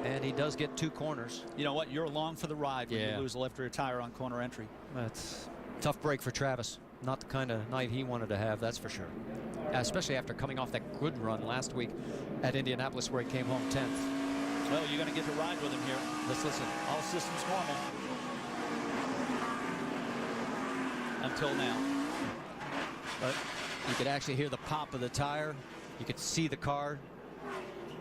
Speaker 11: And he does get 2 corners.
Speaker 13: You know what? You're along for the ride when you lose a left rear tire on corner entry.
Speaker 11: That's a tough break for Travis. Not the kind of night he wanted to have, that's for sure. Especially after coming off that good run last week at Indianapolis where he came home 10th.
Speaker 13: Well, you're going to get to ride with him here. Let's listen. All systems normal. Until now.
Speaker 11: But you could actually hear the pop of the tire. You could see the car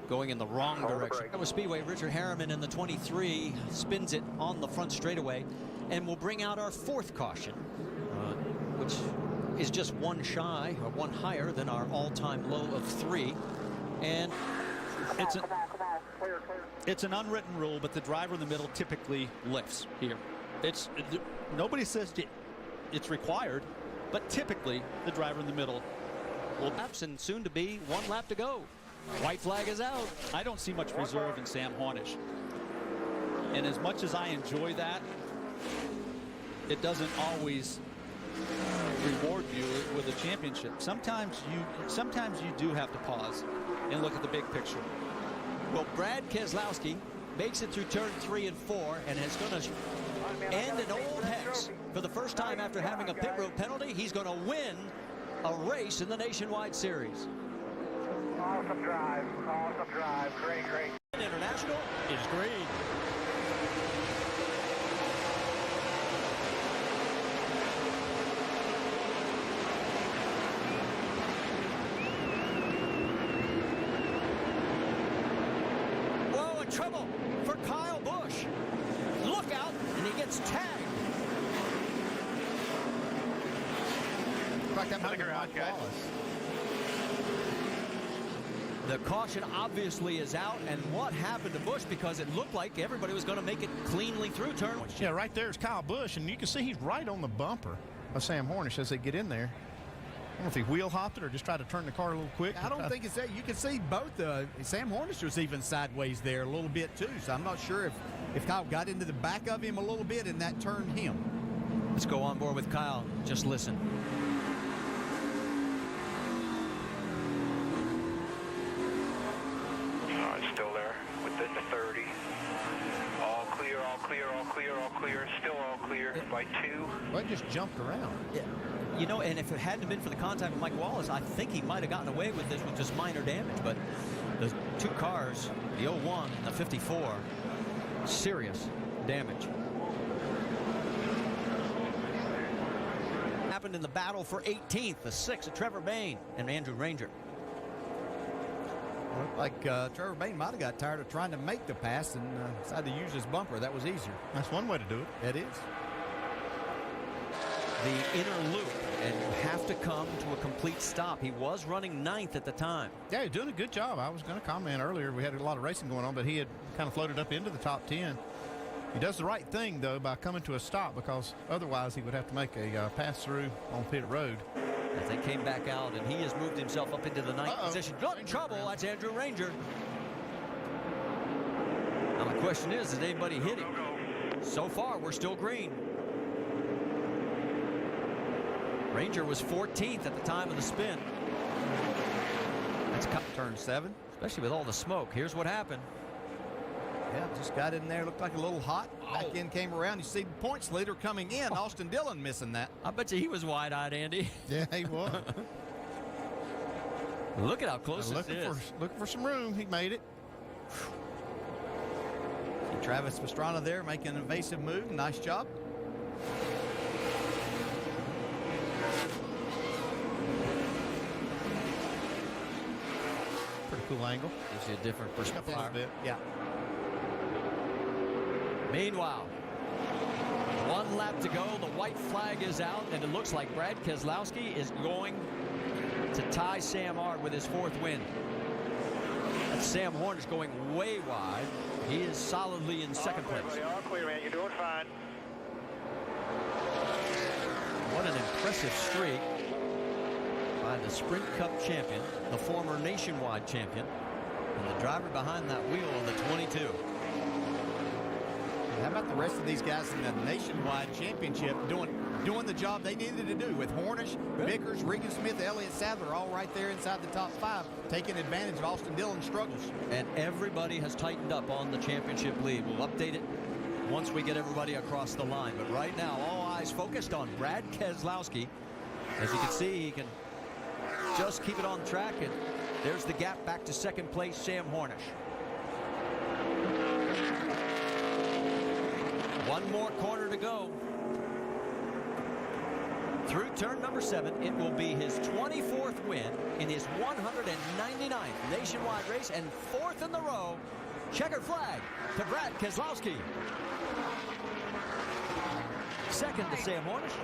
Speaker 11: going in the wrong direction. That was Speedway. Richard Harriman in the 23 spins it on the front straightaway and will bring out our 4th caution, which is just 1 shy or 1 higher than our all-time low of 3. And
Speaker 13: it's an unwritten rule, but the driver in the middle typically lifts here. Nobody says it's required, but typically the driver in the middle will.
Speaker 11: And soon to be 1 lap to go. White flag is out.
Speaker 13: I don't see much reserve in Sam Hornish. And as much as I enjoy that, it doesn't always reward you with a championship. Sometimes you do have to pause and look at the big picture.
Speaker 11: Well, Brad Keselowski makes it through turn 3 and 4 and is going to end an old hex. For the first time after having a pit road penalty, he's going to win a race in the Nationwide Series.
Speaker 3: Awesome drive, great.
Speaker 11: International is green. Whoa, a trouble for Kyle Busch. Look out, and he gets tagged.
Speaker 4: Like that might have been Wallace.
Speaker 11: The caution obviously is out, and what happened to Busch, because it looked like everybody was going to make it cleanly through turn.
Speaker 4: Yeah, right there's Kyle Busch, and you can see he's right on the bumper of Sam Hornish as they get in there. I don't know if he wheel hopped it or just tried to turn the car a little quick.
Speaker 1: I don't think it's that. You can see both. Sam Hornish was even sideways there a little bit too, so I'm not sure if Kyle got into the back of him a little bit and that turned him.
Speaker 11: Let's go on board with Kyle. Just listen.
Speaker 3: It's still there within the 30. All clear, still all clear by 2.
Speaker 4: Well, it just jumped around.
Speaker 11: Yeah. You know, and if it hadn't been for the contact with Mike Wallace, I think he might have gotten away with this with just minor damage. But the 2 cars, the 01 and the 54, serious damage. Happened in the battle for 18th, the 6 of Trevor Bayne and Andrew Ranger.
Speaker 1: Looked like Trevor Bayne might have got tired of trying to make the pass and decided to use his bumper. That was easier.
Speaker 4: That's one way to do it.
Speaker 1: It is.
Speaker 11: The inner loop, and you have to come to a complete stop. He was running 9th at the time.
Speaker 4: Yeah, he's doing a good job. I was going to comment earlier. We had a lot of racing going on, but he had kind of floated up into the top 10. He does the right thing, though, by coming to a stop, because otherwise he would have to make a pass-through on pit road.
Speaker 11: as they came back out, and he has moved himself up into the ninth position. Got in trouble. That's Andrew Ranger. Now the question is, did anybody hit him? So far, we're still green. Ranger was 14th at the time of the spin. That's turn 7, especially with all the smoke. Here's what happened.
Speaker 4: Yeah, just got in there, looked like a little hot. Back in, came around. You see the points leader coming in. Austin Dillon missing that.
Speaker 11: I bet you he was wide-eyed, Andy.
Speaker 4: Yeah, he was.
Speaker 11: Look at how close it is.
Speaker 4: Looking for some room. He made it. See Travis Pastrana there making an evasive move. Nice job. Pretty cool angle.
Speaker 11: Gives you a different perspective.
Speaker 4: A little bit, yeah.
Speaker 11: Meanwhile, 1 lap to go. The white flag is out, and it looks like Brad Keselowski is going to tie Sam Ard with his 4th win. That's Sam Hornish going way wide. He is solidly in second place.
Speaker 3: All clear, man. You're doing fine.
Speaker 11: What an impressive streak by the Sprint Cup champion, the former Nationwide champion, and the driver behind that wheel on the 22.
Speaker 4: How about the rest of these guys in the Nationwide Championship doing the job they needed to do with Hornish, Vickers, Regan Smith, Elliott Sadler all right there inside the top 5, taking advantage of Austin Dillon's struggles.
Speaker 11: And everybody has tightened up on the championship lead. We'll update it once we get everybody across the line. But right now, all eyes focused on Brad Keselowski. As you can see, he can just keep it on track, and there's the gap back to second place, Sam Hornish. 1 more corner to go. Through turn number 7, it will be his 24th win in his 199th nationwide race and 4th in the row. Checkered flag to Brad Keselowski. Second to Sam Hornish.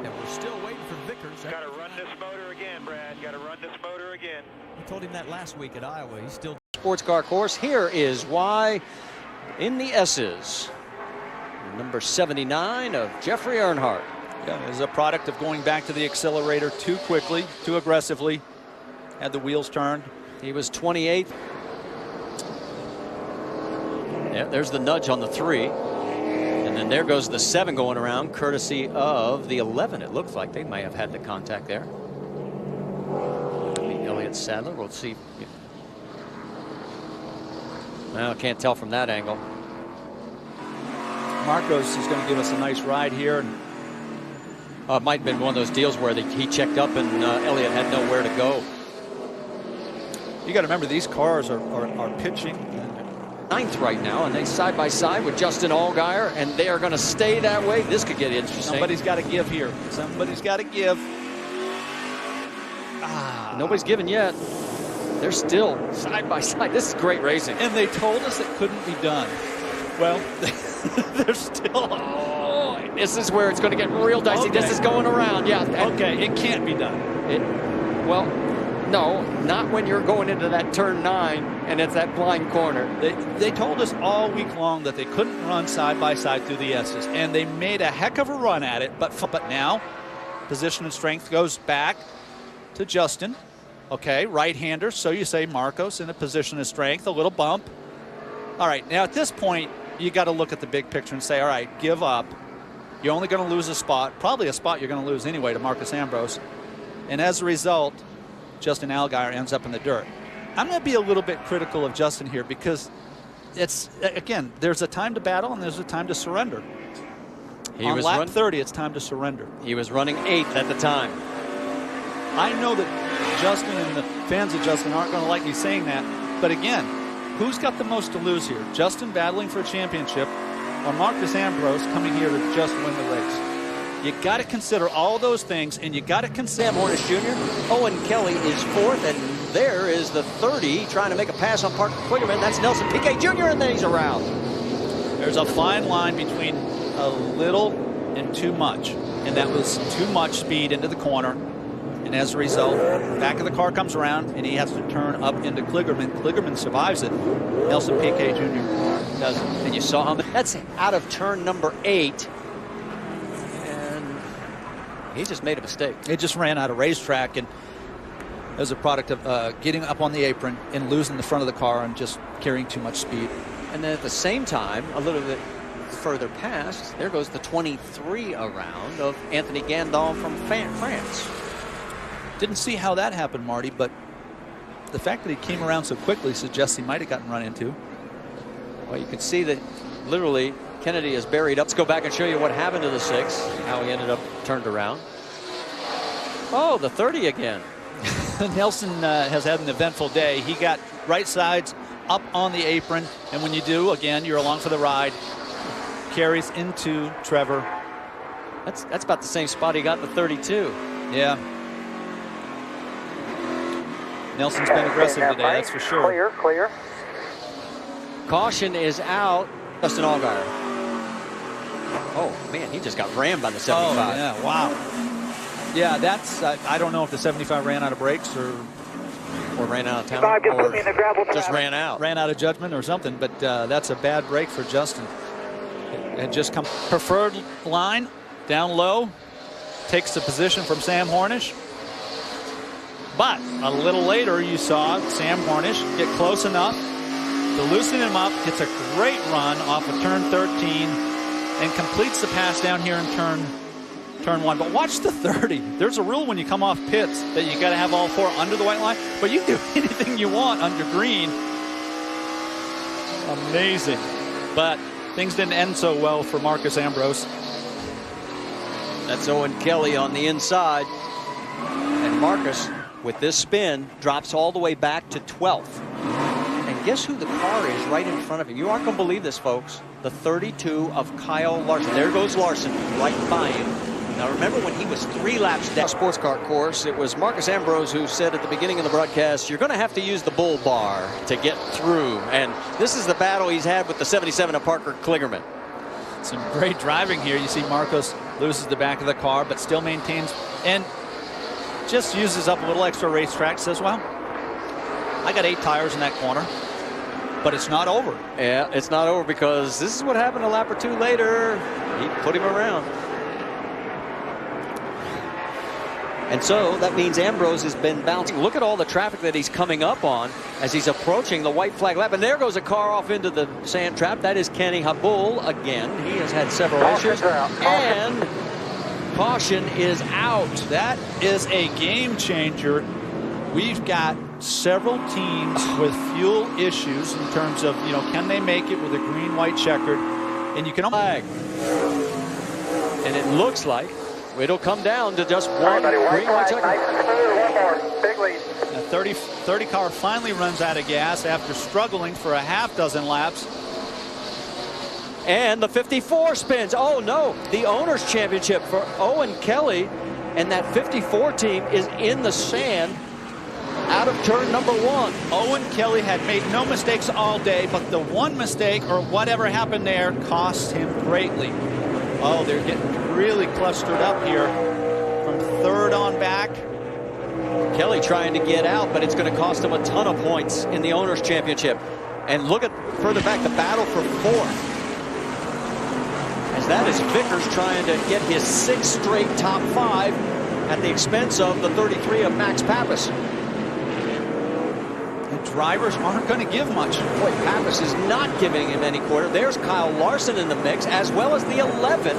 Speaker 11: And we're still waiting for Vickers.
Speaker 3: Got to run this motor again, Brad. Got to run this motor again.
Speaker 11: We told him that last week at Iowa. He's still
Speaker 14: sports car course. Here is why in the S's. Number 79 of Jeffrey Earnhardt.
Speaker 17: Yeah, it was a product of going back to the accelerator too quickly, too aggressively. Had the wheels turned.
Speaker 14: He was 28th. Yeah, there's the nudge on the 3. And then there goes the 7 going around, courtesy of the 11. It looks like they may have had the contact there. Elliott Sadler, we'll see. Well, I can't tell from that angle.
Speaker 17: Marcos is going to give us a nice ride here.
Speaker 14: It might have been one of those deals where he checked up and Elliott had nowhere to go.
Speaker 17: You got to remember, these cars are pitching.
Speaker 14: 9th right now, and they side by side with Justin Allgaier, and they are going to stay that way. This could get interesting.
Speaker 17: Somebody's got to give here. Somebody's got to give.
Speaker 14: Nobody's given yet. They're still side by side. This is great racing.
Speaker 17: And they told us it couldn't be done. Well, they're still.
Speaker 14: Oh, this is where it's going to get real dicey. Okay. This is going around. Yeah.
Speaker 17: Okay, it can't be done.
Speaker 14: Well, no, not when you're going into that turn 9 and it's that blind corner.
Speaker 17: They told us all week long that they couldn't run side by side through the S's, and they made a heck of a run at it. But now, position and strength goes back to Justin. Okay, right-hander, so you say Marcos in a position of strength, a little bump. All right, now at this point, you got to look at the big picture and say, all right, give up. You're only going to lose a spot, probably a spot you're going to lose anyway to Marcos Ambrose. And as a result, Justin Allgaier ends up in the dirt. I'm going to be a little bit critical of Justin here because it's, again, there's a time to battle and there's a time to surrender. On lap 30, it's time to surrender.
Speaker 14: He was running 8th at the time.
Speaker 17: I know that Justin and the fans of Justin aren't going to like me saying that, but again, who's got the most to lose here? Justin battling for a championship or Marcos Ambrose coming here to just win the race? You got to consider all those things, and you got to consider
Speaker 14: Sam Hornish Jr. Owen Kelly is 4th, and there is the 30 trying to make a pass on Parker Kligerman. That's Nelson Piquet Jr., and then he's around.
Speaker 17: There's a fine line between a little and too much, and that was too much speed into the corner. And And as a result, back of the car comes around, and he has to turn up into Kligerman. Kligerman survives it. Nelson Piquet Jr.
Speaker 14: doesn't. And you saw how that's out of turn number 8. And he just made a mistake.
Speaker 17: It just ran out of racetrack, and as a product of getting up on the apron and losing the front of the car and just carrying too much speed.
Speaker 14: And then at the same time, a little bit further past, there goes the 23 around of Anthony Gandon from France.
Speaker 17: Didn't see how that happened, Marty, but the fact that he came around so quickly suggests he might have gotten run into.
Speaker 14: Well, you can see that literally Kennedy is buried up. Let's go back and show you what happened to the 6, how he ended up turned around. Oh, the 30 again.
Speaker 17: Nelson has had an eventful day. He got right sides up on the apron, and when you do, again, you're along for the ride. Carries into Trevor.
Speaker 14: That's about the same spot he got in the 32.
Speaker 17: Yeah. Nelson's been aggressive today, that's for sure.
Speaker 3: Clear.
Speaker 14: Caution is out. Justin Allgaier. Oh, man, he just got rammed by the 75.
Speaker 17: Oh, yeah, wow. Yeah, that's, I don't know if the 75 ran out of brakes or
Speaker 14: ran out of time,
Speaker 17: or
Speaker 14: just ran out.
Speaker 17: Ran out of judgment or something, but that's a bad break for Justin. And just come preferred line down low, takes the position from Sam Hornish. But a little later, you saw Sam Hornish get close enough to loosen him up, gets a great run off of turn 13, and completes the pass down here in turn 1. But watch the 30. There's a rule when you come off pits that you got to have all 4 under the white line, but you can do anything you want under green. Amazing. But things didn't end so well for Marcus Ambrose.
Speaker 14: That's Owen Kelly on the inside. And Marcus, with this spin, drops all the way back to 12th. And guess who the car is right in front of him? You aren't going to believe this, folks. The 32 of Kyle Larson. There goes Larson right by him. Now remember when he was 3 laps down sports car course, it was Marcus Ambrose who said at the beginning of the broadcast, you're going to have to use the bull bar to get through. And this is the battle he's had with the 77 of Parker Kligerman.
Speaker 17: Some great driving here. You see Marcos loses the back of the car, but still maintains and just uses up a little extra racetrack. Says, well, I got 8 tires in that corner, but it's not over.
Speaker 14: Yeah, it's not over because this is what happened a lap or 2 later. He put him around. And so that means Ambrose has been bouncing. Look at all the traffic that he's coming up on as he's approaching the white flag lap. And there goes a car off into the sand trap. That is Kenny Habul again. He has had several issues. And caution is out.
Speaker 17: That is a game changer. We've got several teams with fuel issues in terms of, you know, can they make it with a green-white checkered? And you can flag.
Speaker 14: And it looks like it'll come down to just one green white checker.
Speaker 3: Big lead.
Speaker 17: The 30 car finally runs out of gas after struggling for a half dozen laps.
Speaker 14: And the 54 spins. Oh no, the Owners' Championship for Owen Kelly and that 54 team is in the sand out of turn number 1.
Speaker 17: Owen Kelly had made no mistakes all day, but the one mistake or whatever happened there cost him greatly. Oh, they're getting really clustered up here from 3rd on back.
Speaker 14: Kelly trying to get out, but it's going to cost him a ton of points in the Owners' Championship. And look at further back, the battle for 4th. As that is Vickers trying to get his 6th straight top 5 at the expense of the 33 of Max Pappas.
Speaker 17: The drivers aren't going to give much.
Speaker 14: Boy, Pappas is not giving him any quarter. There's Kyle Larson in the mix, as well as the 11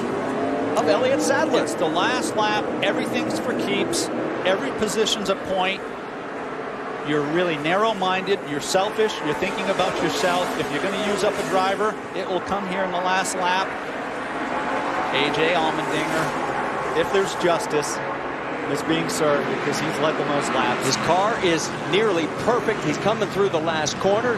Speaker 14: of Elliott Sadler.
Speaker 17: It's the last lap. Everything's for keeps. Every position's a point. You're really narrow-minded. You're selfish. You're thinking about yourself. If you're going to use up a driver, it will come here in the last lap. A.J. Allmendinger, if there's justice, is being served because he's led the most laps.
Speaker 14: His car is nearly perfect. He's coming through the last corner.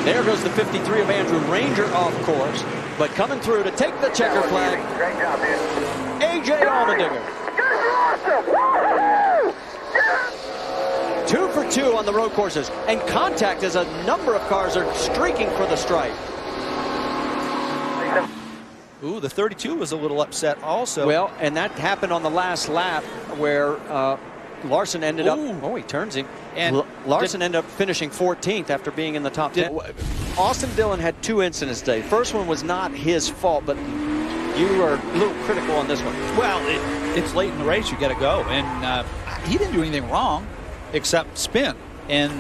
Speaker 14: There goes the 53 of Andrew Ranger off course, but coming through to take the checker flag.
Speaker 3: Great job, dude.
Speaker 14: A.J. Allmendinger. 2 for 2 on the road courses, and contact as a number of cars are streaking for the stripe.
Speaker 17: Ooh, the 32 was a little upset also.
Speaker 14: Well, and that happened on the last lap where
Speaker 11: Larson ended up. Oh, he turns him. And Larson ended up finishing 14th after being in the top 10. Austin Dillon had 2 incidents today. First one was not his fault, but you are a little critical on this one.
Speaker 17: Well, it's late in the race. You got to go, and he didn't do anything wrong except spin. And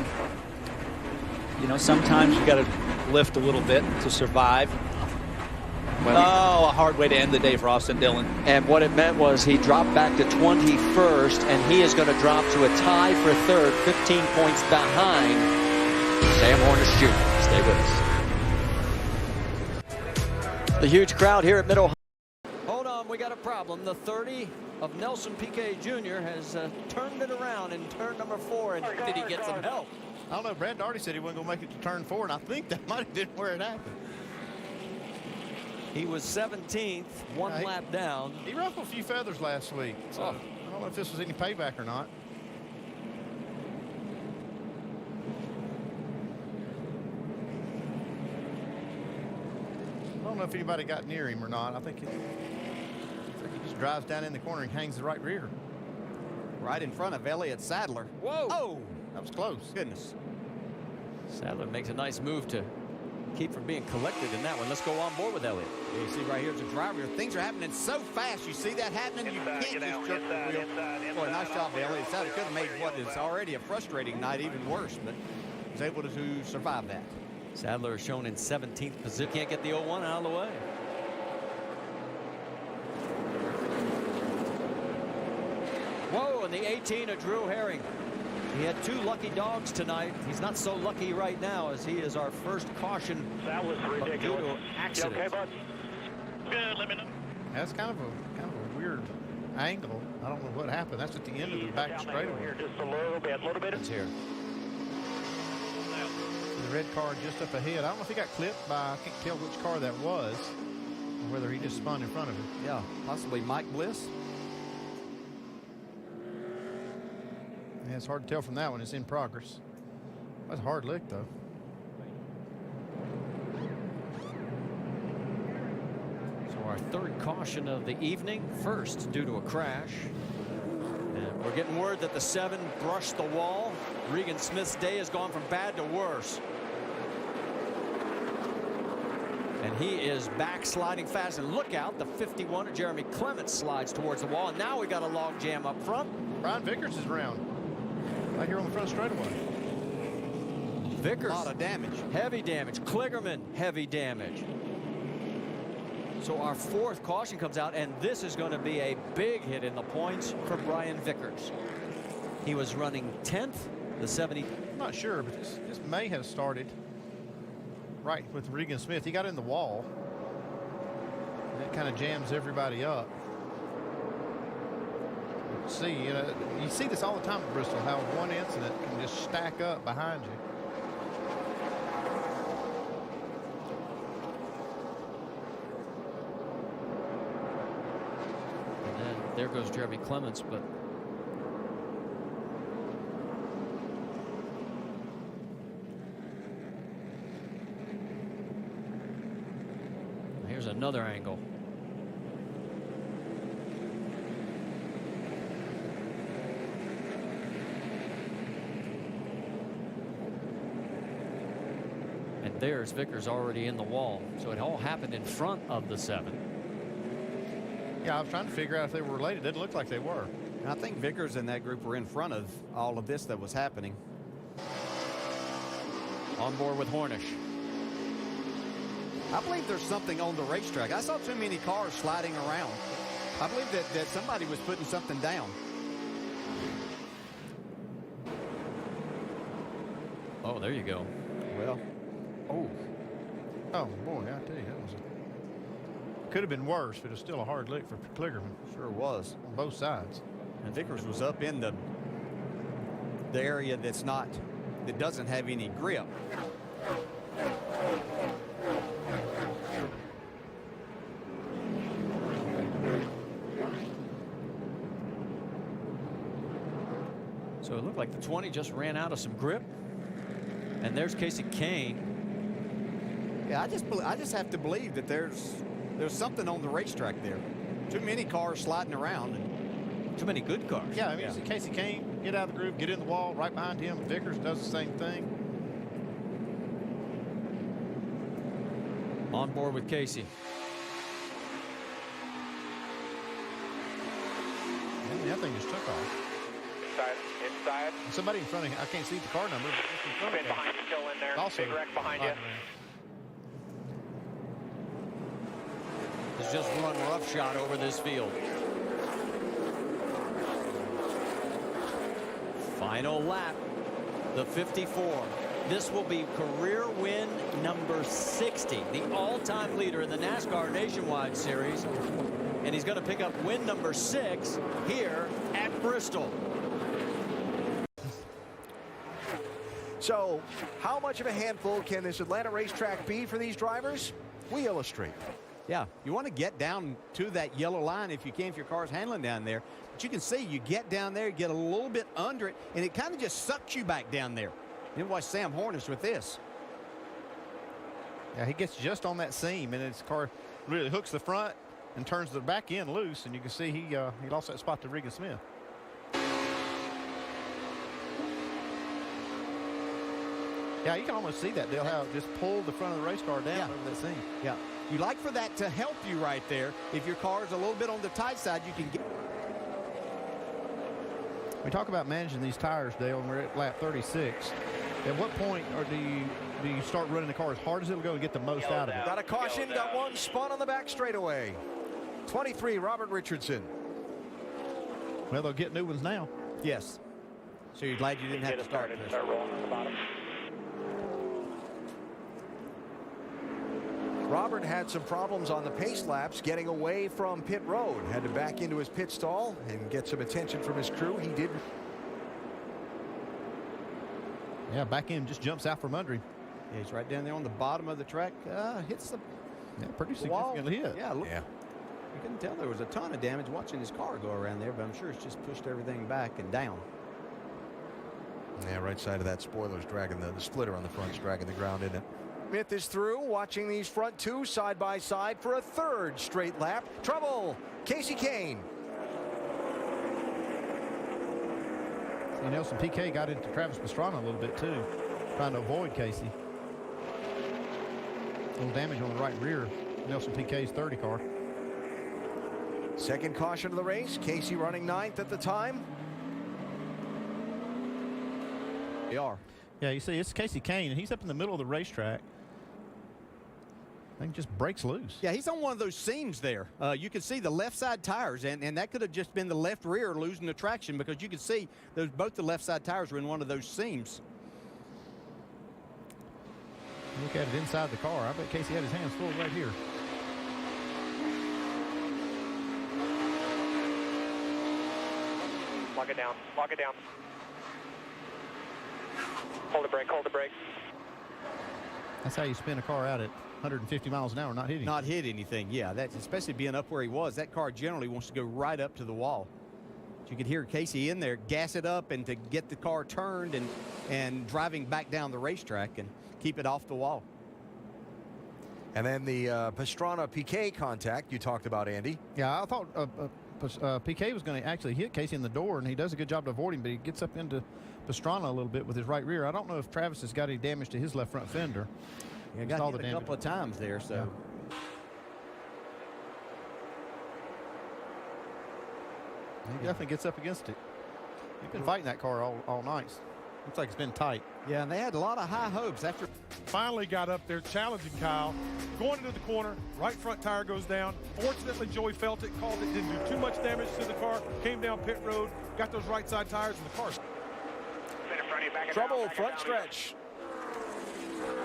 Speaker 17: you know, sometimes you got to lift a little bit to survive. Well, a hard way to end the day for Austin Dillon.
Speaker 11: And what it meant was he dropped back to 21st, and he is going to drop to a tie for 3rd, 15 points behind Sam Hornish Jr. Stay with us. The huge crowd here at Mid-Ohio. Hold on, we got a problem. The 30 of Nelson Piquet Jr. has turned it around in turn number 4, and did he get some help?
Speaker 4: I don't know. Brad Daugherty said he wasn't going to make it to turn 4, and I think that might have been where it happened.
Speaker 11: He was 17th, one lap down.
Speaker 4: He ruffled a few feathers last week, so I don't know if this was any payback or not. I don't know if anybody got near him or not. I think he just drives down in the corner and hangs the right rear.
Speaker 1: Right in front of Elliott Sadler.
Speaker 11: Whoa!
Speaker 1: Oh,
Speaker 4: that was close.
Speaker 1: Goodness.
Speaker 11: Sadler makes a nice move to keep from being collected in that one. Let's go on board with Elliott.
Speaker 1: You see right here, the driver. Things are happening so fast. You see that happening? You can't just jerk the wheel. Boy, nice job, Elliott Sadler. Could have made what is already a frustrating night even worse, but was able to survive that.
Speaker 11: Sadler is shown in 17th position. Can't get the 0-1 out of the way. Whoa, and the 18 of Drew Herring. He had 2 lucky dogs tonight. He's not so lucky right now as he is our first caution.
Speaker 3: That was ridiculous.
Speaker 11: Due to accident.
Speaker 3: You okay, bud? Good, let me know.
Speaker 4: That's kind of a weird angle. I don't know what happened. That's at the end of the back straightaway.
Speaker 3: Here, just a little bit.
Speaker 4: It's here. The red car just up ahead. I don't know if he got clipped by, I can't tell which car that was, or whether he just spun in front of him.
Speaker 1: Yeah, possibly Mike Bliss.
Speaker 4: Yeah, it's hard to tell from that one. It's in progress. That's a hard lick, though.
Speaker 11: So our 3rd caution of the evening, first due to a crash. And we're getting word that the 7 brushed the wall. Regan Smith's day has gone from bad to worse. And he is backsliding fast. And look out, the 51 of Jeremy Clements slides towards the wall. And now we got a log jam up front.
Speaker 4: Brian Vickers is around. Right here on the front straightaway.
Speaker 11: Vickers.
Speaker 1: A lot of damage.
Speaker 11: Heavy damage. Kligerman, heavy damage. So our 4th caution comes out, and this is going to be a big hit in the points for Brian Vickers. He was running 10th, the 70.
Speaker 4: I'm not sure, but this may have started right with Regan Smith. He got in the wall. And that kind of jams everybody up. See, you see this all the time at Bristol, how one incident can just stack up behind you.
Speaker 11: And then there goes Jeremy Clements, but here's another angle. There's Vickers already in the wall. So it all happened in front of the 7.
Speaker 4: Yeah, I was trying to figure out if they were related. It didn't look like they were.
Speaker 1: And I think Vickers and that group were in front of all of this that was happening.
Speaker 11: On board with Hornish.
Speaker 1: I believe there's something on the racetrack. I saw too many cars sliding around. I believe that somebody was putting something down.
Speaker 11: Oh, there you go.
Speaker 1: Well.
Speaker 4: Oh boy, I tell you, could have been worse, but it's still a hard lick for Kligerman.
Speaker 1: Sure was.
Speaker 4: On both sides.
Speaker 1: And Vickers was up in the area that doesn't have any grip.
Speaker 11: So it looked like the 20 just ran out of some grip. And there's Casey Kane.
Speaker 1: Yeah, I just have to believe that there's something on the racetrack there. Too many cars sliding around. And
Speaker 11: Too many good cars.
Speaker 4: Yeah, I mean, you see Casey Kane get out of the groove, get in the wall, right behind him. Vickers does the same thing.
Speaker 11: On board with Casey.
Speaker 4: And that thing just took off.
Speaker 3: Inside.
Speaker 4: Somebody in front of him. I can't see the car number. But just in front of him.
Speaker 3: Behind you, still in there.
Speaker 4: Also,
Speaker 3: big wreck behind you.
Speaker 11: He's just run roughshod over this field. Final lap, the 54. This will be career win number 60, the all-time leader in the NASCAR Nationwide Series. And he's going to pick up win number 6 here at Bristol.
Speaker 2: So, how much of a handful can this Atlanta racetrack be for these drivers? We illustrate.
Speaker 1: Yeah, you want to get down to that yellow line if you can, if your car's handling down there. But you can see you get down there, get a little bit under it, and it kind of just sucks you back down there. You watch Sam Hornish with this.
Speaker 4: Yeah, he gets just on that seam, and his car really hooks the front and turns the back end loose, and you can see he lost that spot to Regan Smith. Yeah, you can almost see that, Dale, how it just pulled the front of the race car down over that seam.
Speaker 1: Yeah. You like for that to help you right there. If your car's a little bit on the tight side, you can get.
Speaker 4: We talk about managing these tires, Dale, and we're at lap 36. At what point do you start running the car as hard as it'll go and get the most out of it?
Speaker 2: Got a caution, got one spun on the back straightaway. 23, Robert Richardson.
Speaker 4: Well, they'll get new ones now.
Speaker 1: Yes. So you're glad you didn't have to start this.
Speaker 3: Start rolling on the bottom.
Speaker 2: Robert had some problems on the pace laps getting away from pit road. Had to back into his pit stall and get some attention from his crew. He did.
Speaker 4: Yeah, back end just jumps out from under him.
Speaker 1: Yeah, he's right down there on the bottom of the track. Hits the
Speaker 4: pretty
Speaker 1: wall.
Speaker 4: significantly hit.
Speaker 1: Yeah, look.
Speaker 2: Yeah.
Speaker 1: You couldn't tell there was a ton of damage watching his car go around there, but I'm sure it's just pushed everything back and down.
Speaker 2: Yeah, right side of that spoiler's dragging the splitter on the front's dragging the ground, isn't it? Smith is through, watching these front two side by side for a third straight lap. Trouble, Casey Kane.
Speaker 4: And Nelson Piquet got into Travis Pastrana a little bit too, trying to avoid Casey. A little damage on the right rear, Nelson Piquet's 30 car.
Speaker 2: Second caution of the race, Casey running 9th at the time.
Speaker 1: They are.
Speaker 4: Yeah, you see, it's Casey Kane, and he's up in the middle of the racetrack. I think just breaks loose.
Speaker 1: Yeah, he's on one of those seams there. You can see the left side tires, and that could have just been the left rear losing the traction, because you can see both the left side tires were in one of those seams.
Speaker 4: Look at it inside the car. I bet Casey had his hands full right here.
Speaker 3: Lock it down. Lock it down. Hold the brake. Hold the brake.
Speaker 4: That's how you spin a car out at 150 miles an hour, not hitting.
Speaker 1: Not hit anything, yeah. That's especially being up where he was. That car generally wants to go right up to the wall. You could hear Casey in there gas it up and to get the car turned and driving back down the racetrack and keep it off the wall.
Speaker 2: And then the Pastrana-Piquet contact you talked about, Andy.
Speaker 4: Yeah, I thought Piquet was going to actually hit Casey in the door, and he does a good job to avoid him, but he gets up into Pastrana a little bit with his right rear. I don't know if Travis has got any damage to his left front fender.
Speaker 1: Yeah, got hit a couple of times there, so.
Speaker 4: Yeah. He definitely gets up against it. He's been fighting that car all night. Looks like it's been tight.
Speaker 1: Yeah, and they had a lot of high hopes after.
Speaker 18: Finally got up there challenging Kyle. Going into the corner, right front tire goes down. Fortunately, Joey felt it, called it, didn't do too much damage to the car. Came down pit road, got those right side tires, and the car.
Speaker 2: Trouble, front stretch.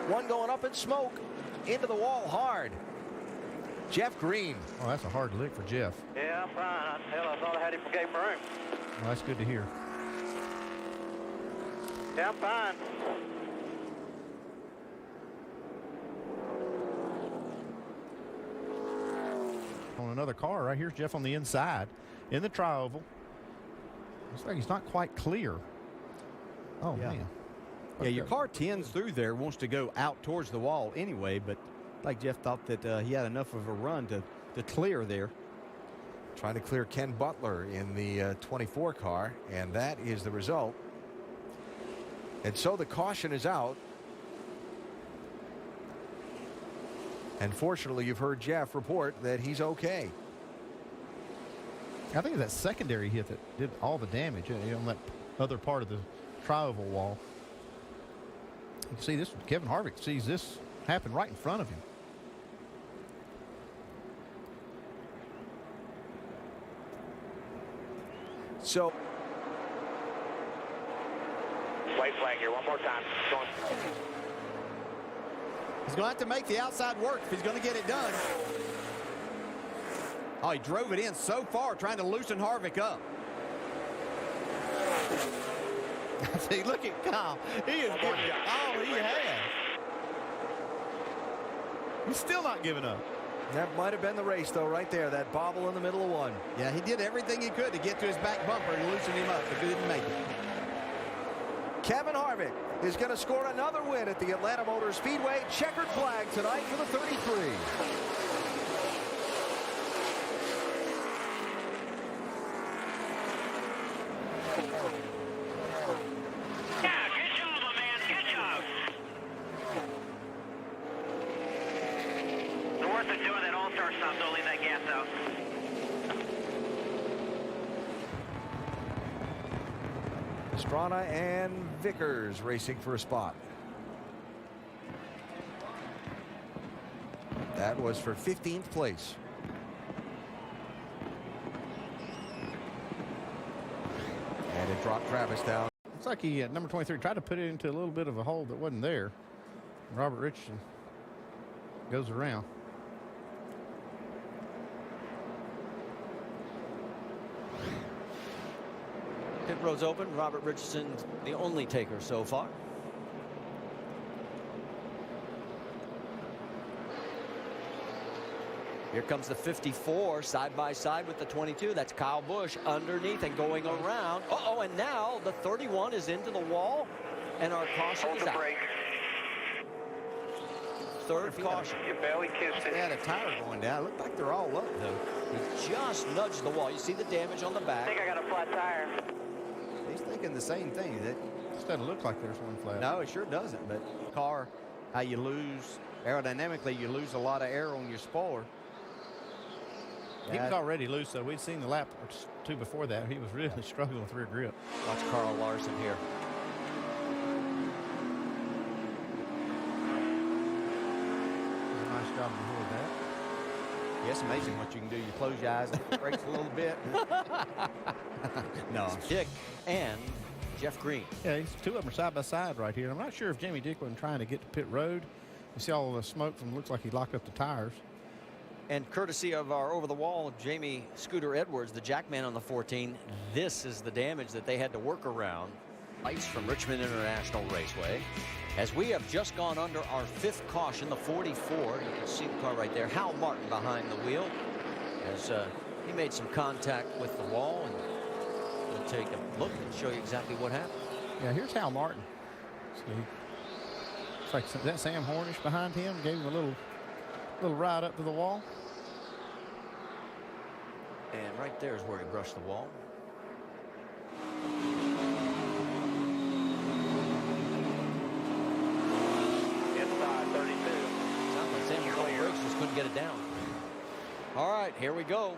Speaker 2: One going up in smoke. Into the wall hard. Jeff Green.
Speaker 4: Oh, that's a hard lick for Jeff.
Speaker 3: Yeah, I'm fine. Hell, I thought I had him gave him room.
Speaker 4: Well, that's good to hear.
Speaker 3: Yeah, I'm fine.
Speaker 4: On another car, right here's Jeff on the inside in the tri-oval. Looks like he's not quite clear. Oh,
Speaker 1: yeah.
Speaker 4: Man.
Speaker 1: Yeah, your car tends through there, wants to go out towards the wall anyway, but like Jeff thought that he had enough of a run to clear there.
Speaker 2: trying to clear Ken Butler in the 24 car, and that is the result. And so the caution is out. And fortunately, you've heard Jeff report that he's okay.
Speaker 4: I think it's that secondary hit that did all the damage on that other part of the tri-oval wall. You can see this. Kevin Harvick sees this happen right in front of him.
Speaker 2: So,
Speaker 3: white flag here one more time. Going.
Speaker 1: He's going to have to make the outside work if he's going to get it done. Oh, he drove it in so far trying to loosen Harvick up. See, look at Kyle. He is giving you all he has.
Speaker 4: He's still not giving up.
Speaker 2: That might have been the race, though, right there. That bobble in the middle of one.
Speaker 1: Yeah, he did everything he could to get to his back bumper and loosen him up, but didn't make it.
Speaker 2: Kevin Harvick is going to score another win at the Atlanta Motor Speedway. Checkered flag tonight for the 33.
Speaker 3: Doing that all-star stop, don't leave that gas out.
Speaker 2: Pastrana and Vickers racing for a spot. That was for 15th place. And it dropped Travis down.
Speaker 4: Looks like he, number 23, tried to put it into a little bit of a hole that wasn't there. Robert Richardson goes around.
Speaker 11: Pit road's open. Robert Richardson, the only taker so far. Here comes the 54 side by side with the 22. That's Kyle Busch underneath and going around. Uh-oh, and now the 31 is into the wall, and our caution is out. Third caution.
Speaker 3: You barely kissed it.
Speaker 1: They had a tire going down. It looked like they're all up, though.
Speaker 11: He just nudged the wall. You see the damage on the back.
Speaker 3: I think I got a flat tire.
Speaker 1: He's thinking the same thing. That
Speaker 4: This doesn't look like there's one flat.
Speaker 1: No, it sure doesn't. But car, how you lose aerodynamically, you lose a lot of air on your spoiler.
Speaker 4: He was already loose, though. We'd seen the lap or two before that. He was really struggling with rear grip.
Speaker 11: Watch Carl Larson here.
Speaker 4: Nice job to avoid that.
Speaker 1: Yeah, it's amazing what you can do. You close your eyes and it breaks a little bit. No.
Speaker 11: Dick and Jeff Green.
Speaker 4: Yeah, these two of them are side by side right here. I'm not sure if Jamie Dick wasn't trying to get to pit road. You see all the smoke from, looks like he locked up the tires.
Speaker 11: And courtesy of our over-the-wall Jamie Scooter Edwards, the jackman on the 14, this is the damage that they had to work around. Lights from Richmond International Raceway. As we have just gone under our fifth caution, the 44. You can see the car right there. Hal Martin behind the wheel as he made some contact with the wall. And we'll take a look and show you exactly what happened.
Speaker 4: Yeah, here's Hal Martin. See, it's like that Sam Hornish behind him gave him a little ride up to the wall.
Speaker 11: And right there is where he brushed the wall.
Speaker 3: Inside 32.
Speaker 11: Sounds like Sam Briggs just couldn't get it down. All right, here we go.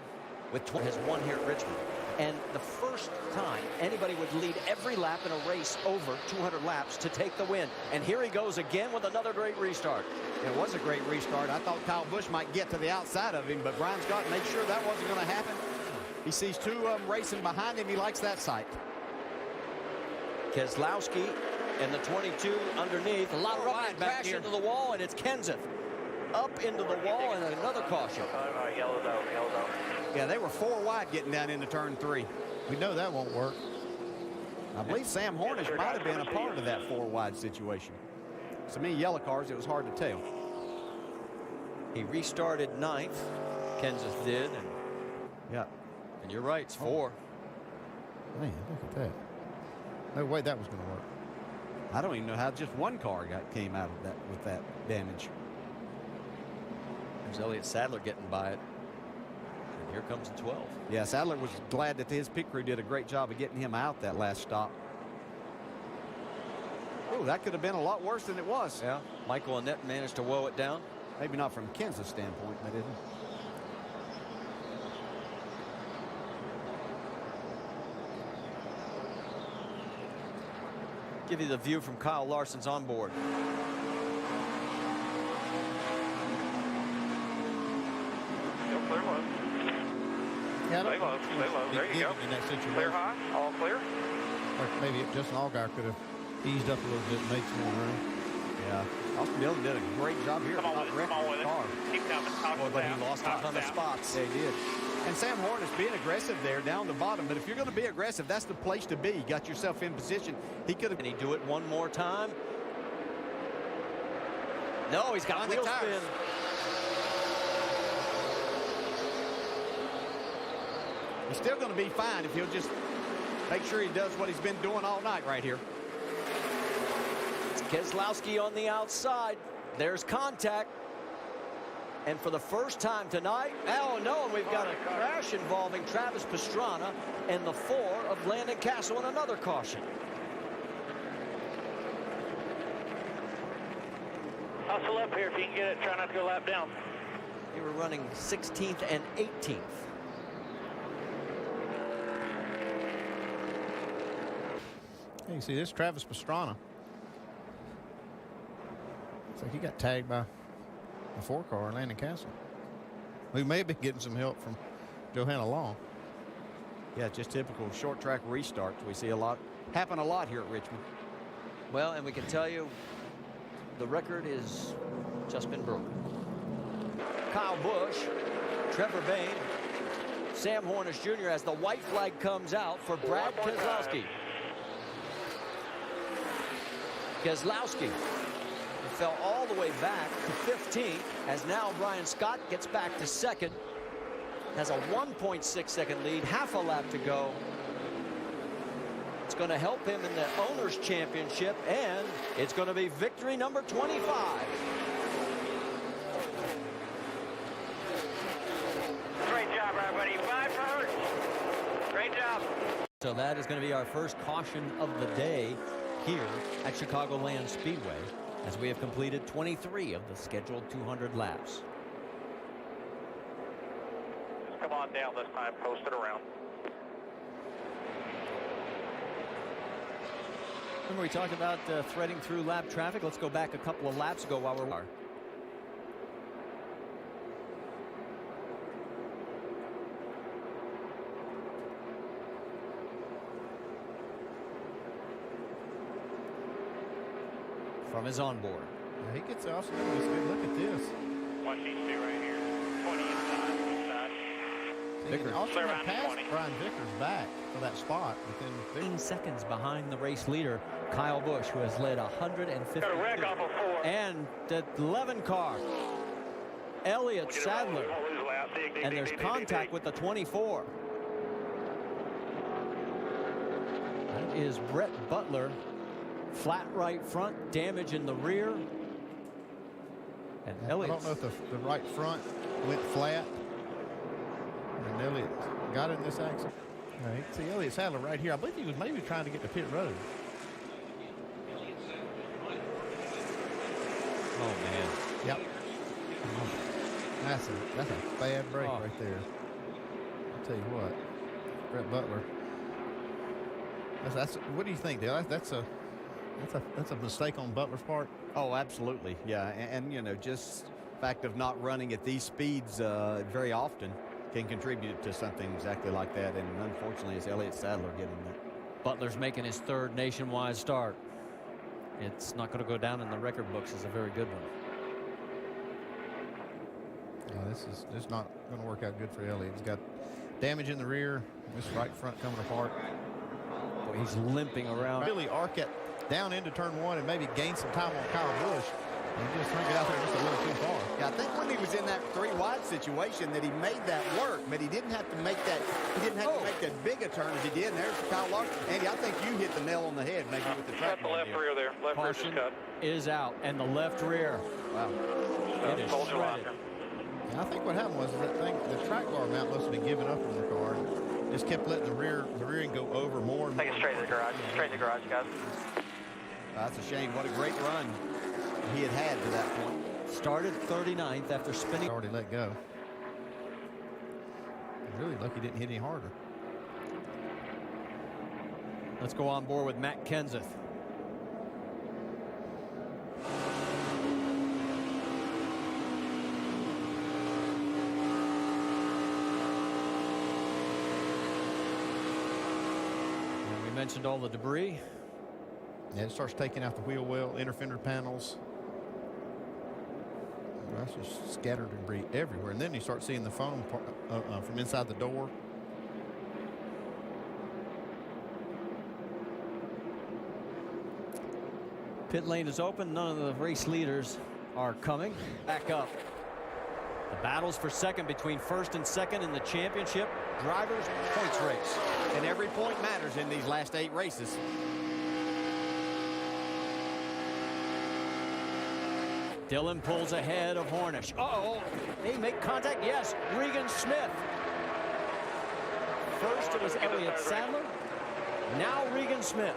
Speaker 11: With has won here at Richmond. And the first time anybody would lead every lap in a race over 200 laps to take the win. And here he goes again with another great restart.
Speaker 1: It was a great restart. I thought Kyle Busch might get to the outside of him, but Brian Scott made sure that wasn't going to happen. He sees two of them racing behind him. He likes that sight.
Speaker 11: Keselowski and the 22 underneath. A lot of rubber crash into the wall, and it's Kenseth up into the wall, and another caution.
Speaker 3: Yellowed out.
Speaker 1: Yeah, they were 4 wide getting down into turn 3.
Speaker 4: We know that won't work.
Speaker 1: I believe Sam Hornish might have been a part of that 4 wide situation. So many yellow cars, it was hard to tell.
Speaker 11: He restarted 9th. Kenseth did, and
Speaker 1: yeah.
Speaker 11: And you're right, it's 4.
Speaker 4: Man, look at that. No way that was going to work.
Speaker 1: I don't even know how just one car came out of that with that damage.
Speaker 11: There's Elliott Sadler getting by it. Here comes the 12.
Speaker 1: Yeah, Sadler was glad that his pit crew did a great job of getting him out that last stop. Oh, that could have been a lot worse than it was.
Speaker 11: Yeah, Michael Annette managed to woe it down.
Speaker 1: Maybe not from Kansas standpoint, but it.
Speaker 11: Give you the view from Kyle Larson's onboard.
Speaker 3: Still clear low.
Speaker 4: Yeah,
Speaker 3: Stay low, stay low. There you go.
Speaker 4: In that situation.
Speaker 3: Clear high, all clear.
Speaker 4: Or maybe Justin Allgaier could have eased up a little bit and made some more room.
Speaker 1: Yeah, Austin Dillon did a great job here.
Speaker 3: Come on with it. Car. Keep coming.
Speaker 11: Boy, but he lost a ton of spots.
Speaker 1: Yeah, he did. And Sam Horn is being aggressive there down the bottom. But if you're going to be aggressive, that's the place to be. You got yourself in position. He could have.
Speaker 11: Can he do it one more time? No, he's got wheel spin.
Speaker 1: He's still going to be fine if he'll just make sure he does what he's been doing all night right here.
Speaker 11: Keselowski on the outside. There's contact. And for the first time tonight, oh no, we've got a crash involving Travis Pastrana and the 4 of Landon Castle and another caution.
Speaker 3: Hustle up here if you can get it. Try not to go lap down.
Speaker 11: They were running 16th and 18th.
Speaker 4: Hey, you see this Travis Pastrana. Looks like he got tagged by a 4-car, Landon Castle. We may be getting some help from Johanna Long.
Speaker 1: Yeah, just typical short track restarts. We see happen a lot here at Richmond.
Speaker 11: Well, and we can tell you the record is just been broken. Kyle Busch, Trevor Bayne, Sam Hornish Jr. as the white flag comes out for Brad Keselowski. Keselowski fell all the way back to 15th as now Brian Scott gets back to 2nd. Has a 1.6 second lead, half a lap to go. It's going to help him in the Owners' Championship, and it's going to be victory number 25.
Speaker 3: Great job, everybody. 5 for Hurt. Great job.
Speaker 11: So that is going to be our first caution of the day here at Chicagoland Speedway, as we have completed 23 of the scheduled 200 laps.
Speaker 3: Just come on down this time. Post it around.
Speaker 11: Remember we talked about threading through lap traffic. Let's go back a couple of laps ago while we're. From his onboard.
Speaker 4: Yeah, he gets also this good look at this.
Speaker 3: Watch these two right here. 20 inside.
Speaker 4: Vickers also passed Brian Vickers back for that spot within
Speaker 11: 15 seconds behind the race leader, Kyle Busch, who has led 150.
Speaker 3: Got a wreck off of 4.
Speaker 11: And the 11 car, Elliott Sadler. And there's contact with the 24. That is Brett Butler. Flat right front, damage in the rear. And Elliott.
Speaker 4: I don't know if the right front went flat. And Elliott got in this accident. Now, you can see Elliott Sadler right here. I believe he was maybe trying to get to pit road.
Speaker 11: Oh, man.
Speaker 4: Yep. That's a bad break right there. I'll tell you what. Brett Butler. That's what do you think, Dale? That's a mistake on Butler's part.
Speaker 1: Oh, absolutely. Yeah. And you know, just the fact of not running at these speeds very often can contribute to something exactly like that. And unfortunately, it's Elliott Sadler getting that.
Speaker 11: Butler's making his 3rd nationwide start. It's not going to go down in the record books as a very good one.
Speaker 4: This is not going to work out good for Elliott. He's got damage in the rear. This right front coming apart.
Speaker 11: Boy, he's limping around.
Speaker 4: Really arc it down into turn 1 and maybe gain some time on Kyle Busch. And just trying to get out there just a little too far.
Speaker 1: Yeah, I think when he was in that 3 wide situation that he made that work, but he didn't have to make that. He didn't have to make that big a turn as he did. And there's Kyle Larson. Andy, I think you hit the nail on the head maybe with the track.
Speaker 3: Cut the left rear there. Left rear just cut.
Speaker 11: Is out, and the left rear.
Speaker 1: Wow.
Speaker 11: It is shredded.
Speaker 4: I I think what happened was that the track bar mount must have been giving up on the car. Just kept letting the rear end go over more and more.
Speaker 9: Take it straight to the garage. Straight to the garage, guys.
Speaker 1: That's a shame. What a great run he had to that point.
Speaker 11: Started 39th after spinning.
Speaker 4: Already let go. Really lucky he didn't hit any harder.
Speaker 11: Let's go on board with Matt Kenseth. And we mentioned all the debris.
Speaker 4: Yeah, it starts taking out the wheel well, inner fender panels. That's just scattered debris everywhere. And then you start seeing the foam from inside the door.
Speaker 11: Pit lane is open. None of the race leaders are coming. Back up. The battles for second between first and second in the championship drivers points race.
Speaker 1: And every point matters in these last 8 races.
Speaker 11: Dillon pulls ahead of Hornish. Uh-oh, they make contact. Yes, Regan Smith. First it was Elliott Sadler. Now Regan Smith.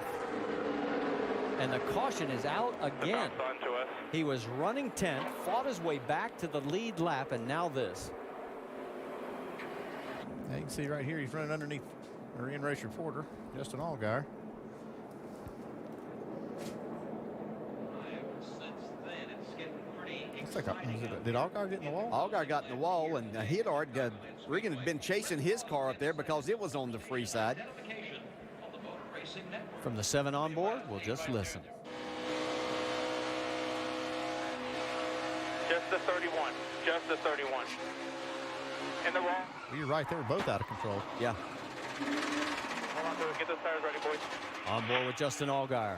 Speaker 11: And the caution is out again. He was running 10th, fought his way back to the lead lap, and now this.
Speaker 4: Yeah, you can see right here he's running underneath our in-race reporter, Justin Allgaier. Did Allgaier get in the wall?
Speaker 1: Allgaier got in the wall, and Regan had been chasing his car up there because it was on the free side.
Speaker 11: From the 7 on board, we'll just listen.
Speaker 3: Just the 31. Just the 31. In the wall.
Speaker 4: Well, you're right. They were both out of control.
Speaker 11: Yeah.
Speaker 3: Hold on to it. Get those tires ready, boys.
Speaker 11: On board with Justin Allgaier.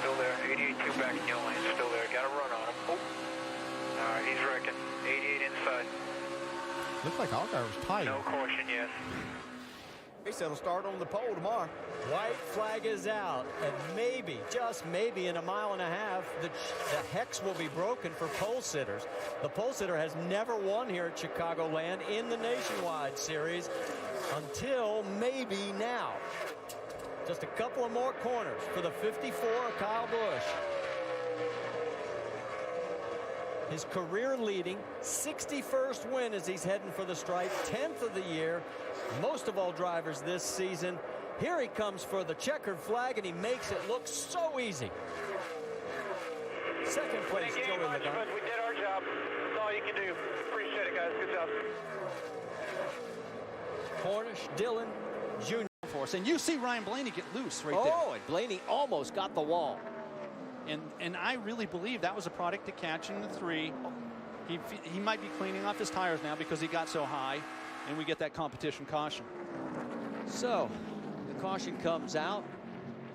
Speaker 3: Still there. 88-2 back in your lane. Still there. Got a run on him. Oh. All right, he's wrecking. 88 inside.
Speaker 4: Looks like Allgaier was tight.
Speaker 3: No caution yet.
Speaker 1: He said it'll start on the pole tomorrow.
Speaker 11: White flag is out, and maybe, just maybe, in a mile and a half, the hex will be broken for pole sitters. The pole sitter has never won here at Chicagoland in the Nationwide Series until maybe now. Just a couple of more corners for the 54 of Kyle Busch. His career leading 61st win as he's heading for the stripe, 10th of the year. Most of all drivers this season. Here he comes for the checkered flag, and he makes it look so easy. Second place, Joey Logano.
Speaker 3: We did our job. That's all you can do. Appreciate it, guys. Good job.
Speaker 11: Cornish, Dillon, Jr.
Speaker 17: Force. And you see Ryan Blaney get loose right there.
Speaker 11: Oh, and Blaney almost got the wall.
Speaker 17: And I really believe that was a product of catching the 3. He might be cleaning off his tires now because he got so high, and we get that competition caution.
Speaker 11: So the caution comes out.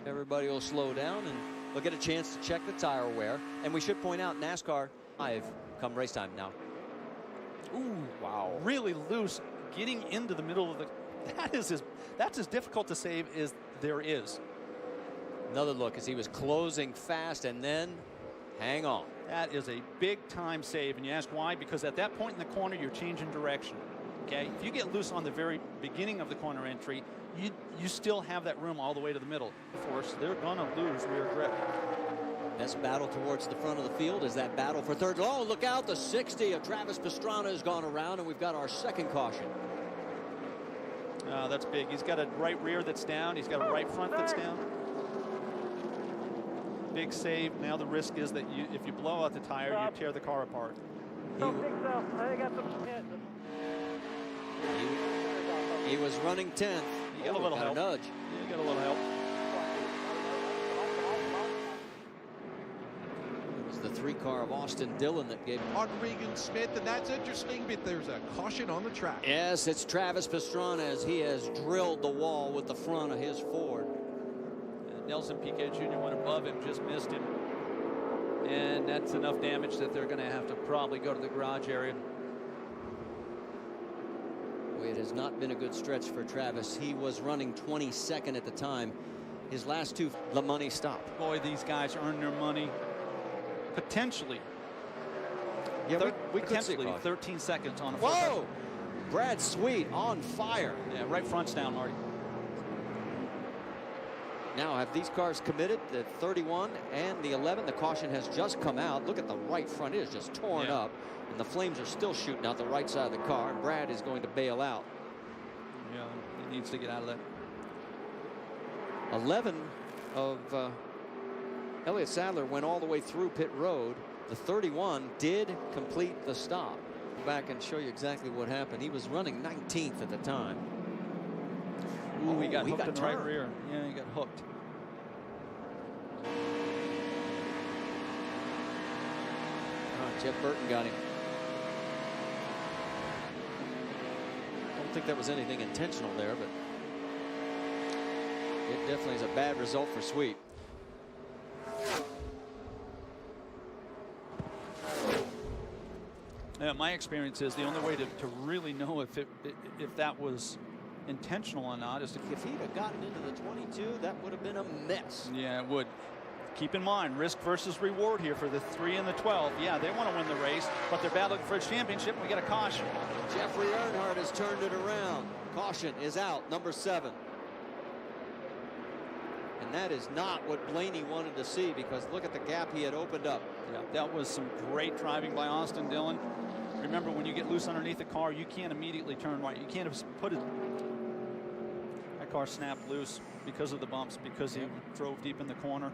Speaker 11: Everybody will slow down, and they'll get a chance to check the tire wear. And we should point out NASCAR 5 come race time now.
Speaker 17: Ooh, wow. Really loose, getting into the middle of the... That's as difficult to save as there is.
Speaker 11: Another look as he was closing fast, and then hang on.
Speaker 17: That is a big time save, and you ask why? Because at that point in the corner, you're changing direction. Okay, if you get loose on the very beginning of the corner entry, you still have that room all the way to the middle. Of course, they're gonna lose rear grip.
Speaker 11: Best battle towards the front of the field is that battle for third. Oh, look out, the 60 of Travis Pastrana has gone around, and we've got our second caution.
Speaker 17: That's big. He's got a right rear that's down. He's got a right front that's down. Big save. Now the risk is that if you blow out the tire, you tear the car apart.
Speaker 3: Don't think so. I got some hit.
Speaker 11: He was running 10th.
Speaker 17: He got a little help.
Speaker 11: Nudge.
Speaker 17: Yeah, he got a little help.
Speaker 11: It was the 3 car of Austin Dillon that gave
Speaker 19: on Regan Smith, and that's interesting, but there's a caution on the track.
Speaker 11: Yes, it's Travis Pastrana as he has drilled the wall with the front of his Ford.
Speaker 17: Nelson Piquet Jr. went above him, just missed him. And that's enough damage that they're going to have to probably go to the garage area.
Speaker 11: Boy, it has not been a good stretch for Travis. He was running 22nd at the time. His last two, the money stopped.
Speaker 17: Boy, these guys earn their money potentially.
Speaker 11: Yeah, we could see
Speaker 17: potentially 13 seconds on a
Speaker 11: Whoa! Brad Sweet on fire.
Speaker 17: Yeah, right front's down, Marty.
Speaker 11: Now, have these cars committed? The 31 and the 11. The caution has just come out. Look at the right front. It is just torn up. And the flames are still shooting out the right side of the car. And Brad is going to bail out.
Speaker 17: Yeah, he needs to get out of that.
Speaker 11: 11 of Elliott Sadler went all the way through pit road. The 31 did complete the stop. Go back and show you exactly what happened. He was running 19th at the time.
Speaker 17: Ooh, he got hooked in the right
Speaker 11: turned.
Speaker 17: rear. Yeah, he got hooked.
Speaker 11: Jeff Burton got him. Don't think that was anything intentional there, but it definitely is a bad result for Sweet.
Speaker 17: Yeah, my experience is the only way to really know if that was intentional or not is to.
Speaker 11: If he'd have gotten into the 22, that would have been a mess.
Speaker 17: Yeah, it would. Keep in mind, risk versus reward here for the 3 and the 12. Yeah, they want to win the race, but they're battling for a championship. We got a caution.
Speaker 11: Jeffrey Earnhardt has turned it around. Caution is out, number 7. And that is not what Blaney wanted to see, because look at the gap he had opened up.
Speaker 17: Yeah, that was some great driving by Austin Dillon. Remember, when you get loose underneath the car, you can't immediately turn right. You can't put it. That car snapped loose because of the bumps, because he drove deep in the corner.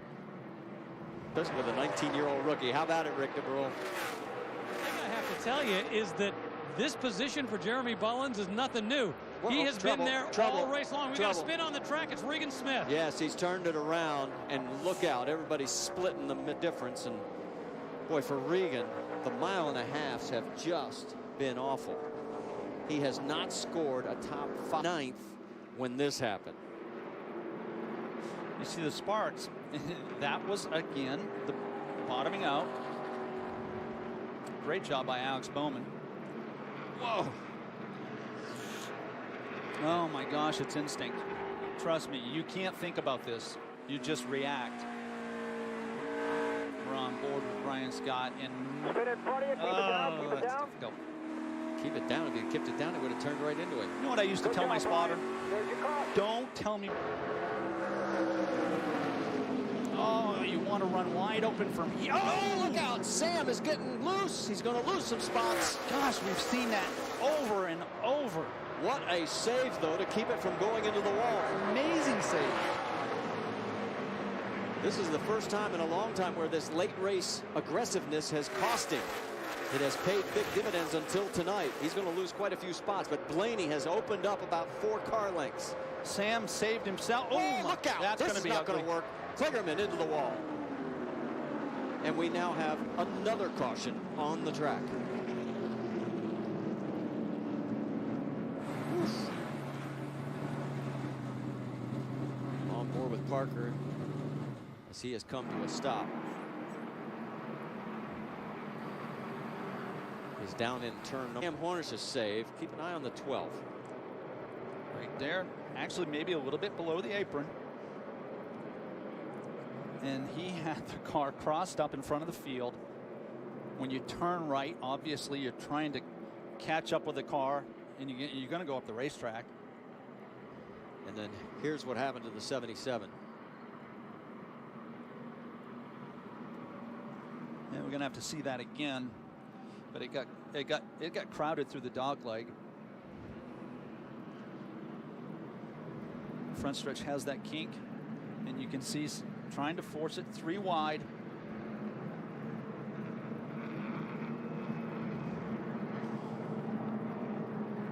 Speaker 11: Especially with a 19-year-old rookie. How about it, Rick DeBrule?
Speaker 6: The thing I have to tell you is that this position for Jeremy Bullins is nothing new. He has been there all race long. We got a spin on the track. It's Regan Smith.
Speaker 11: Yes, he's turned it around, and look out. Everybody's splitting the difference. And boy, for Regan, the 1.5 miles have just been awful. He has not scored a top 9th when this happened.
Speaker 17: You see the sparks. That was, again, the bottoming out. Great job by Alex Bowman. Whoa. Oh, my gosh, it's instinct. Trust me, you can't think about this. You just react. We're on board with Brian Scott. And that's difficult.
Speaker 11: Keep it down. If you kept it down, it would have turned right into it.
Speaker 17: You know what I used to tell my spotter? Don't tell me. Oh, you want to run wide open from here.
Speaker 11: Oh, look out. Sam is getting loose. He's going to lose some spots.
Speaker 17: Gosh, we've seen that over and over.
Speaker 11: What a save, though, to keep it from going into the wall.
Speaker 17: Amazing save.
Speaker 11: This is the first time in a long time where this late race aggressiveness has cost him. It has paid big dividends until tonight. He's going to lose quite a few spots, but Blaney has opened up about 4 car lengths.
Speaker 17: Sam saved himself.
Speaker 11: Oh, look out.
Speaker 17: That's
Speaker 11: this is not going to work. Kligerman into the wall. And we now have another caution on the track. Oof. On board with Parker as he has come to a stop. He's down in turn. Sam Hornish's save. Keep an eye on the 12.
Speaker 17: Right there. Actually, maybe a little bit below the apron. And he had the car crossed up in front of the field. When you turn right, obviously you're trying to catch up with the car, and you're going to go up the racetrack.
Speaker 11: And then here's what happened to the 77.
Speaker 17: And we're going to have to see that again. But it got crowded through the dog leg. Front stretch has that kink, and you can see trying to force it 3 wide.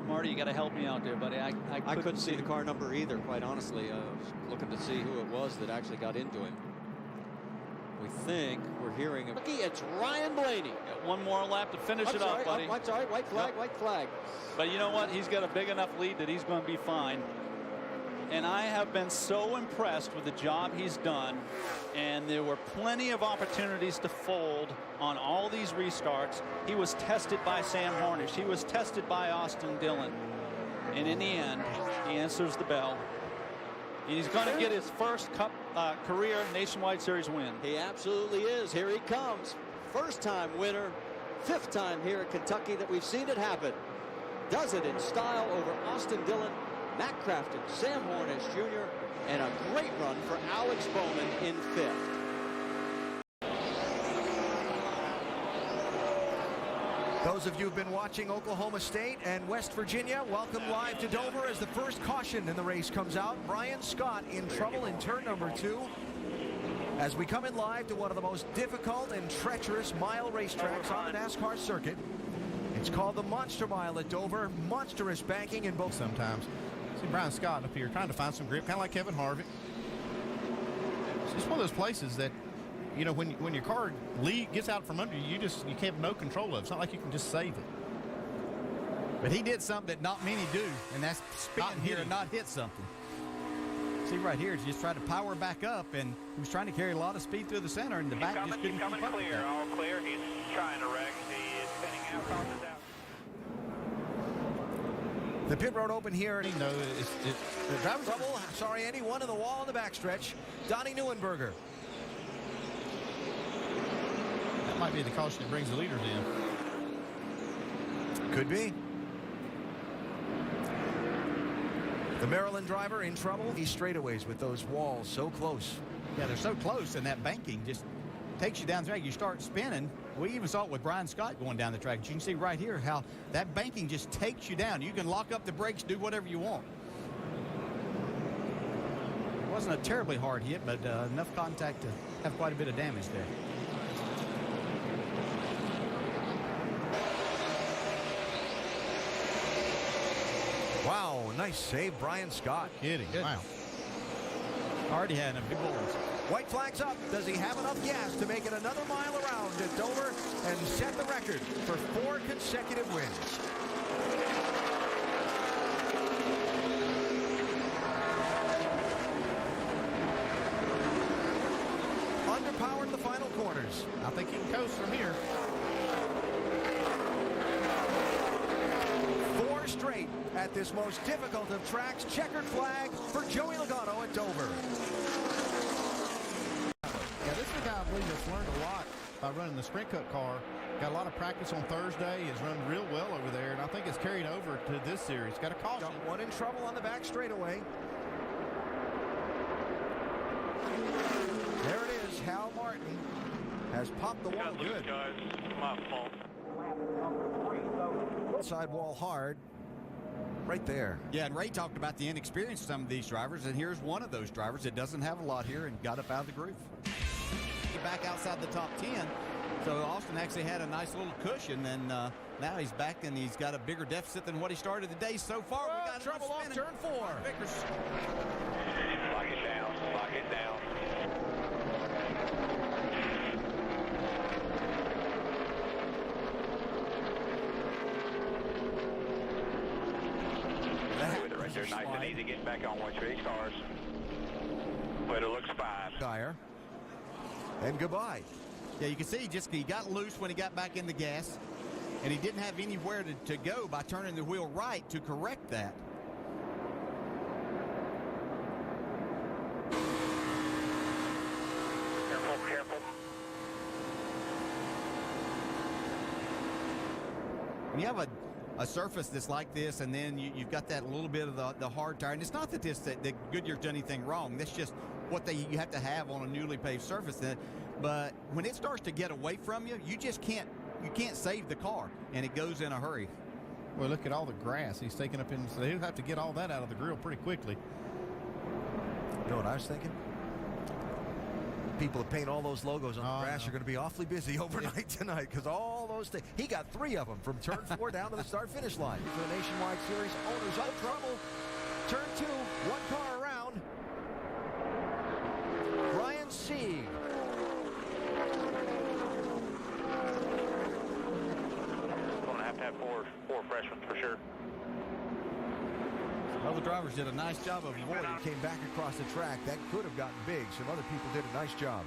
Speaker 17: Marty, you got to help me out there, buddy.
Speaker 11: I couldn't see the car number either, quite honestly. I was looking to see who it was that actually got into him. We think we're hearing a rookie. It's Ryan Blaney.
Speaker 17: Got one more lap to finish it up, buddy.
Speaker 11: That's all right. White flag,
Speaker 17: Yep.
Speaker 11: white flag.
Speaker 17: But you know what? He's got a big enough lead that he's going to be fine. And I have been so impressed with the job he's done. And there were plenty of opportunities to fold on all these restarts. He was tested by Sam Hornish. He was tested by Austin Dillon. And in the end, he answers the bell. And he's going to get his first career Nationwide Series win.
Speaker 14: He absolutely is. Here he comes. First-time winner. 5th time here at Kentucky that we've seen it happen. Does it in style over Austin Dillon, Matt Crafton, Sam Hornish Jr., and a great run for Alex Bowman in 5th.
Speaker 2: Those of you who've been watching Oklahoma State and West Virginia, welcome live to Dover as the first caution in the race comes out. Brian Scott in trouble in turn number 2. As we come in live to one of the most difficult and treacherous mile racetracks on the NASCAR circuit. It's called the Monster Mile at Dover. Monstrous banking in both.
Speaker 4: Sometimes. See Brian Scott up here trying to find some grip, kind of like Kevin Harvick. It's just one of those places that, you know, when your car gets out from under you, you have no control of. It's not like you can just save it.
Speaker 1: But he did something that not many do, and that's spin here and not hit something. See right here, he just tried to power back up, and he was trying to carry a lot of speed through the center, and the back just couldn't keep up with that.
Speaker 3: All clear. He's trying to wreck. He is spinning out, causes out.
Speaker 2: The pit road open here.
Speaker 4: You know,
Speaker 2: the driver's trouble. Sorry, Andy. One in the wall in the backstretch. Donnie Neuenberger.
Speaker 4: That might be the caution that brings the leaders in.
Speaker 2: Could be. The Maryland driver in trouble. These straightaways with those walls so close.
Speaker 1: Yeah, they're so close, and that banking just takes you down the track. You start spinning. We even saw it with Brian Scott going down the track. You can see right here how that banking just takes you down. You can lock up the brakes, do whatever you want. It wasn't a terribly hard hit, but enough contact to have quite a bit of damage there.
Speaker 2: Wow, nice save, Brian Scott.
Speaker 4: Kidding. Wow.
Speaker 1: Already had a big balls.
Speaker 2: White flag's up. Does he have enough gas to make it another mile around at Dover and set the record for 4 consecutive wins? Underpowered in the final corners.
Speaker 4: I think he can coast from here.
Speaker 2: 4 straight at this most difficult of tracks. Checkered flag for Joey Logano at Dover.
Speaker 4: Yeah, this is a guy I believe that's learned a lot by running the Sprint Cup car. Got a lot of practice on Thursday. Has run real well over there, and I think it's carried over to this series. Got a caution.
Speaker 2: Got one in trouble on the back straightaway. There it is. Hal Martin has popped the wall good.
Speaker 3: Guys, my fault.
Speaker 2: Side wall hard. Right there.
Speaker 1: Yeah, and Ray talked about the inexperience of some of these drivers, and here's one of those drivers that doesn't have a lot here and got up out of the groove. Back outside the top 10, so Austin actually had a nice little cushion, and now he's back and he's got a bigger deficit than what he started the day so far. We got
Speaker 2: trouble off turn 4.
Speaker 1: Vickers.
Speaker 3: Lock it down. Lock it down. Right there, nice and easy getting back on 1-3 cars. But it looks fine.
Speaker 2: Tire. And goodbye.
Speaker 1: Yeah, you can see he got loose when he got back in the gas, and he didn't have anywhere to go by turning the wheel right to correct that.
Speaker 3: Careful, careful.
Speaker 1: When you have a surface that's like this, and then you've got that little bit of the hard tire, and it's not that Goodyear's done anything wrong. That's just what you have to have on a newly paved surface. But when it starts to get away from you, you can't save the car, and it goes in a hurry.
Speaker 4: Well, look at all the grass he's taking up in, so he'll have to get all that out of the grill pretty quickly.
Speaker 2: You know what I was thinking? People that paint all those logos on the grass are going to be awfully busy overnight tonight, because all those things. He got 3 of them from turn 4 down to the start-finish line. For the Nationwide Series owners out of trouble. Turn 2, 1 car around. Brian Sieg.
Speaker 3: Going to have 4 freshmen for sure.
Speaker 1: Well, the drivers did a nice job of avoiding.
Speaker 2: Came back across the track. That could have gotten big. Some other people did a nice job.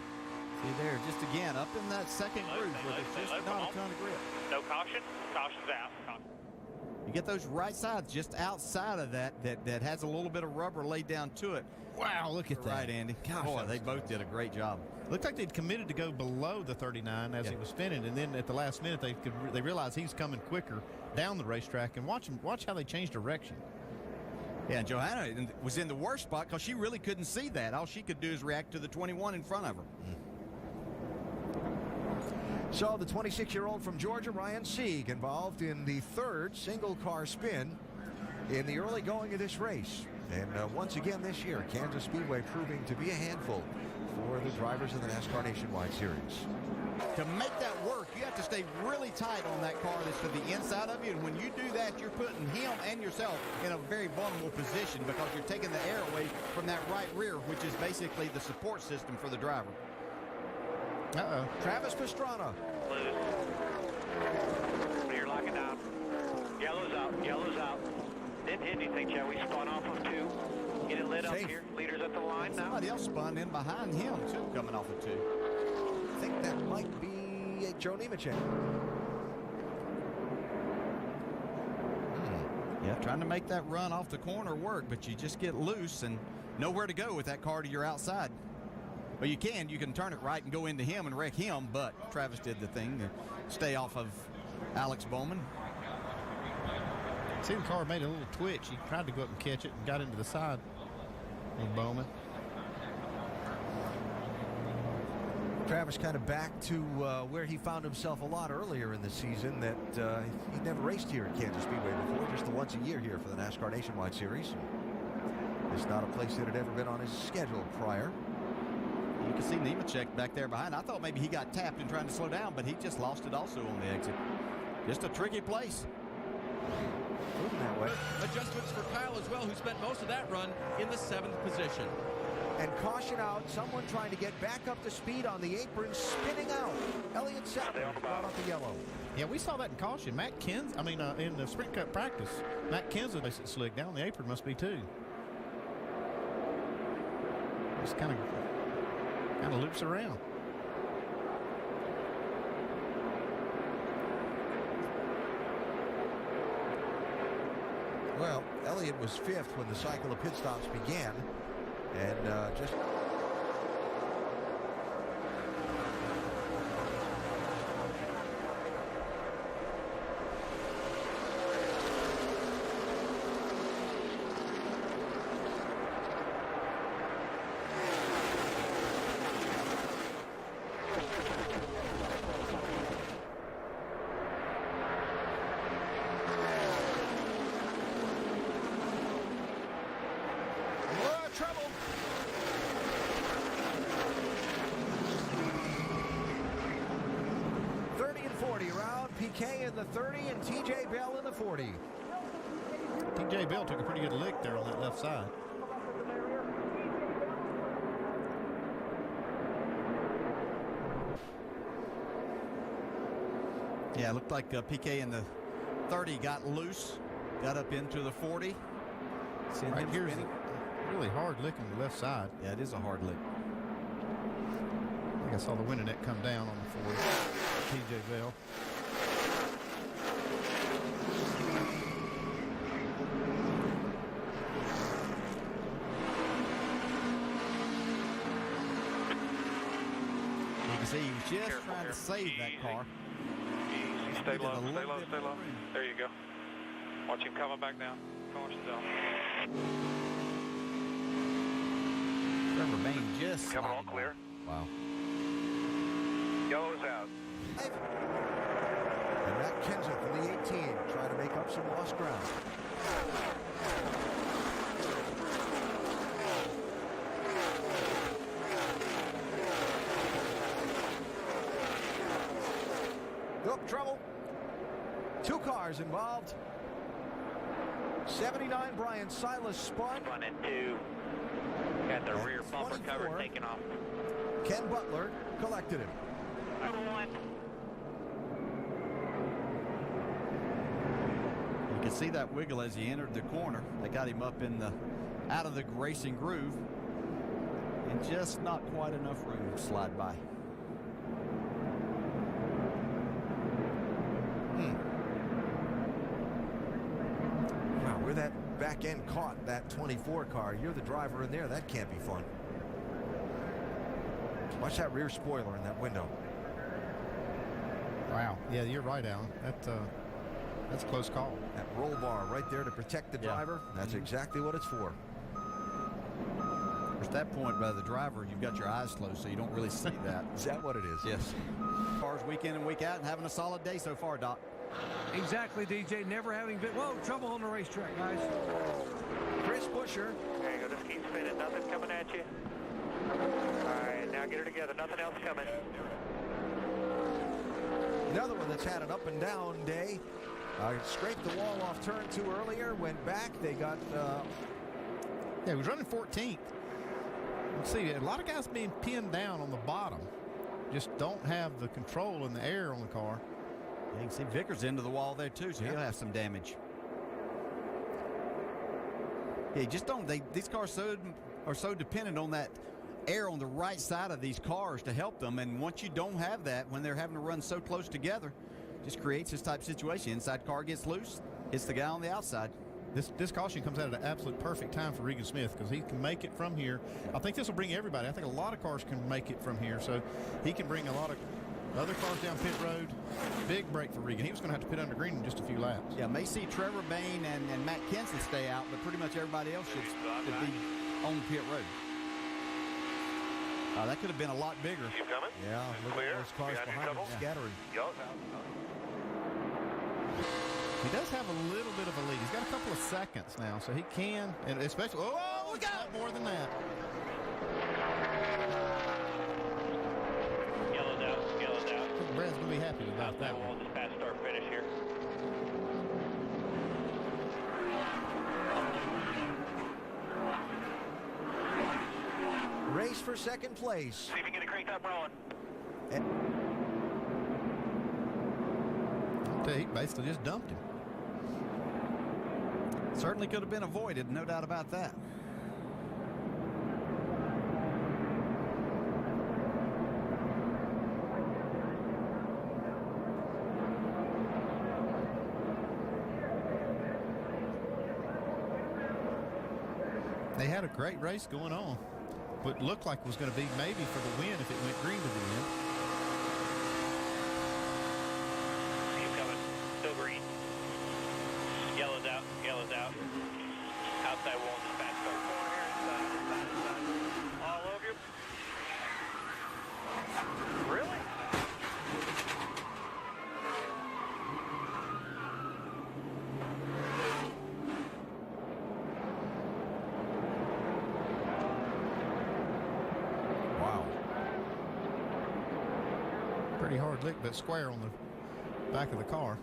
Speaker 1: See there, just again, up in that second groove where there's just not a ton of grip.
Speaker 3: No caution. Caution's out. Caution.
Speaker 1: You get those right sides just outside of that has a little bit of rubber laid down to it.
Speaker 4: Wow, look at that.
Speaker 1: Right, Andy.
Speaker 4: Gosh,
Speaker 1: boy, they both did a great job.
Speaker 4: Looked like they'd committed to go below the 39 as he was spinning, and then at the last minute they realized he's coming quicker down the racetrack, and watch how they changed direction.
Speaker 1: Yeah, and Johanna was in the worst spot because she really couldn't see that. All she could do is react to the 21 in front of her.
Speaker 2: So the 26-year-old from Georgia, Ryan Sieg, involved in the third single-car spin in the early going of this race. And once again this year, Kansas Speedway proving to be a handful for the drivers in the NASCAR Nationwide Series.
Speaker 1: To make that work, you have to stay really tight on that car that's to the inside of you. And when you do that, you're putting him and yourself in a very vulnerable position because you're taking the air away from that right rear, which is basically the support system for the driver.
Speaker 2: Travis Pastrana.
Speaker 3: You're locking down. Yellow's out. Didn't hit anything, Chad. We spun off of 2. Get it lit up here. Leaders at the line now.
Speaker 1: Somebody else spun in behind him, too, coming off of 2.
Speaker 2: I think that might be Joe Nemechek.
Speaker 1: Yeah, trying to make that run off the corner work, but you just get loose and nowhere to go with that car to your outside. Well, you can turn it right and go into him and wreck him, but Travis did the thing to stay off of Alex Bowman.
Speaker 4: See, the car made a little twitch. He tried to go up and catch it and got into the side of Bowman.
Speaker 2: Travis kind of back to where he found himself a lot earlier in the season, that he'd never raced here at Kansas Speedway before, just the once a year here for the NASCAR Nationwide Series. It's not a place that had ever been on his schedule prior.
Speaker 1: You can see Nemechek back there behind. I thought maybe he got tapped in trying to slow down, but he just lost it also on the exit. Just a tricky place.
Speaker 2: Moving that way.
Speaker 20: Adjustments for Kyle as well, who spent most of that run in the 7th position.
Speaker 2: And caution out, someone trying to get back up to speed on the apron, spinning out. Elliott Sadler brought up the yellow.
Speaker 4: Yeah, we saw that in caution. In the Sprint Cup practice, Matt Kinsley makes it slick. Down the apron must be too. Just kind of loops around.
Speaker 2: Well, Elliott was 5th when the cycle of pit stops began, and just PK in the 30 and TJ Bell in the 40.
Speaker 4: TJ Bell took a pretty good lick there on that left side.
Speaker 1: Yeah, it looked like PK in the 30 got loose, got up into the 40.
Speaker 4: See, right here's a really hard lick on the left side.
Speaker 1: Yeah, it is a hard lick.
Speaker 4: I think I saw the window net come down on the 40. TJ Bell.
Speaker 1: See, he was just trying to save that car.
Speaker 3: Easy. Stay low. There you go. Watch him coming back down. Caution zone.
Speaker 1: Trevor Bain just
Speaker 3: coming all clear.
Speaker 1: Wow.
Speaker 3: Yellow's out.
Speaker 2: And Matt Kenseth in the 18 trying to make up some lost ground. Trouble. 2 cars involved. 79 Brian Silas spun.
Speaker 3: Spun in 2. Got the rear bumper cover taken off.
Speaker 2: Ken Butler collected him.
Speaker 1: You can see that wiggle as he entered the corner. They got him up in the out of the racing groove, and just not quite enough room to slide by.
Speaker 2: back end caught that 24 car. You're the driver in there. That can't be fun. Watch that rear spoiler in that window.
Speaker 4: Wow. Yeah, you're right, Alan. That's a close call.
Speaker 2: That roll bar right there to protect the driver. That's exactly what it's for.
Speaker 1: At that point, by the driver, you've got your eyes closed, so you don't really see that.
Speaker 2: Is that what it is?
Speaker 1: Yes. Cars week in and week out and having a solid day so far, Doc.
Speaker 16: Exactly, DJ. Never having been, whoa, trouble on the racetrack, guys.
Speaker 2: Chris Buescher.
Speaker 3: There you go. Just keep spinning. Nothing coming at you. All right, now get her together. Nothing else coming.
Speaker 2: Another one that's had an up and down day. Scraped the wall off turn 2 earlier. Went back. They got.
Speaker 4: Yeah, he was running 14th. Let's see, a lot of guys being pinned down on the bottom. Just don't have the control in the air on the car.
Speaker 1: You can see Vickers into the wall there too, so he'll have some damage. Yeah, you just don't. These cars are so dependent on that air on the right side of these cars to help them. And once you don't have that, when they're having to run so close together, just creates this type of situation. Inside car gets loose, hits the guy on the outside.
Speaker 4: This caution comes out at an absolute perfect time for Regan Smith because he can make it from here. I think this will bring everybody. I think a lot of cars can make it from here, so he can bring a lot of other cars down pit road. Big break for Regan. He was going to have to pit under green in just a few laps.
Speaker 1: Yeah, may see Trevor Bain and Matt Kenson stay out, but pretty much everybody else should be on pit road. That could have been a lot bigger.
Speaker 3: Keep coming.
Speaker 2: Yeah, look at those cars behind him scattering.
Speaker 4: He does have a little bit of a lead. He's got a couple of seconds now, so he can, and especially, look out, more than that.
Speaker 3: Yellow's out.
Speaker 4: I think Brad's going to be happy about that one.
Speaker 3: We'll just pass start finish here.
Speaker 2: Race for second place.
Speaker 3: See if you can get it cranked up rolling.
Speaker 4: He basically just dumped him.
Speaker 1: Certainly could have been avoided, no doubt about that.
Speaker 4: They had a great race going on. What looked like was going to be maybe for the win if it went green to the end.
Speaker 3: Keep coming. Still green. Yellow's out. Outside wall, just fast start. Corner here, inside. All over you. Really?
Speaker 4: Pretty hard lick, but square on the back of the car.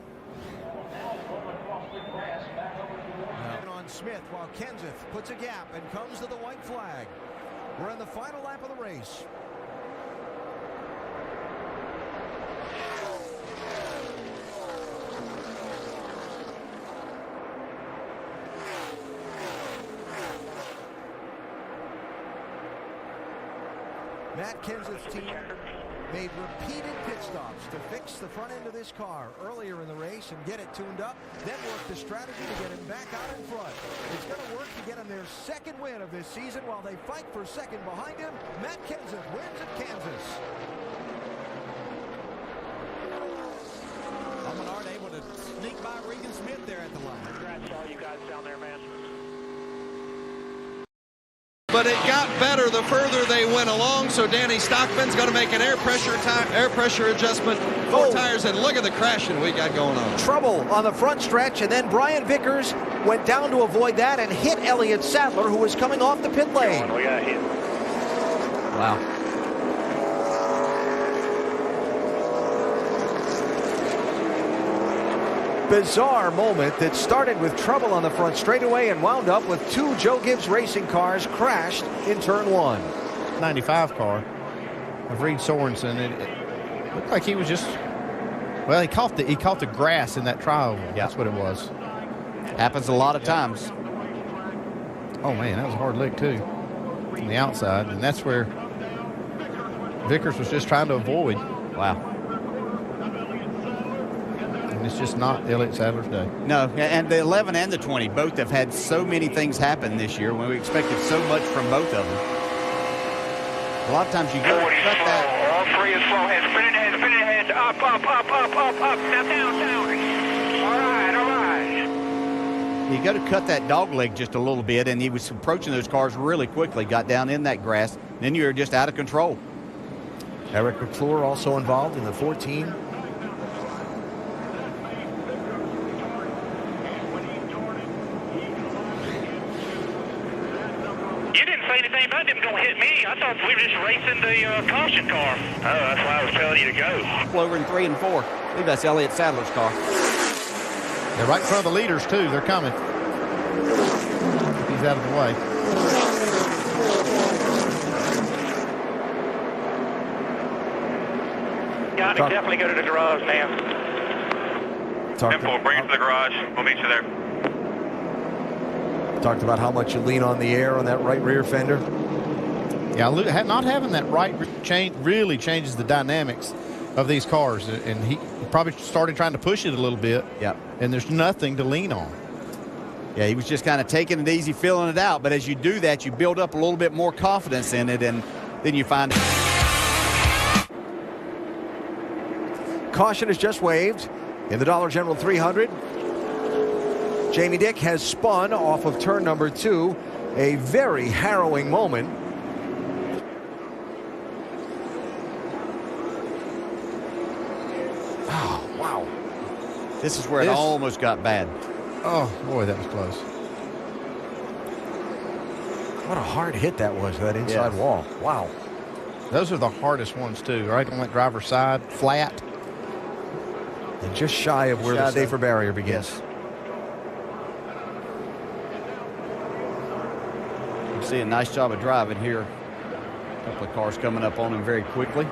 Speaker 2: On Smith while Kenseth puts a gap and comes to the white flag. We're on the final lap of the race. Matt Kenseth's team made repeated pit stops to fix the front end of this car earlier in the race and get it tuned up, then work the strategy to get him back out in front. It's going to work to get him their second win of this season while they fight for second behind him. Matt Kenseth wins at Kansas.
Speaker 1: Almenard able to sneak by Regan Smith there at the line.
Speaker 3: Congrats to all you guys down there, man.
Speaker 20: But it got better the further they went along, so Danny Stockman's going to make an air pressure adjustment, 4 tires, and look at the crashing we got going on.
Speaker 2: Trouble on the front stretch, and then Brian Vickers went down to avoid that and hit Elliott Sadler, who was coming off the pit lane.
Speaker 3: We got hit.
Speaker 2: Wow. Bizarre moment that started with trouble on the front straightaway and wound up with 2 Joe Gibbs Racing cars crashed in turn 1.
Speaker 4: 95 car of Reed Sorensen. It looked like he was just, well, he caught the grass in that trioval. Yeah. That's what it was.
Speaker 1: Happens a lot of times.
Speaker 4: Oh man, that was a hard lick too from the outside, and that's where Vickers was just trying to avoid.
Speaker 1: Wow.
Speaker 4: and it's just not Elliott Sadler's day.
Speaker 1: No, and the 11 and the 20 both have had so many things happen this year when we expected so much from both of them. A lot of times you go cut that.
Speaker 3: All three is slow head, spinning head, up, now down. All right.
Speaker 1: You got to cut that dog leg just a little bit, and he was approaching those cars really quickly, got down in that grass, then you're just out of control.
Speaker 2: Eric McClure also involved in the 14.
Speaker 3: You didn't say anything about them going to hit me. I thought we were just racing the caution car. Oh, that's why I was telling you to go.
Speaker 11: Over in 3 and 4. I believe that's Elliott Sadler's car.
Speaker 4: They're right in front of the leaders, too. They're coming. He's out of the way.
Speaker 3: Got to definitely go to the garage now.
Speaker 2: 10-4,
Speaker 3: bring it to the garage. We'll meet you there.
Speaker 2: Talked about how much you lean on the air on that right rear fender.
Speaker 4: Yeah, not having that right chain really changes the dynamics of these cars, and he probably started trying to push it a little bit.
Speaker 1: Yeah,
Speaker 4: and there's nothing to lean on.
Speaker 1: Yeah, he was just kind of taking it easy, filling it out. But as you do that, you build up a little bit more confidence in it, and then you find it.
Speaker 2: Caution is just waved in the Dollar General 300. Jamie Dick has spun off of turn number 2. A very harrowing moment. Oh, wow.
Speaker 1: This is where it almost got bad.
Speaker 4: Oh, boy, that was close.
Speaker 2: What a hard hit that was, that inside wall. Wow.
Speaker 4: Those are the hardest ones, too, right on that driver's side, flat.
Speaker 2: And just shy of where the safer barrier begins.
Speaker 1: Yes. You see a nice job of driving here. A couple of cars coming up on him very quickly.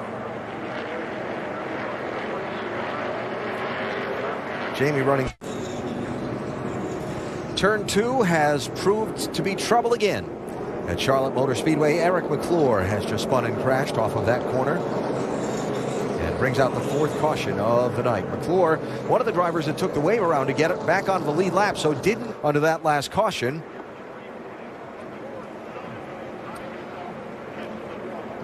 Speaker 2: Jamie running. Turn 2 has proved to be trouble again. At Charlotte Motor Speedway, Eric McClure has just spun and crashed off of that corner. And brings out the 4th caution of the night. McClure, one of the drivers that took the wave around to get it back on the lead lap, so didn't under that last caution.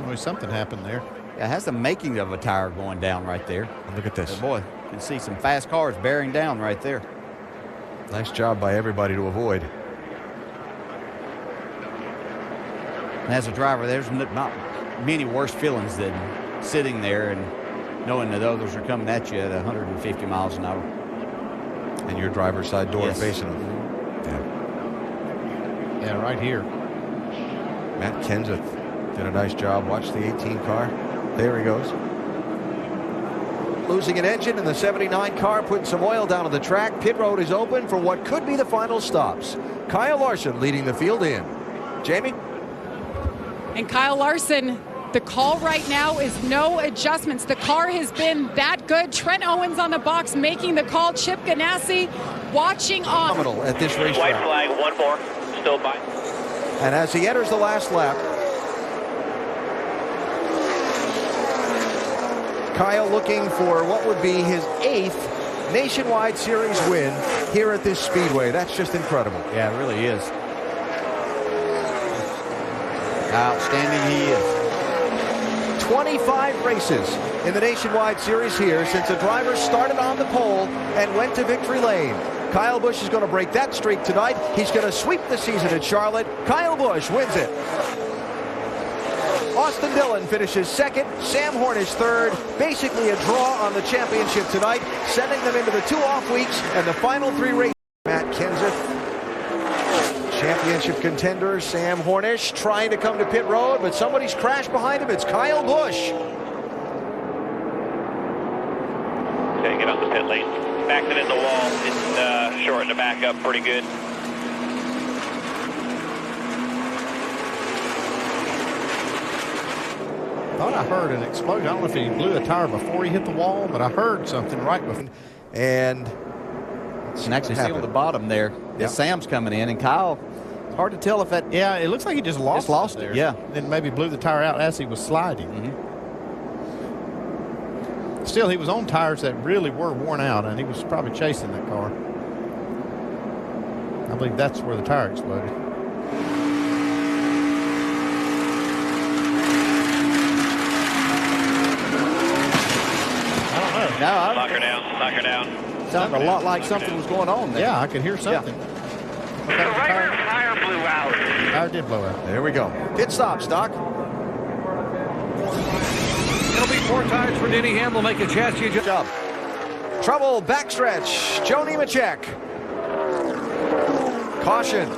Speaker 4: Boy, something happened there.
Speaker 1: Yeah, it has the making of a tire going down right there.
Speaker 2: And look at this.
Speaker 1: Oh boy, you can see some fast cars bearing down right there.
Speaker 2: Nice job by everybody to avoid.
Speaker 1: And as a driver, there's not many worse feelings than sitting there and knowing that others are coming at you at 150 miles an hour.
Speaker 2: And your driver's side door facing them.
Speaker 4: Yeah, right here.
Speaker 2: Matt Kenseth did a nice job. Watch the 18 car. There he goes. Losing an engine in the 79 car, putting some oil down on the track. Pit road is open for what could be the final stops. Kyle Larson leading the field in. Jamie?
Speaker 21: And Kyle Larson, the call right now is no adjustments. The car has been that good. Trent Owens on the box making the call. Chip Ganassi watching on.
Speaker 2: Phenomenal at this racetrack.
Speaker 3: White flag, one more, still by.
Speaker 2: And as he enters the last lap, Kyle looking for what would be his 8th Nationwide Series win here at this speedway. That's just incredible.
Speaker 1: Yeah, it really is. Outstanding he is.
Speaker 2: 25 races in the Nationwide Series here since the driver started on the pole and went to victory lane. Kyle Busch is going to break that streak tonight. He's going to sweep the season at Charlotte. Kyle Busch wins it. Austin Dillon finishes 2nd. Sam Hornish 3rd. Basically a draw on the championship tonight, sending them into the 2 off weeks and the final 3 races. Matt Kenseth, championship contender Sam Hornish trying to come to pit road, but somebody's crashed behind him. It's Kyle Busch.
Speaker 3: Okay, get on the pit lane. Backed it in the wall. It's shortened the back up pretty good.
Speaker 4: I thought I heard an explosion. I don't know if he blew a tire before he hit the wall, but I heard something right before.
Speaker 2: And
Speaker 1: actually see on the bottom there, Sam's coming in, and Kyle, it's hard to tell if that.
Speaker 4: Yeah, it looks like he just lost it there.
Speaker 1: Yeah.
Speaker 4: Then maybe blew the tire out as he was sliding. Still, he was on tires that really were worn out, and he was probably chasing that car. I believe that's where the tire exploded. I don't know. No,
Speaker 10: Lock her down. Lock her down.
Speaker 1: Sounded a lot like something was going on there.
Speaker 4: Yeah, I could hear something.
Speaker 3: The right rear tire blew out.
Speaker 4: Tire did blow out.
Speaker 2: There we go. Pit stop, Doc.
Speaker 16: It'll be 4 tires for Denny Hamlin, make a chassis
Speaker 2: job. Trouble, backstretch. Joe Nemechek. Caution.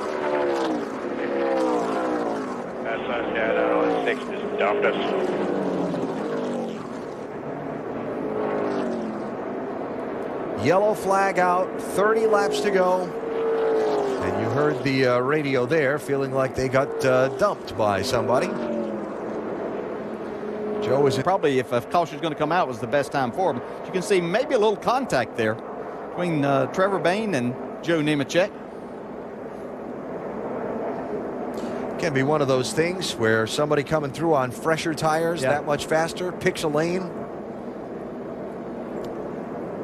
Speaker 10: That's us, guys. I don't know, 6 just dumped us.
Speaker 2: Yellow flag out, 30 laps to go. And you heard the radio there, feeling like they got dumped by somebody. Joe is
Speaker 1: probably, if a caution is going to come out, was the best time for him. You can see maybe a little contact there between Trevor Bayne and Joe Nemechek.
Speaker 2: Can be one of those things where somebody coming through on fresher tires that much faster picks a lane,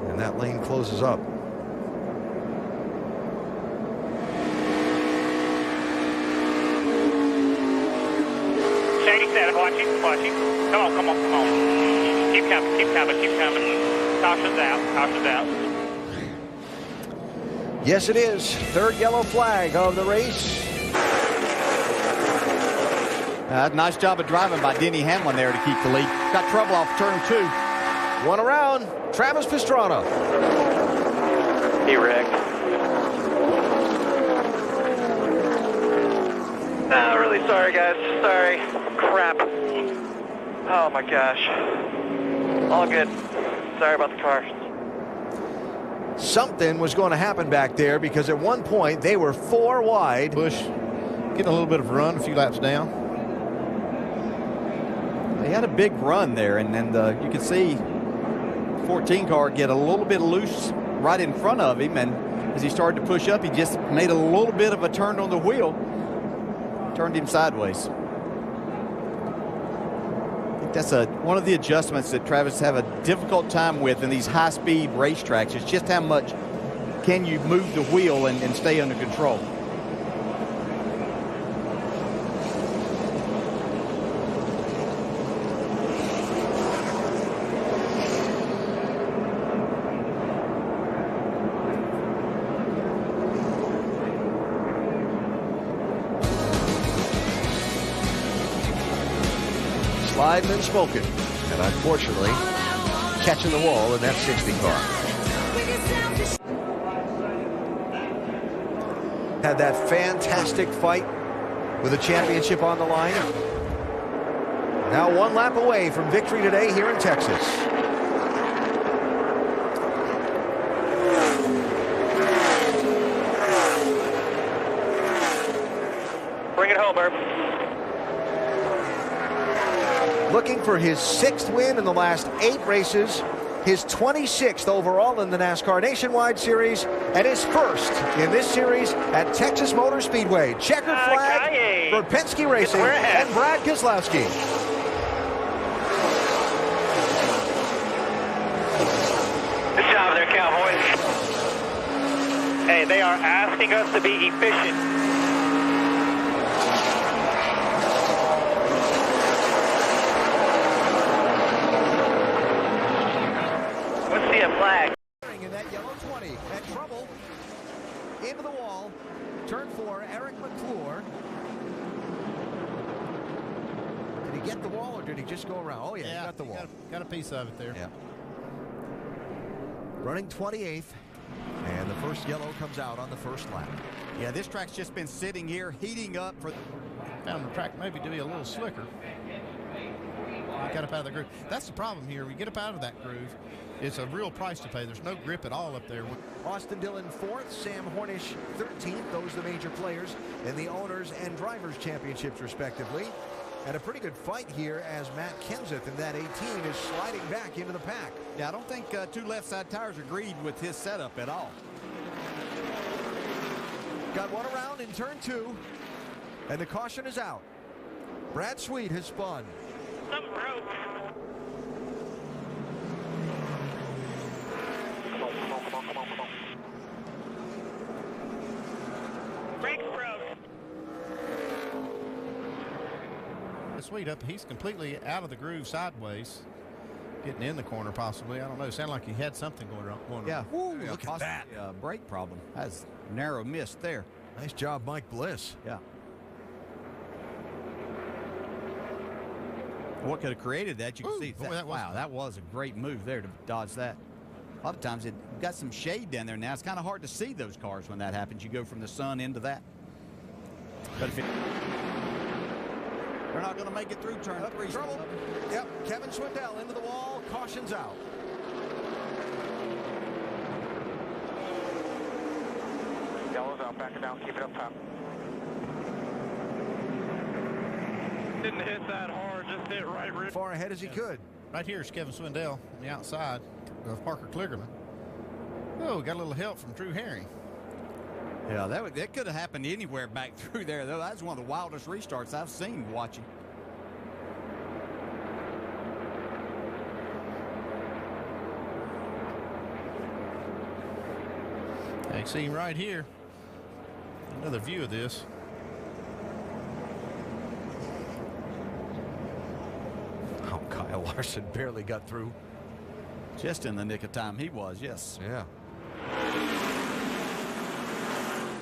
Speaker 2: and that lane closes up.
Speaker 3: Watching. Come on. Keep coming. Caution's out.
Speaker 2: Yes, it is. Third yellow flag of the race.
Speaker 1: Nice job of driving by Denny Hamlin there to keep the lead. Got trouble off turn 2.
Speaker 2: One around. Travis Pastrana.
Speaker 10: He wrecked. Oh, really sorry, guys. Sorry. Crap. Oh, my gosh. All good. Sorry about the car.
Speaker 2: Something was going to happen back there because at one point they were 4 wide.
Speaker 4: Busch getting a little bit of a run a few laps down.
Speaker 1: He had a big run there, and then you could see 14 car get a little bit loose right in front of him, and as he started to push up, he just made a little bit of a turn on the wheel, turned him sideways. I think that's one of the adjustments that Travis have a difficult time with in these high-speed racetracks. It's just how much can you move the wheel and stay under control.
Speaker 2: Sliding and smoking, and unfortunately catching the wall in that 60 car. Had that fantastic fight with the championship on the line. Now 1 lap away from victory today here in Texas.
Speaker 10: Bring it home, Herb.
Speaker 2: Looking for his 6th win in the last 8 races, his 26th overall in the NASCAR Nationwide Series, and his first in this series at Texas Motor Speedway. Checkered flag for Penske Racing and Brad Keselowski.
Speaker 3: Good job there, Cowboys. Hey, they are asking us to be efficient. Flag.
Speaker 2: In that yellow 20, at trouble, into the wall, turn 4, Eric McClure. Did he get the wall or did he just go around? Oh yeah, he got the wall.
Speaker 4: Got a piece of it there.
Speaker 2: Yeah. Running 28th, and the first yellow comes out on the first lap.
Speaker 1: Yeah, this track's just been sitting here, heating up for...
Speaker 4: Found the track maybe to be a little slicker. Got up out of the groove. That's the problem here. We get up out of that groove. It's a real price to pay. There's no grip at all up there.
Speaker 2: Austin Dillon 4th, Sam Hornish 13th. Those are the major players in the Owners and Drivers Championships, respectively. And a pretty good fight here as Matt Kenseth in that 18 is sliding back into the pack.
Speaker 1: Yeah, I don't think 2 left side tires agreed with his setup at all.
Speaker 2: Got 1 around in turn 2, and the caution is out. Brad Sweet has spun.
Speaker 3: Brakes broke.
Speaker 4: Sweet up. He's completely out of the groove sideways. Getting in the corner possibly. I don't know. Sounded like he had something going on.
Speaker 5: Yeah.
Speaker 2: Ooh, look at that.
Speaker 5: Brake problem. That's narrow miss there.
Speaker 2: Nice job, Mike Bliss.
Speaker 5: Yeah. What could have created that? You can see.
Speaker 4: Boy,
Speaker 5: That was a great move there to dodge that. A lot of times it got some shade down there now. It's kind of hard to see those cars when that happens. You go from the sun into that. But if they're not going to make it through turn 3.
Speaker 2: Trouble. Yep. Kevin Swindell into the wall. Caution's out.
Speaker 3: Yellow's out. Back it down. Keep it up top. Didn't hit that hard. Just hit right rear.
Speaker 2: Far ahead as he could.
Speaker 4: Right here is Kevin Swindell on the outside of Parker Kligerman. Oh, got a little help from Drew Herring.
Speaker 5: Yeah, that could have happened anywhere back through there, though. That's one of the wildest restarts I've seen watching.
Speaker 4: Yeah, you see him right here. Another view of this.
Speaker 2: Oh, Kyle Larson barely got through.
Speaker 5: Just in the nick of time he was, yes.
Speaker 2: Yeah.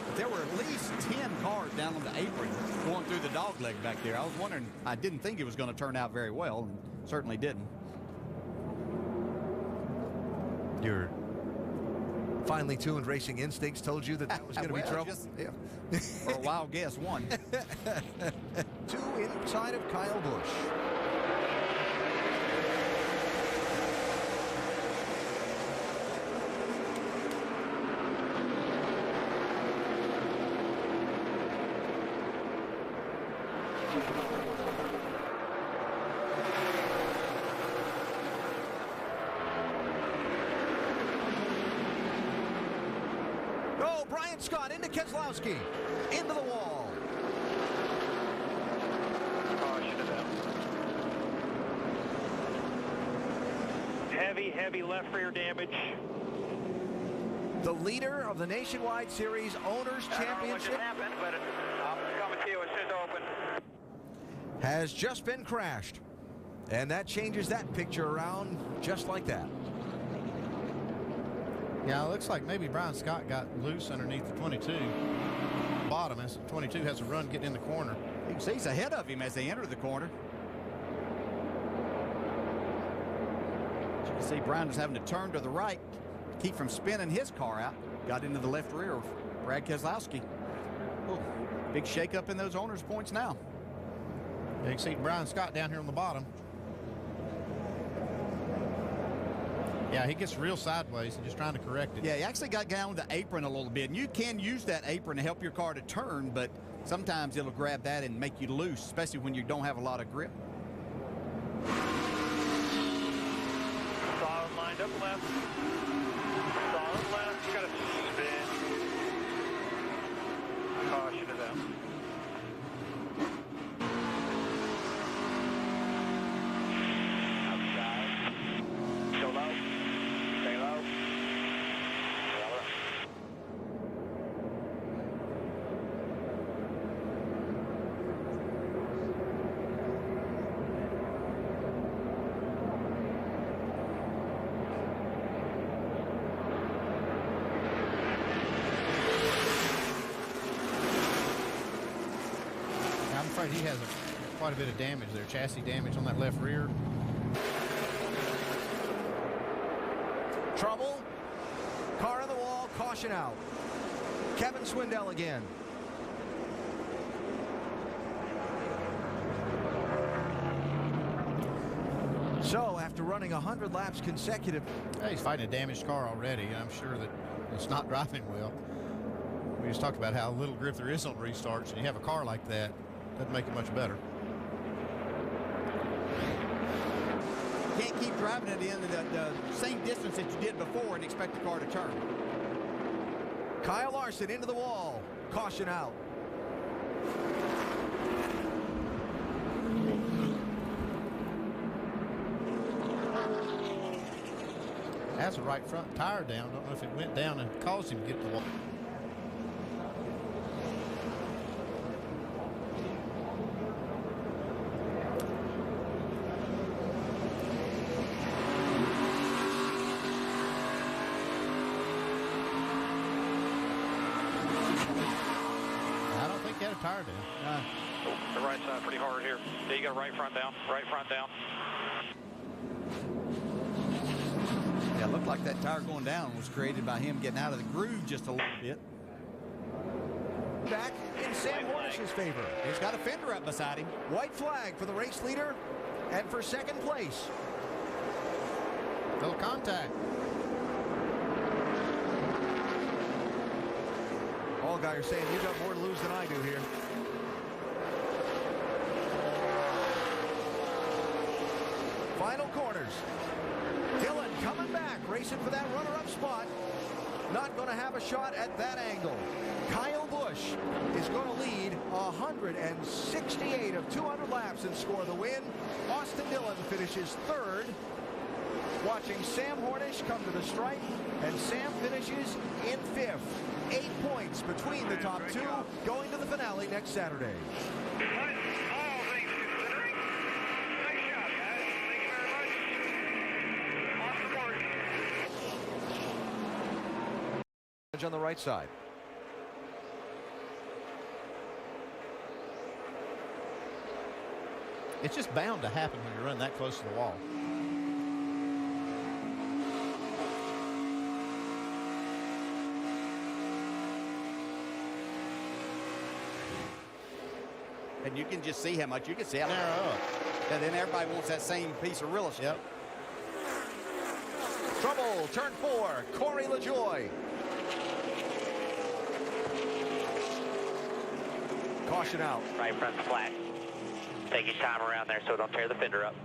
Speaker 5: But there were at least 10 cars down on the apron going through the dog leg back there. I was wondering, I didn't think it was going to turn out very well, and certainly didn't.
Speaker 2: Your finely tuned racing instincts told you that was going to be trouble?
Speaker 5: For a wild guess, one.
Speaker 2: 2 inside of Kyle Busch. Oh, Brian Scott into Keselowski. Into the wall.
Speaker 3: Heavy left rear damage.
Speaker 2: The leader of the Nationwide Series Owners Championship
Speaker 3: I don't know what just happened, but I'm coming to you as soon as I open.
Speaker 2: has just been crashed. And that changes that picture around just like that.
Speaker 4: Yeah, it looks like maybe Brian Scott got loose underneath the 22 bottom as 22 has a run getting in the corner.
Speaker 5: You can see he's ahead of him as they enter the corner. As you can see, Brian was having to turn to the right to keep from spinning his car out. Got into the left rear of Brad Keselowski. Ooh, big shakeup in those owners' points now.
Speaker 4: You can see Brian Scott down here on the bottom. Yeah, he gets real sideways and just trying to correct it.
Speaker 5: Yeah, he actually got down with the apron a little bit. And you can use that apron to help your car to turn, but sometimes it'll grab that and make you loose, especially when you don't have a lot of grip.
Speaker 3: Solid lined up left. Solid left. You got to spin. Caution to them. Outside. Go low. Stay low.
Speaker 4: I'm afraid he has quite a bit of damage there, chassis damage on that left rear.
Speaker 2: Trouble. Car on the wall. Caution out. Kevin Swindell again. So after running 100 laps consecutive.
Speaker 4: Yeah, he's fighting a damaged car already, and I'm sure that it's not driving well. We just talked about how little grip there is on restarts, and you have a car like that, doesn't make it much better.
Speaker 5: Can't keep driving it in the same distance that you did before and expect the car to turn.
Speaker 2: Kyle Larson into the wall. Caution out.
Speaker 4: Has the right front tire down. Don't know if it went down and caused him to get the wall. I don't think he had a tire down.
Speaker 10: The right side pretty hard here. Yeah, you got right front down. Right front down.
Speaker 5: Yeah, it looked like that tire going down was created by him getting out of the groove just a little bit.
Speaker 2: Back in Sam Hornish's favor.
Speaker 5: He's got a fender up beside him.
Speaker 2: White flag for the race leader and for second place.
Speaker 4: Little contact.
Speaker 2: All guys are saying you got more to lose than I do here. Final corners. Dillon coming back, racing for that runner-up spot. Not going to have a shot at that angle. Kyle Busch is going to lead 168 of 200 laps and score the win. Austin Dillon finishes third. Watching Sam Hornish come to the stripe, and Sam finishes in fifth. 8 points between the top two going to the finale next Saturday. On the right side.
Speaker 4: It's just bound to happen when you run that close to the wall.
Speaker 5: And you can just see how much you can see how narrow up. And then everybody wants that same piece of real estate.
Speaker 4: Yep.
Speaker 2: Trouble, turn 4, Corey LaJoie. Caution out.
Speaker 9: Right front's flat. Take your time around there so don't tear the fender up.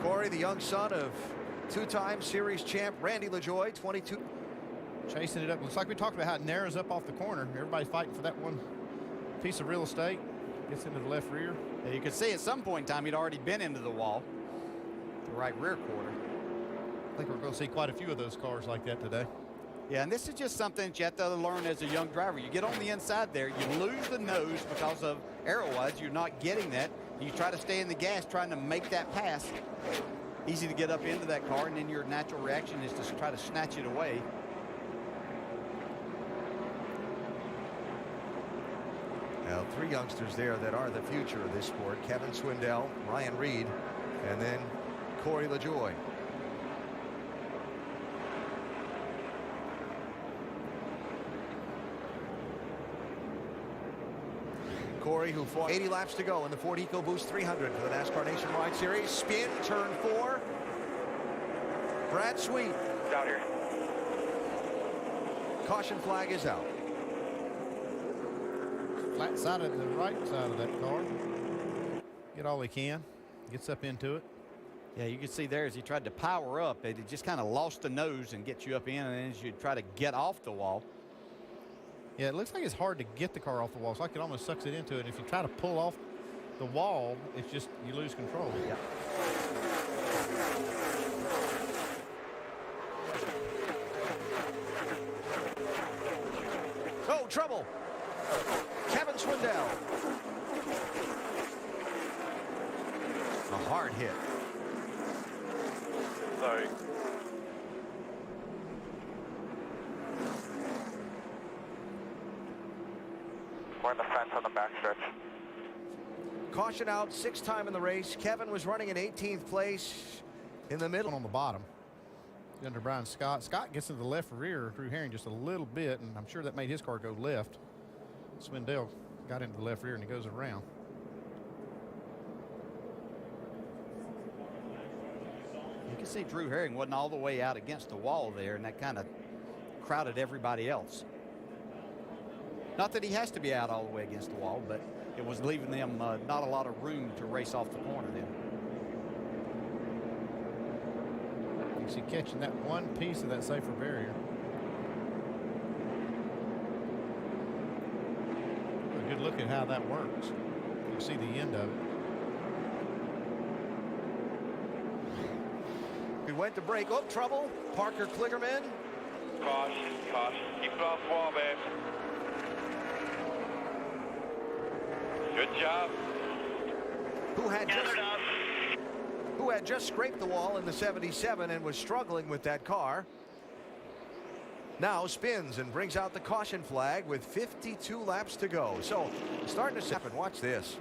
Speaker 2: Corey, the young son of two-time series champ Randy LaJoie, 22.
Speaker 4: Chasing it up. Looks like we talked about how it narrows up off the corner. Everybody's fighting for that one piece of real estate. Gets into the left rear.
Speaker 5: And you can see at some point in time he'd already been into the wall. The right rear quarter.
Speaker 4: I think we're going to see quite a few of those cars like that today.
Speaker 5: Yeah, and this is just something that you have to learn as a young driver. You get on the inside there, you lose the nose because of aero-wise. You're not getting that. You try to stay in the gas trying to make that pass. Easy to get up into that car, and then your natural reaction is to try to snatch it away.
Speaker 2: Now, three youngsters there that are the future of this sport. Kevin Swindell, Ryan Reed, and then Corey LaJoie. Corey, who fought 80 laps to go in the Ford EcoBoost 300 for the NASCAR Nationwide Series. Spin, turn 4. Brad Sweet.
Speaker 10: Down here.
Speaker 2: Caution flag is out.
Speaker 4: Flat side of the right side of that car. Get all he can. Gets up into it.
Speaker 5: Yeah, you can see there as he tried to power up, it just kind of lost the nose and get you up in, and then as you try to get off the wall.
Speaker 4: Yeah, it looks like it's hard to get the car off the wall. It's like it almost sucks it into it. If you try to pull off the wall, it's just, you lose control.
Speaker 5: Yeah.
Speaker 2: Oh, trouble. Kevin Swindell. A hard hit.
Speaker 10: Sorry. We're in the fence on the backstretch.
Speaker 2: Caution out, 6th time in the race. Kevin was running in 18th place in the middle.
Speaker 4: On the bottom. Under Brian Scott. Scott gets into the left rear, Drew Herring, just a little bit, and I'm sure that made his car go left. Swindell got into the left rear, and he goes around.
Speaker 5: You can see Drew Herring wasn't all the way out against the wall there, and that kind of crowded everybody else. Not that he has to be out all the way against the wall, but it was leaving them not a lot of room to race off the corner then.
Speaker 4: You see catching that one piece of that safer barrier. A good look at how that works. You can see the end of it.
Speaker 2: went to break. Oh, trouble. Parker Kligerman.
Speaker 3: Caution. Keep it off the wall, man. Good job.
Speaker 2: Who had just scraped the wall in the 77 and was struggling with that car. Now spins and brings out the caution flag with 52 laps to go. So starting to happen. Watch this.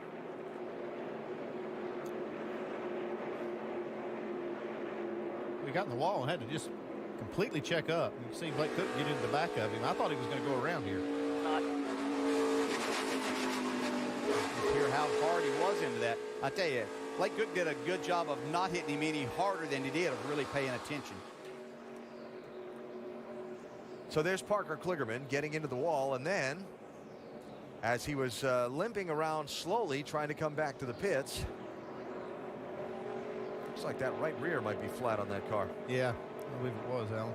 Speaker 4: We got in the wall and had to just completely check up. You can see Blake Cook get into the back of him. I thought he was going to go around here.
Speaker 5: You hear how hard he was into that. I tell you, Blake Cook did a good job of not hitting him any harder than he did of really paying attention.
Speaker 2: So there's Parker Kligerman getting into the wall, and then as he was limping around slowly trying to come back to the pits, looks like that right rear might be flat on that car.
Speaker 4: Yeah, I believe it was, Alan.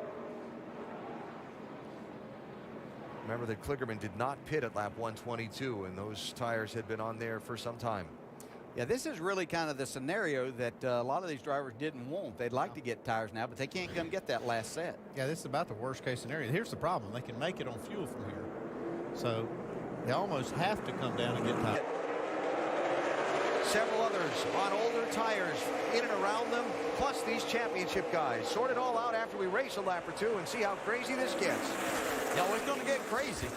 Speaker 2: Remember that Kligerman did not pit at lap 122, and those tires had been on there for some time.
Speaker 5: Yeah, this is really kind of the scenario that a lot of these drivers didn't want. They'd like to get tires now, but they can't come get that last set.
Speaker 4: Yeah, this is about the worst case scenario. Here's the problem. They can make it on fuel from here. So they almost have to come down and get tires.
Speaker 2: Several others on older tires in and around them, plus these championship guys. Sort it all out after we race a lap or two and see how crazy this gets.
Speaker 5: Yeah, well, it's going to get crazy.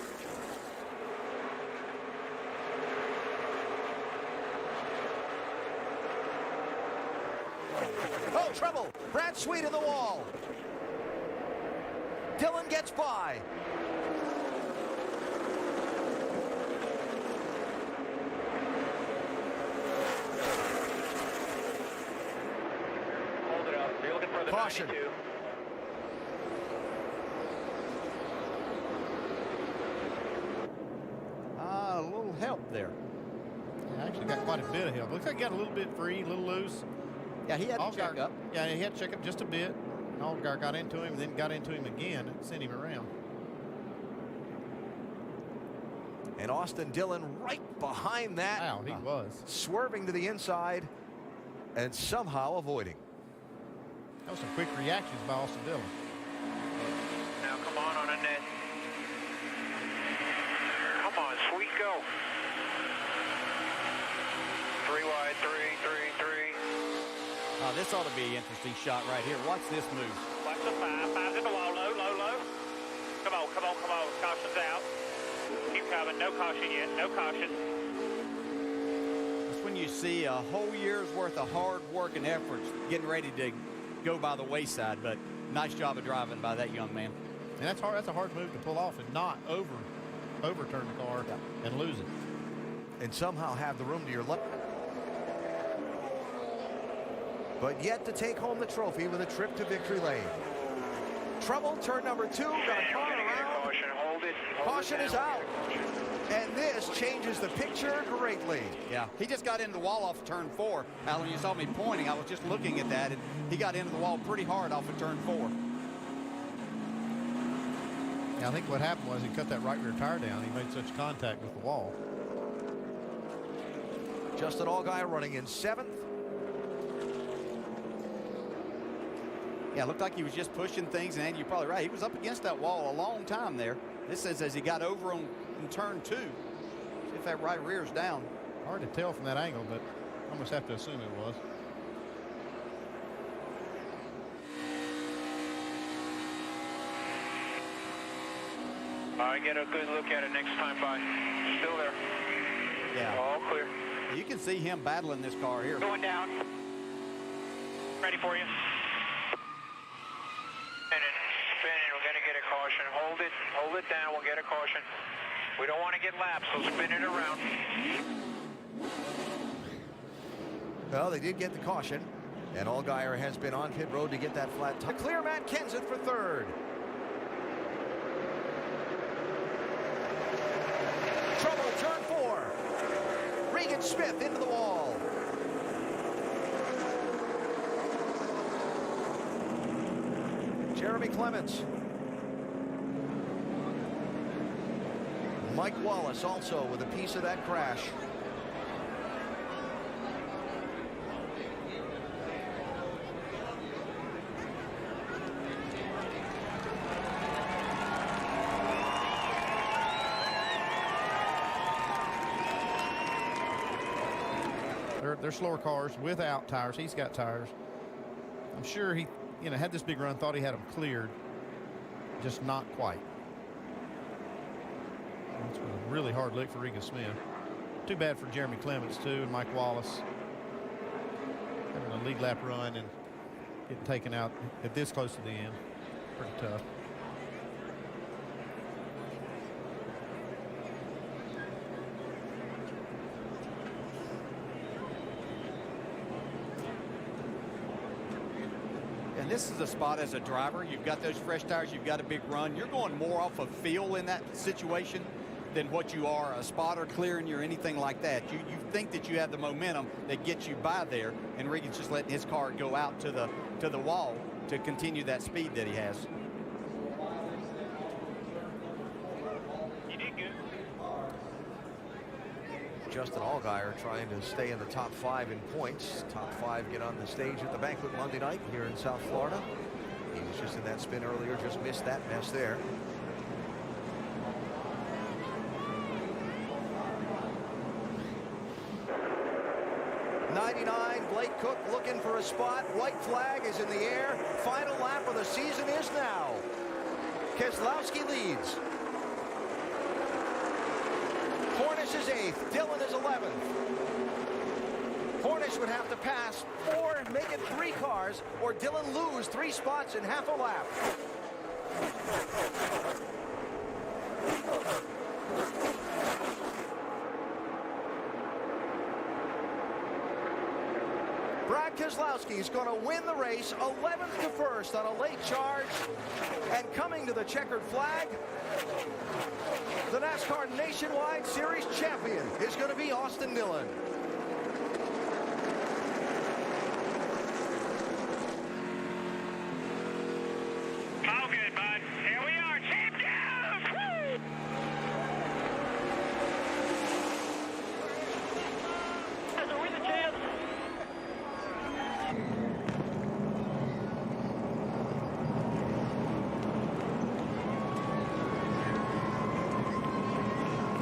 Speaker 2: Oh, trouble. Brad Sweet in the wall. Dillon gets by.
Speaker 3: Hold it up. You're looking for the
Speaker 2: Caution.
Speaker 3: 92.
Speaker 5: A little help there.
Speaker 4: Yeah, actually got quite a bit of help. Looks like he got a little bit free, a little loose.
Speaker 5: Yeah, he had to check up.
Speaker 4: Yeah, he had to check up just a bit. Allgaier got into him, and then got into him again and sent him around.
Speaker 2: And Austin Dillon right behind that.
Speaker 4: Wow, he was.
Speaker 2: Swerving to the inside and somehow avoiding.
Speaker 4: That was some quick reactions by Austin Dillon.
Speaker 3: Now come on a net. Come on, Sweet, go. 3 wide, 3.
Speaker 5: This ought to be an interesting shot right here. Watch this move.
Speaker 3: Watch the 5. 5's in the wall, low. Come on. Caution's out. Keep coming. No caution yet. No caution.
Speaker 5: That's when you see a whole year's worth of hard work and efforts getting ready to go by the wayside. But nice job of driving by that young man.
Speaker 4: And that's hard. That's a hard move to pull off and not overturn the car and lose it.
Speaker 2: And somehow have the room to your left. But yet to take home the trophy with a trip to victory lane. Trouble, turn number 2. Got a car around.
Speaker 3: Caution, hold it.
Speaker 2: Caution is out. And this changes the picture greatly.
Speaker 5: Yeah, he just got into the wall off of turn 4. Alan, you saw me pointing. I was just looking at that, and he got into the wall pretty hard off of turn 4.
Speaker 4: Yeah, I think what happened was he cut that right rear tire down. He made such contact with the wall.
Speaker 2: Justin Allgaier running in 7th.
Speaker 5: Yeah, it looked like he was just pushing things, and you're probably right. He was up against that wall a long time there. This says as he got over on turn 2. See if that right rear's down.
Speaker 4: Hard to tell from that angle, but I almost have to assume it was.
Speaker 3: All right, get a good look at it next time by. Still there.
Speaker 5: Yeah.
Speaker 3: All clear.
Speaker 5: You can see him battling this car here.
Speaker 3: Going down. Ready for you. Spinning, we're going to get a caution. Hold it down, we'll get a caution. We don't want to get lapped, so spin it around.
Speaker 2: Well, they did get the caution, and Allgaier has been on pit road to get that flat tire. Clear Matt Kenseth for 3rd. Trouble, turn 4. Regan Smith into the wall. Jeremy Clements. Mike Wallace also with a piece of that crash.
Speaker 4: They're slower cars without tires. He's got tires. I'm sure he, had this big run, thought he had them cleared, just not quite. It's been a really hard lick for Regan Smith. Too bad for Jeremy Clements too, and Mike Wallace having a lead lap run and getting taken out at this close to the end. Pretty tough.
Speaker 5: And this is a spot as a driver. You've got those fresh tires. You've got a big run. You're going more off of feel in that situation than what you are a spotter clearing you or anything like that. You think that you have the momentum that gets you by there, and Regan's just letting his car go out to the wall to continue that speed that he has.
Speaker 3: You did good.
Speaker 2: Justin Allgaier trying to stay in the top 5 in points. Top 5 get on the stage at the banquet Monday night here in South Florida. He was just in that spin earlier, just missed that mess there. Blake Cook looking for a spot. White flag is in the air. Final lap of the season is now. Keselowski leads. Cornish is 8th. Dillon is 11th. Cornish would have to pass 4, make it 3 cars, or Dillon lose 3 spots in half a lap. Brad Keselowski is going to win the race, 11th to 1st on a late charge. And coming to the checkered flag, the NASCAR Nationwide Series champion is going to be Austin Dillon.
Speaker 3: All good, bud. Here we are, champions! Woo! Are we the champs?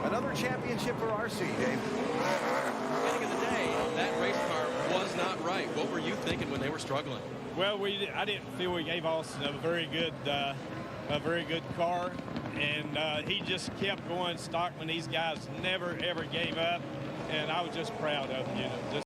Speaker 2: Another championship for RC, Dave.
Speaker 7: Beginning of the day, that race car was not right. What were you thinking when they were struggling?
Speaker 22: Well, I didn't feel we gave Austin a very good car, and he just kept going. Stockman, these guys never ever gave up, and I was just proud of him.